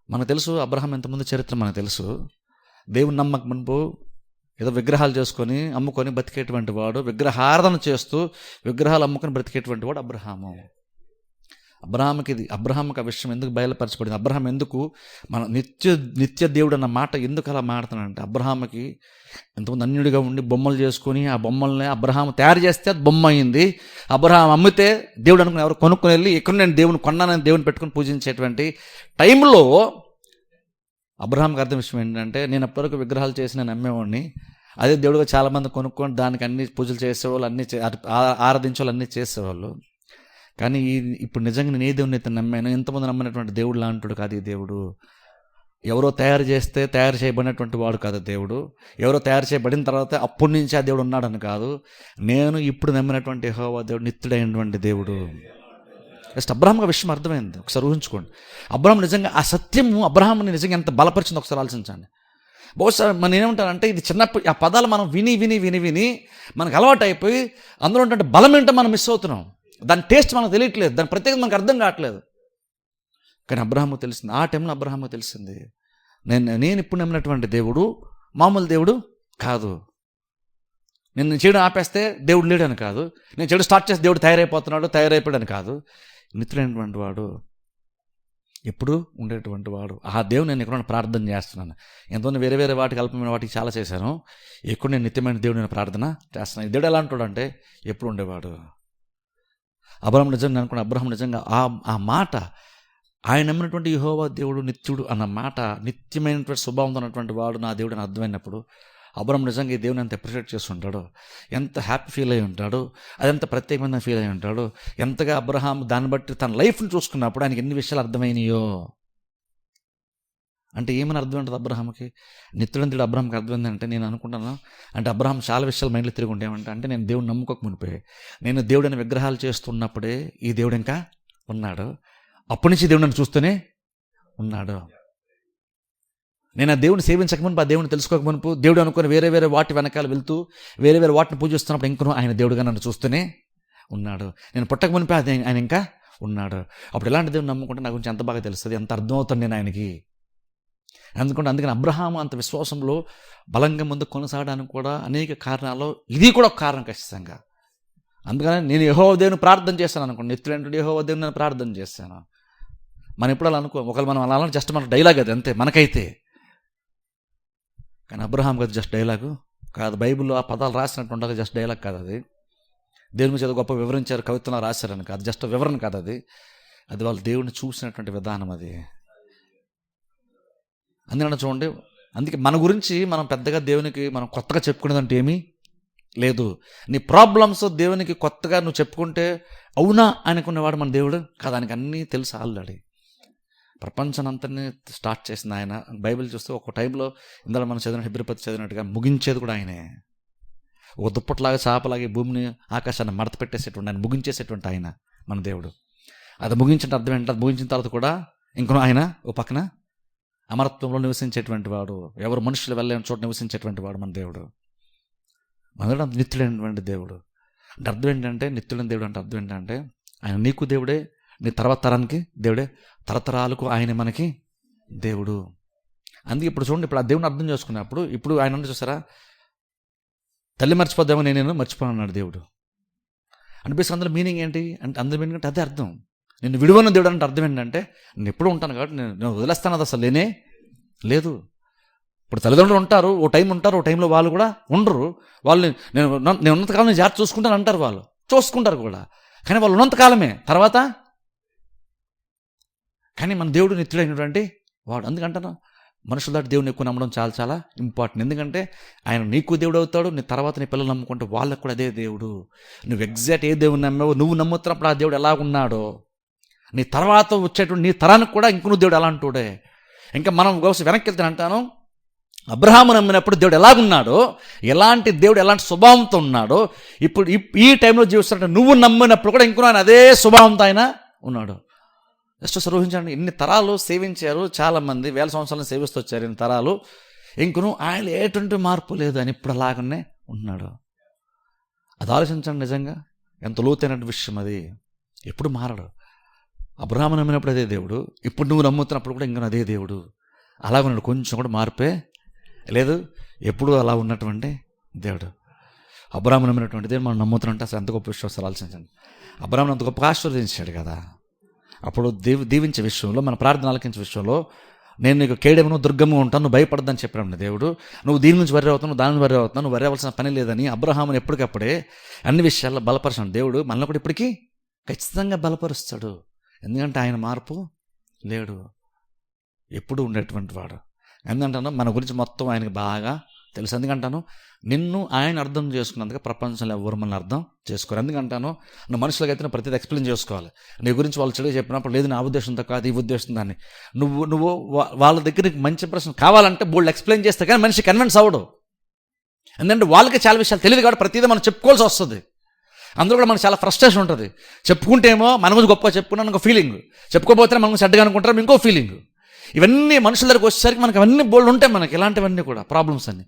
మనకు తెలుసు అబ్రహాం ఎంతమంది చరిత్ర మనకు తెలుసు. దేవుని నమ్మకం మునుపు ఏదో విగ్రహాలు చేసుకొని అమ్ముకొని బతికేటువంటి వాడు, విగ్రహారాధన చేస్తూ విగ్రహాలు అమ్ముకొని బ్రతికేటువంటి వాడు అబ్రహాము. అబ్రహాంకి ఆ విషయం ఎందుకు బయలుపరచబడింది? అబ్రహాం ఎందుకు మన నిత్య దేవుడు అన్న మాట ఎందుకు అలా మాడుతున్నాడంటే, అబ్రహాంకి ఎంతమంది అన్యుడిగా ఉండి బొమ్మలు చేసుకొని ఆ బొమ్మల్ని అబ్రహాం తయారు చేస్తే అది బొమ్మ అయింది. అబ్రహాం అమ్మితే దేవుడు అనుకుని ఎవరు కొనుక్కొని వెళ్ళి ఇక్కడ నేను దేవుని కొన్నానని దేవుని పెట్టుకుని పూజించేటువంటి టైంలో అబ్రహాంకి అర్థం విషయం ఏంటంటే, నేను అప్పటివరకు విగ్రహాలు చేసి నేను నమ్మేవాడిని, అదే దేవుడుగా చాలామంది కొనుక్కొని దానికి అన్ని పూజలు చేసేవాళ్ళు, అన్ని ఆరాధించేవాళ్ళు, అన్నీ చేసేవాళ్ళు. కానీ ఇప్పుడు నిజంగా నేను ఏ దేవుడిని అయితే నమ్మాను, ఎంతమంది నమ్మినటువంటి దేవుడు లాంటివాడు కాదు ఈ దేవుడు. ఎవరో తయారు చేయబడినటువంటి వాడు కాదు దేవుడు. ఎవరో తయారు చేయబడిన తర్వాత అప్పటి నుంచి ఆ దేవుడు ఉన్నాడని కాదు. నేను ఇప్పుడు నమ్మినటువంటి యెహోవా దేవుడు నిత్యుడైనటువంటి దేవుడు. జస్ట్ అబ్రహాంకి విషయం అర్థమైంది. ఒకసారి ఊహించుకోండి, అబ్రహాం నిజంగా ఆ సత్యము అబ్రహాంని నిజంగా ఎంత బలపరిచింది ఒకసారి ఆలోచించండి. బహుశా మనం ఏమంటారంటే, ఇది చిన్నప్పుడు ఆ పదాలు మనం విని విని విని విని మనకు అలవాటు అయిపోయి అందులో ఉంటే బలం ఏంటో మనం మిస్ అవుతున్నాం. దాని టేస్ట్ మనకు తెలియట్లేదు, దాని ప్రత్యేకత మనకు అర్థం కావట్లేదు. కానీ అబ్రహాము తెలిసింది, ఆ టైంలో అబ్రహాము తెలిసింది, నేను ఇప్పుడు నమ్మినటువంటి దేవుడు మామూలు దేవుడు కాదు. నేను చేయడం ఆపేస్తే దేవుడు లేడని కాదు, నేను చెడు స్టార్ట్ చేస్తే దేవుడు తయారైపోయాడని కాదు. నిత్యుడైనటువంటి వాడు, ఎప్పుడు ఉండేటువంటి వాడు. ఆ దేవుడు నేను ఎక్కడ ప్రార్థన చేస్తున్నాను. ఎంతో వేరే వేరే వాటికి అల్పమైన వాటికి చాలా చేశాను, ఎక్కువ నేను నిత్యమైన దేవుడు నేను ప్రార్థన చేస్తున్నాను. దేవుడు ఎలా అంటాడు అంటే, ఎప్పుడు ఉండేవాడు. అబ్రహాం నిజంగా అనుకున్న అబ్రహాం నిజంగా ఆ మాట, ఆయన నమ్మినటువంటి యెహోవా దేవుడు నిత్యుడు అన్న మాట, నిత్యమైనటువంటి స్వభావంతో ఉన్నటువంటి వాడు నా దేవుడు అని అర్థమైనప్పుడు అబ్రహాం నిజంగా ఈ దేవుని ఎంత అప్రిషియేట్ చేస్తుంటాడో, ఎంత హ్యాపీ ఫీల్ అయి ఉంటాడో, అదంత ప్రత్యేకమైన ఫీల్ అయి ఉంటాడో, ఎంతగా అబ్రహాం దాన్ని బట్టి తన లైఫ్ని చూసుకున్నప్పుడు ఆయనకి ఎన్ని విషయాలు అర్థమైనాయో. అంటే ఏమని అర్థం ఉంటుంది అబ్రహాంకి? నిత్యుడంతుడు అబ్రహాంకి అర్థమైందంటే నేను అనుకుంటాను, అంటే అబ్రహాం చాలా విషయాలు మైండ్లో తిరిగి ఉంటాయేమంటే, అంటే నేను దేవుడు నమ్ముకోక మునిపే, నేను దేవుడని విగ్రహాలు చేస్తున్నప్పుడే ఈ దేవుడు ఇంకా ఉన్నాడు, అప్పటి నుంచి దేవుడు నన్ను చూస్తూనే ఉన్నాడు. నేను ఆ దేవుని సేవించక మునుపు, ఆ దేవుని తెలుసుకోక మునుపు, దేవుడు అనుకుని వేరే వేరే వాటి వెనకాల వెళ్తూ వేరే వేరే వాటిని పూజిస్తున్నప్పుడు ఇంకనూ ఆయన దేవుడుగా నన్ను చూస్తూనే ఉన్నాడు. నేను పుట్టక మునిపే ఆయన ఇంకా ఉన్నాడు. అప్పుడు ఎలాంటి దేవుని నమ్ముకుంటే నా గురించి ఎంత బాగా తెలుస్తుంది, ఎంత అర్థమవుతుంది నేను ఆయనకి. అందుకని అబ్రహాము అంత విశ్వాసంలో బలంగా ముందు కొనసాగడానికి కూడా అనేక కారణాలు ఇది కూడా ఒక కారణం ఖచ్చితంగా. అందుకని నేను యెహోవా దేవుని ప్రార్థన చేస్తాను అనుకోండి, నిత్యుడైనటువంటి యెహోవా దేవుని నేను ప్రార్థన చేస్తాను. మనం ఎప్పుడు అలా అనుకో, ఒకవేళ మనం అలా జస్ట్ మన డైలాగ్ అది అంతే మనకైతే. కానీ అబ్రహాం కదా జస్ట్ డైలాగు కాదు, బైబిల్లో ఆ పదాలు రాసినట్టు ఉండగా జస్ట్ డైలాగ్ కాదు అది. దేవుని మీద గొప్ప వివరించారు, కవిత్వంలో రాశారని కాదు, జస్ట్ వివరణ కాదు అది. అది వాళ్ళు దేవుడిని చూసినటువంటి విధానం అది. అందుకని చూడండి, అందుకే మన గురించి మనం పెద్దగా దేవునికి మనం కొత్తగా చెప్పుకునేదంటే ఏమీ లేదు. నీ ప్రాబ్లమ్స్ దేవునికి కొత్తగా నువ్వు చెప్పుకుంటే అవునా అనుకునేవాడు మన దేవుడు కాదు, ఆయనకి అన్నీ తెలుసు ఆల్రెడీ. ప్రపంచానంతని స్టార్ట్ చేసింది ఆయన. బైబిల్ చూస్తే ఒక టైంలో ఇందులో మనం చదివిన హెబ్రీపతి చదివినట్టుగా ముగించేది కూడా ఆయనే. ఒక దుప్పట్లాగా చాపలాగా భూమిని ఆకాశాన్ని మడత పెట్టేసేటువంటి ఆయన, ముగించేసేటువంటి ఆయన మన దేవుడు. అది ముగించిన అర్థం ఏంటంటే, అది ముగించిన తర్వాత కూడా ఇంకనూ ఆయన ఓ పక్కన అమరత్వంలో నివసించేటువంటి వాడు, ఎవరు మనుషులు వెళ్ళలేని చోట నివసించేటువంటి వాడు మన దేవుడు. మన దేవుడు అంత నిత్యుడైనటువంటి దేవుడు. అంటే అర్థం ఏంటంటే, నిత్యుడైన దేవుడు అంటే అర్థం ఏంటంటే, ఆయన నీకు దేవుడే, నీ తర్వాత తరానికి దేవుడే, తరతరాలకు ఆయన మనకి దేవుడు. అందుకే ఇప్పుడు చూడండి, ఇప్పుడు ఆ దేవుని అర్థం చేసుకున్నప్పుడు ఇప్పుడు ఆయన అంటే చూసారా, తల్లి మర్చిపోద్దామో నేను మర్చిపోను అన్నాడు దేవుడు. అనిపిస్తుంది అందులో మీనింగ్ ఏంటి అంటే, అందులో మీనింగ్ అంటే అదే అర్థం. నేను విడువన్న దేవుడు అంటే అర్థం ఏంటంటే, నేను ఎప్పుడు ఉంటాను కాబట్టి నేను వదిలేస్తాను, అది అసలు లేనే లేదు. ఇప్పుడు తల్లిదండ్రులు ఉంటారు, ఓ టైం ఉంటారు, ఓ టైంలో వాళ్ళు కూడా ఉండరు. వాళ్ళు నేను ఉన్నంతకాలం నేను జాగ్రత్త చూసుకుంటాను అంటారు, వాళ్ళు చూసుకుంటారు కూడా, కానీ వాళ్ళు ఉన్నంతకాలమే, తర్వాత కానీ మన దేవుడు నిత్యుడైనటువంటి వాడు. అందుకంటాను మనుషుల దాటి దేవుని ఎక్కువ నమ్మడం చాలా చాలా ఇంపార్టెంట్. ఎందుకంటే ఆయన నీకు దేవుడు అవుతాడు, నీ తర్వాత నీ పిల్లలు నమ్ముకుంటే వాళ్ళకు కూడా అదే దేవుడు. నువ్వు ఎగ్జాక్ట్ ఏ దేవుని నమ్మావో, నువ్వు నమ్ముతున్నప్పుడు ఆ దేవుడు ఎలా ఉన్నాడో, నీ తర్వాత వచ్చేటువంటి నీ తరానికి కూడా ఇంకొక దేవుడు అలాంటివాడే. ఇంకా మనం వెనక్కి వెళ్తే అంటాను, అబ్రహాము నమ్మినప్పుడు దేవుడు ఎలాగున్నాడో, ఎలాంటి దేవుడు ఎలాంటి స్వభావంతో ఉన్నాడో, ఇప్పుడు ఈ టైంలో జీవిస్తున్నట్టు నువ్వు నమ్మినప్పుడు కూడా ఇంకో ఆయన అదే స్వభావంతో ఆయన ఉన్నాడు. జస్ట్ ఊహించండి, ఎన్ని తరాలు సేవించారు, చాలామంది వేల సంవత్సరాలను సేవిస్తూ వచ్చారు ఎన్ని తరాలు, ఇంకను ఆయన ఎటువంటి మార్పు లేదు, అని ఇప్పుడు అలాగనే ఉన్నాడు. అది ఆలోచించండి, నిజంగా ఎంత లోతైన విషయం అది. ఎప్పుడు మారడు. అబ్రహాము నమ్మినప్పుడు అదే దేవుడు, ఇప్పుడు నువ్వు నమ్ముతున్నప్పుడు కూడా ఇంకా అదే దేవుడు. అలాగ ఉన్నాడు, కొంచెం కూడా మార్పే లేదు, ఎప్పుడు అలా ఉన్నటువంటి దేవుడు. అబ్రహాము నమ్మినటువంటి దేవుడు మనం నమ్ముతున్నట్టు అసలు ఎంత గొప్ప విశ్వాసాలు ఆలోచించండి. అబ్రహామును అంత గొప్ప ఆశీర్వదించాడు కదా. అప్పుడు దీవించే విషయంలో, మన ప్రార్థన ఆలకించే విషయంలో, నేను నీకు కేడెమును దుర్గము ఉంటాను, నువ్వు భయపడదని చెప్పాడు దేవుడు. నువ్వు దీని నుంచి వర్రీ అవుతావు, దాని నుంచి వర్రీ అవుతున్నావు, నువ్వు వర్రీ అవ్వాల్సిన పని లేదని అబ్రహాముని ఎప్పటికప్పుడే అన్ని విషయాల్లో బలపరచాడు దేవుడు. మనల్ని కూడా ఇప్పటికీ ఖచ్చితంగా బలపరుస్తాడు. ఎందుకంటే ఆయన మార్పు లేడు, ఎప్పుడు ఉండేటువంటి వాడు. ఎందుకంటాను మన గురించి మొత్తం ఆయనకి బాగా తెలుసు. ఎందుకంటాను నిన్ను ఆయన అర్థం చేసుకున్నందుకు ప్రపంచంలో ఎవరు మనల్ని అర్థం చేసుకోరు. ఎందుకంటాను నువ్వు మనుషులకైతే నువ్వు ప్రతిదీ ఎక్స్ప్లెయిన్ చేసుకోవాలి. నీ గురించి వాళ్ళు చెడుగా చెప్పినప్పుడు, లేదు నా ఉద్దేశంతో కాదు, ఈ ఉద్దేశం దాన్ని నువ్వు వాళ్ళ దగ్గరికి మంచి ప్రశ్న కావాలంటే బోల్డ్ ఎక్స్ప్లెయిన్ చేస్తే కానీ మనిషి కన్విన్స్ అవ్వడు. ఎందుకంటే వాళ్ళకి చాలా విషయాలు తెలియదు కాబట్టి ప్రతిదీ మనం చెప్పుకోవాల్సి వస్తుంది. అందులో కూడా మనకు చాలా ఫ్రస్ట్రేషన్ ఉంటుంది. చెప్పుకుంటేమో మన గురించి గొప్పగా చెప్పుకున్నాను ఒక ఫీలింగ్, చెప్పుకోపోతే మనం చెడ్డగా అనుకుంటారు ఇంకో ఫీలింగ్. ఇవన్నీ మనుషుల దగ్గరికి వచ్చేసరికి మనకి అవన్నీ బోల్డ్ ఉంటాయి, మనకి ఇలాంటివన్నీ కూడా ప్రాబ్లమ్స్ అన్నీ.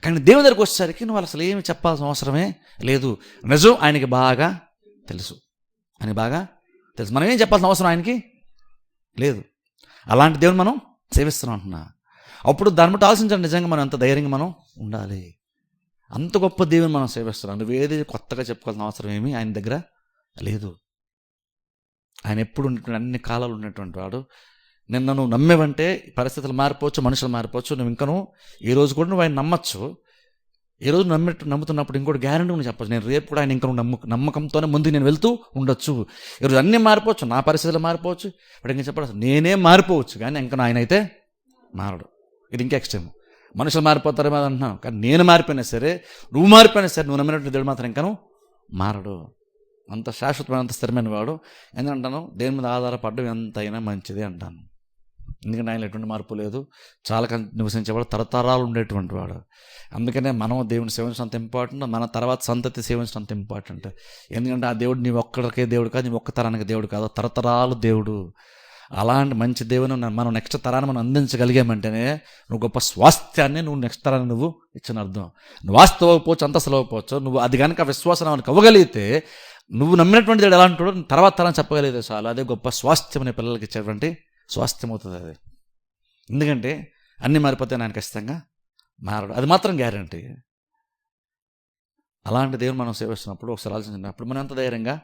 కానీ దేవుని దగ్గరికి వచ్చేసరికి నువ్వు అసలు ఏమి చెప్పాల్సిన అవసరమే లేదు. నిజం ఆయనకి బాగా తెలుసు, ఆయన బాగా తెలుసు, మనం ఏం చెప్పాల్సిన అవసరం ఆయనకి లేదు. అలాంటి దేవుని మనం సేవిస్తున్నాం అంటున్నా. అప్పుడు దాన్ని బట్టి ఆలోచించండి, నిజంగా మనం ఎంత ధైర్యంగా మనం ఉండాలి. అంత గొప్ప దేవుని మనం సేవిస్తున్నాం. నువ్వు ఏది కొత్తగా చెప్పుకోవాల్సిన అవసరం ఏమీ ఆయన దగ్గర లేదు. ఆయన ఎప్పుడు ఉన్నటువంటి అన్ని కాలాలు ఉన్నటువంటి వాడు. నిన్న నువ్వు నమ్మేవంటే పరిస్థితులు మారిపోవచ్చు, మనుషులు మారిపోవచ్చు, నువ్వు ఇంకను ఈ రోజు కూడా నువ్వు ఆయన నమ్మచ్చు. ఈ రోజు నమ్ముతున్నప్పుడు ఇంకోటి గ్యారెంటీ కూడా చెప్పచ్చు, నేను రేపు కూడా ఆయన ఇంకా నమ్మకంతోనే ముందుకు నేను వెళ్తూ ఉండొచ్చు. ఈరోజు అన్నీ మారిపోవచ్చు, నా పరిస్థితులు మారిపోవచ్చు, ఇప్పుడు ఇంకా చెప్పడం నేనే మారిపోవచ్చు, కానీ ఇంకా ఆయన అయితే మారడు. ఇది ఇంకా ఎక్స్ట్రీమ్. మనుషులు మారిపోతారేమో అంటున్నావు, కానీ నేను మారిపోయినా సరే, నువ్వు మారిపోయినా సరే, నువ్వు నమ్మినట్టు దేవుడు మాత్రం ఇంకాను మారడు. అంత శాశ్వతమైన, అంత స్థిరమైన వాడు. ఎందుకంటాను, దేని మీద ఆధారపడడం ఎంతైనా మంచిది అంటాను. ఎందుకంటే ఆయన ఎటువంటి మార్పు లేదు, చాలా నివసించేవాడు, తరతరాలు ఉండేటువంటి వాడు. అందుకనే మనం దేవుని సేవించడం అంత ఇంపార్టెంట్, మన తర్వాత సంతతి సేవించడం అంత ఇంపార్టెంట్. ఎందుకంటే ఆ దేవుడు నీ ఒక్కడికే దేవుడు కాదు, నీ ఒక్క తరానికి దేవుడు కాదు, తరతరాలు దేవుడు. అలాంటి మంచి దేవుని మనం నెక్స్ట్ తరాన్ని మనం అందించగలిగామంటేనే నువ్వు గొప్ప స్వాస్థ్యాన్ని నువ్వు నెక్స్ట్ తరాన్ని నువ్వు ఇచ్చిన అర్థం. నువ్వు వాస్తవపోవచ్చు, అంతస్తులోకపోవచ్చు, నువ్వు అది కనుక విశ్వాసం మనకు అవ్వగలిగితే, నువ్వు నమ్మినటువంటి దేవుడు ఎలా అంటాడో తర్వాత తరం చెప్పగలిగితే చాలు, అదే గొప్ప స్వాస్థ్యం అనే పిల్లలకి ఇచ్చేటువంటి స్వాస్థ్యం అవుతుంది అది. ఎందుకంటే అన్నీ మారిపోతే ఆయన ఖచ్చితంగా మారడు, అది మాత్రం గ్యారంటీ. అలాంటి దేవుని మనం సేవిస్తున్నప్పుడు ఒకసారి ఆలోచించినప్పుడు మనం ఎంత ధైర్యంగా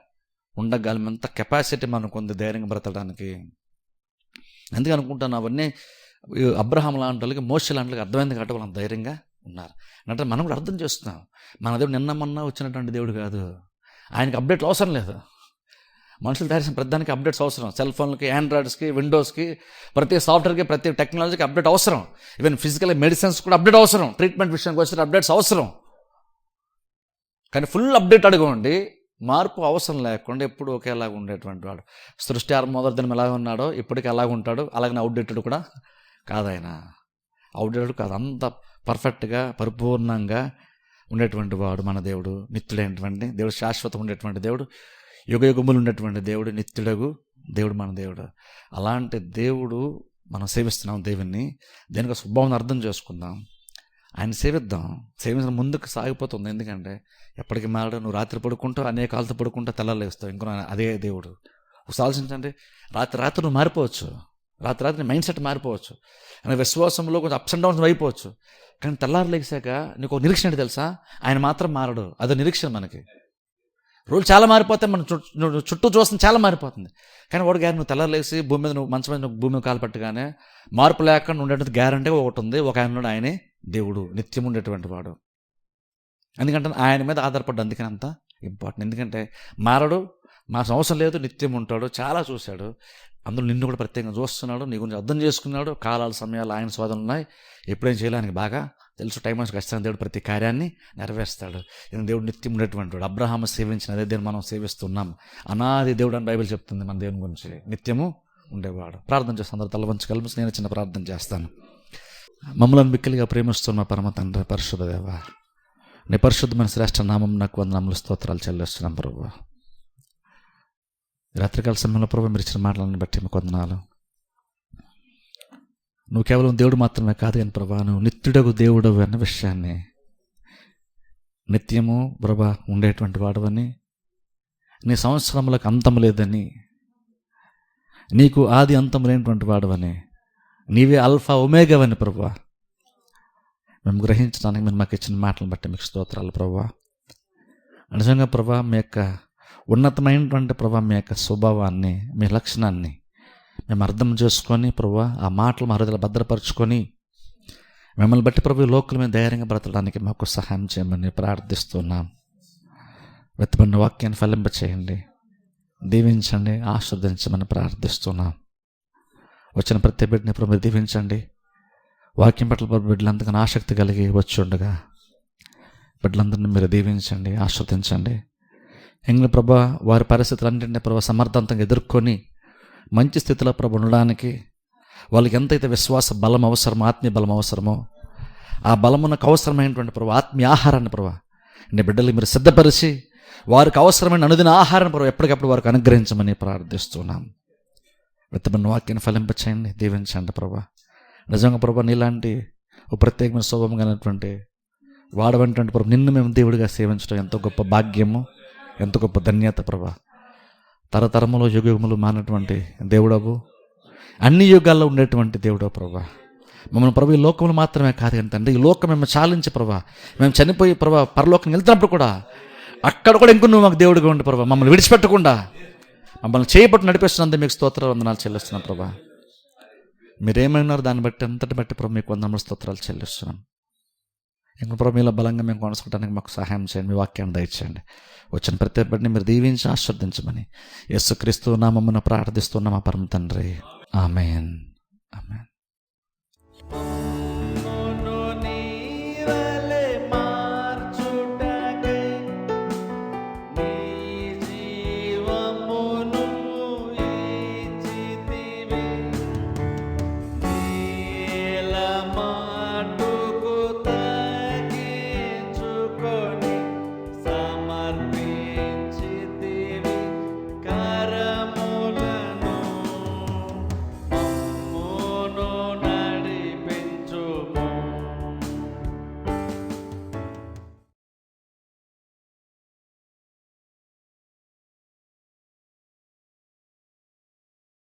ఉండగలం, ఎంత కెపాసిటీ మనకు ఉంది ధైర్యంగా బ్రతకడానికి. ఎందుకు అనుకుంటాను, అవన్నీ అబ్రహాం లాంటి వాళ్ళకి, మోషే లాంటి వాళ్ళకి అర్థమైంది కాబట్టి వాళ్ళు ధైర్యంగా ఉన్నారు అంటే మనం కూడా అర్థం చేస్తున్నాం. మన దేవుడు నిన్న మొన్న వచ్చినటువంటి దేవుడు కాదు, ఆయనకి అప్డేట్లు అవసరం లేదు. మనుషులు తయారు చేసిన ప్రతిదానికి అప్డేట్స్ అవసరం. సెల్ ఫోన్లకి, ఆండ్రాయిడ్స్కి, విండోస్కి, ప్రతి సాఫ్ట్వేర్కి, ప్రతి టెక్నాలజీకి అప్డేట్ అవసరం. ఈవెన్ ఫిజికల్ మెడిసిన్స్ కూడా అప్డేట్ అవసరం. ట్రీట్మెంట్ విషయానికి వచ్చిన అప్డేట్స్ అవసరం. కానీ ఫుల్ అప్డేట్ అడగండి, మార్పు అవసరం లేకుండా ఎప్పుడు ఒకేలాగా ఉండేటువంటి వాడు. సృష్టి మొదటి దినం ఎలాగ ఉన్నాడో ఇప్పటికీ అలాగ ఉంటాడు. అలాగనే అవుట్డేటెడ్ కూడా కాదు ఆయన, అవుట్డేటెడ్ కాదు, అంత పర్ఫెక్ట్గా పరిపూర్ణంగా ఉండేటువంటి వాడు మన దేవుడు. నిత్యుడైనటువంటి దేవుడు, శాశ్వతం ఉండేటువంటి దేవుడు, యుగయుగములు ఉండేటువంటి దేవుడు, నిత్యుడగు దేవుడు మన దేవుడు. అలాంటి దేవుడు మనం సేవిస్తున్నాం. దేవుణ్ణి దేనికి స్వభావం అర్థం చేసుకుందాం, ఆయన సేవిద్దాం. సేవించిన ముందుకు సాగిపోతుంది. ఎందుకంటే ఎప్పటికీ మారడు. నువ్వు రాత్రి పడుకుంటావు, అనేక కాలతో పడుకుంటా, తెల్లాలేస్తావు, ఇంకో అదే దేవుడు. ఒకసారి ఆలోచించండి, రాత్రి నువ్వు మారిపోవచ్చు, రాత్రి నీ మైండ్ సెట్ మారిపోవచ్చు, అని విశ్వాసంలో కొంచెం అప్స్ అండ్ డౌన్స్ అయిపోవచ్చు. కానీ తెల్లారు లేచాక నీకు ఒక నిరీక్షణ ఏంటి తెలుసా, ఆయన మాత్రం మారడు. అదో నిరీక్షణ. మనకి రోజులు చాలా మారిపోతాయి, మన చుట్టూ చూస్తుంది చాలా మారిపోతుంది. కానీ వాడు గ్యారెంటీ, నువ్వు తెల్లారు లేచి భూమి మీద నువ్వు మంచి మీద భూమి మీద కాలు పట్టగానే మార్పు లేకుండా ఉండేటువంటి గ్యారంటీగా ఒకటి ఉంది, ఒక ఆయన ఆయనే దేవుడు, నిత్యం ఉండేటువంటి వాడు. ఎందుకంటే ఆయన మీద ఆధారపడ్డా, అందుకని అంత ఇంపార్టెంట్. ఎందుకంటే మారడు, మాకు అవసరం లేదు, నిత్యం ఉంటాడు. చాలా చూశాడు, అందులో నిన్ను కూడా ప్రత్యేకంగా చూస్తున్నాడు, నీ గురించి అర్థం చేసుకున్నాడు. కాలాల సమయాలు ఆయన స్వాధీనం ఉన్నాయి, ఎప్పుడేం చేయడానికి బాగా తెలుసు. టైం మనకు ఖచ్చితంగా దేవుడు ప్రతి కార్యాన్ని నెరవేరుస్తాడు. దేవుడు నిత్యం ఉండేటువంటి వాడు. అబ్రహాము సేవించిన అదే దేవుడు మనం సేవిస్తున్నాం. అనాది దేవుడు అని బైబిల్ చెప్తుంది మన దేవుని గురించి, నిత్యము ఉండేవాడు. ప్రార్థన చేస్తాను, అందరూ తల వంచి కలిసి నేను చిన్న ప్రార్థన చేస్తాను. మమ్మల్ని మిక్కిలిగా ప్రేమిస్తున్న పరమ తండ్రి, పరిశుద్ధ దేవ, నీ పరిశుద్ధమైన శ్రేష్ఠ నామం నాకు వందనములు, స్తోత్రాలు చెల్లిస్తున్నాం ప్రభువా. రాత్రికాల సమయంలో ప్రభు మీరు ఇచ్చిన మాటలను బట్టి మీకు వందనాలు. నువ్వు కేవలం దేవుడు మాత్రమే కాదు కానీ ప్రభా, నువ్వు నిత్యుడగు దేవుడు అన్న విషయాన్ని, నిత్యము ప్రభా ఉండేటువంటి వాడవని, నీ సంవత్సరములకు అంతం లేదని, నీకు ఆది అంతం లేనటువంటి వాడవని, నీవే అల్ఫా ఒమేగావని ప్రభా మేము గ్రహించడానికి మీరు మాకు ఇచ్చిన మాటలను బట్టి మీకు స్తోత్రాలు ప్రభా. నిజంగా ప్రభా, మీ యొక్క ఉన్నతమైనటువంటి ప్రభా, మీ యొక్క స్వభావాన్ని, మీ లక్షణాన్ని మేము అర్థం చేసుకొని ప్రభా, ఆ మాటలు మా హృదయాలు భద్రపరుచుకొని మిమ్మల్ని బట్టి ప్రభు లోకల మీద ధైర్యంగా బ్రతకడానికి మాకు సహాయం చేయమని ప్రార్థిస్తున్నాం. వెతబడిన వాక్యాన్ని ఫలింపచేయండి, దీవించండి, ఆశీర్వదించమని ప్రార్థిస్తున్నాం. వచ్చిన ప్రతి బిడ్డని ప్రభు దీవించండి. వాక్యం పట్ల ప్రభు బిడ్డలంతగా ఆసక్తి కలిగి వచ్చి ఉండగా బిడ్డలందరినీ మీరు దీవించండి, ఆశీర్వదించండి. ఎంగిన ప్రభా, వారి పరిస్థితులన్నింటినీ ప్రభు సమర్థవంతంగా ఎదుర్కొని మంచి స్థితిలో ప్రభు ఉండడానికి వాళ్ళకి ఎంతైతే విశ్వాస బలం అవసరమో, ఆత్మీయ బలం అవసరమో, ఆ బలమునకు అవసరమైనటువంటి ప్రభు ఆత్మీయ ఆహారాన్ని ప్రభు నీ బిడ్డలు మీరు సిద్ధపరిచి వారికి అవసరమైన అనుదిన ఆహారాన్ని ప్రభు ఎప్పటికప్పుడు వారికి అనుగ్రహించమని ప్రార్థిస్తున్నాం. విత్తబడిన వాక్యాన్ని ఫలింపచేయండి, దీవించండి ప్రభా. నిజంగా ప్రభా, నీలాంటి ఒక ప్రత్యేకమైన స్వభావం కలిగినటువంటి వాడవంటి ప్రభు నిన్ను మేము దేవుడిగా సేవించడం ఎంతో గొప్ప భాగ్యము, ఎంతో గొప్ప ధన్యత ప్రభా. తరతరములో యుగములు మానటువంటి దేవుడవు, అన్ని యుగాల్లో ఉండేటువంటి దేవుడవు ప్రభా. మమ్మల్ని ప్రభు ఈ లోకములు మాత్రమే కాదు కానీ తండ్రి, ఈ లోకం మేము చాలించి ప్రభా, మేము చనిపోయి ప్రభా పరలోకం వెళ్తున్నప్పుడు కూడా అక్కడ కూడా ఇంకో నువ్వు మాకు దేవుడిగా ఉండి ప్రభా, మమ్మల్ని విడిచిపెట్టకుండా మమ్మల్ని చేయబట్టి నడిపిస్తున్నందుకు మీకు స్తోత్రాలు వందనాలు చెల్లిస్తున్నాం ప్రభా. మీరేమైనారు దాన్ని బట్టి అంతటి బట్టి ప్రభు మీకు వందనములు స్తోత్రాలు చెల్లిస్తున్నాం. ఇంకా ప్రభు మీలో బలంగా మేము కొనసాగడానికి మాకు సహాయం చేయండి, మీ వాక్యాన్ని దయచేయండి. వచ్చిన ప్రతి ఒక్కరిని మీరు దీవించి ఆశీర్వదించమని యేసుక్రీస్తు నామమున ప్రార్థిస్తున్న మా పరమ తండ్రి, ఆమేన్.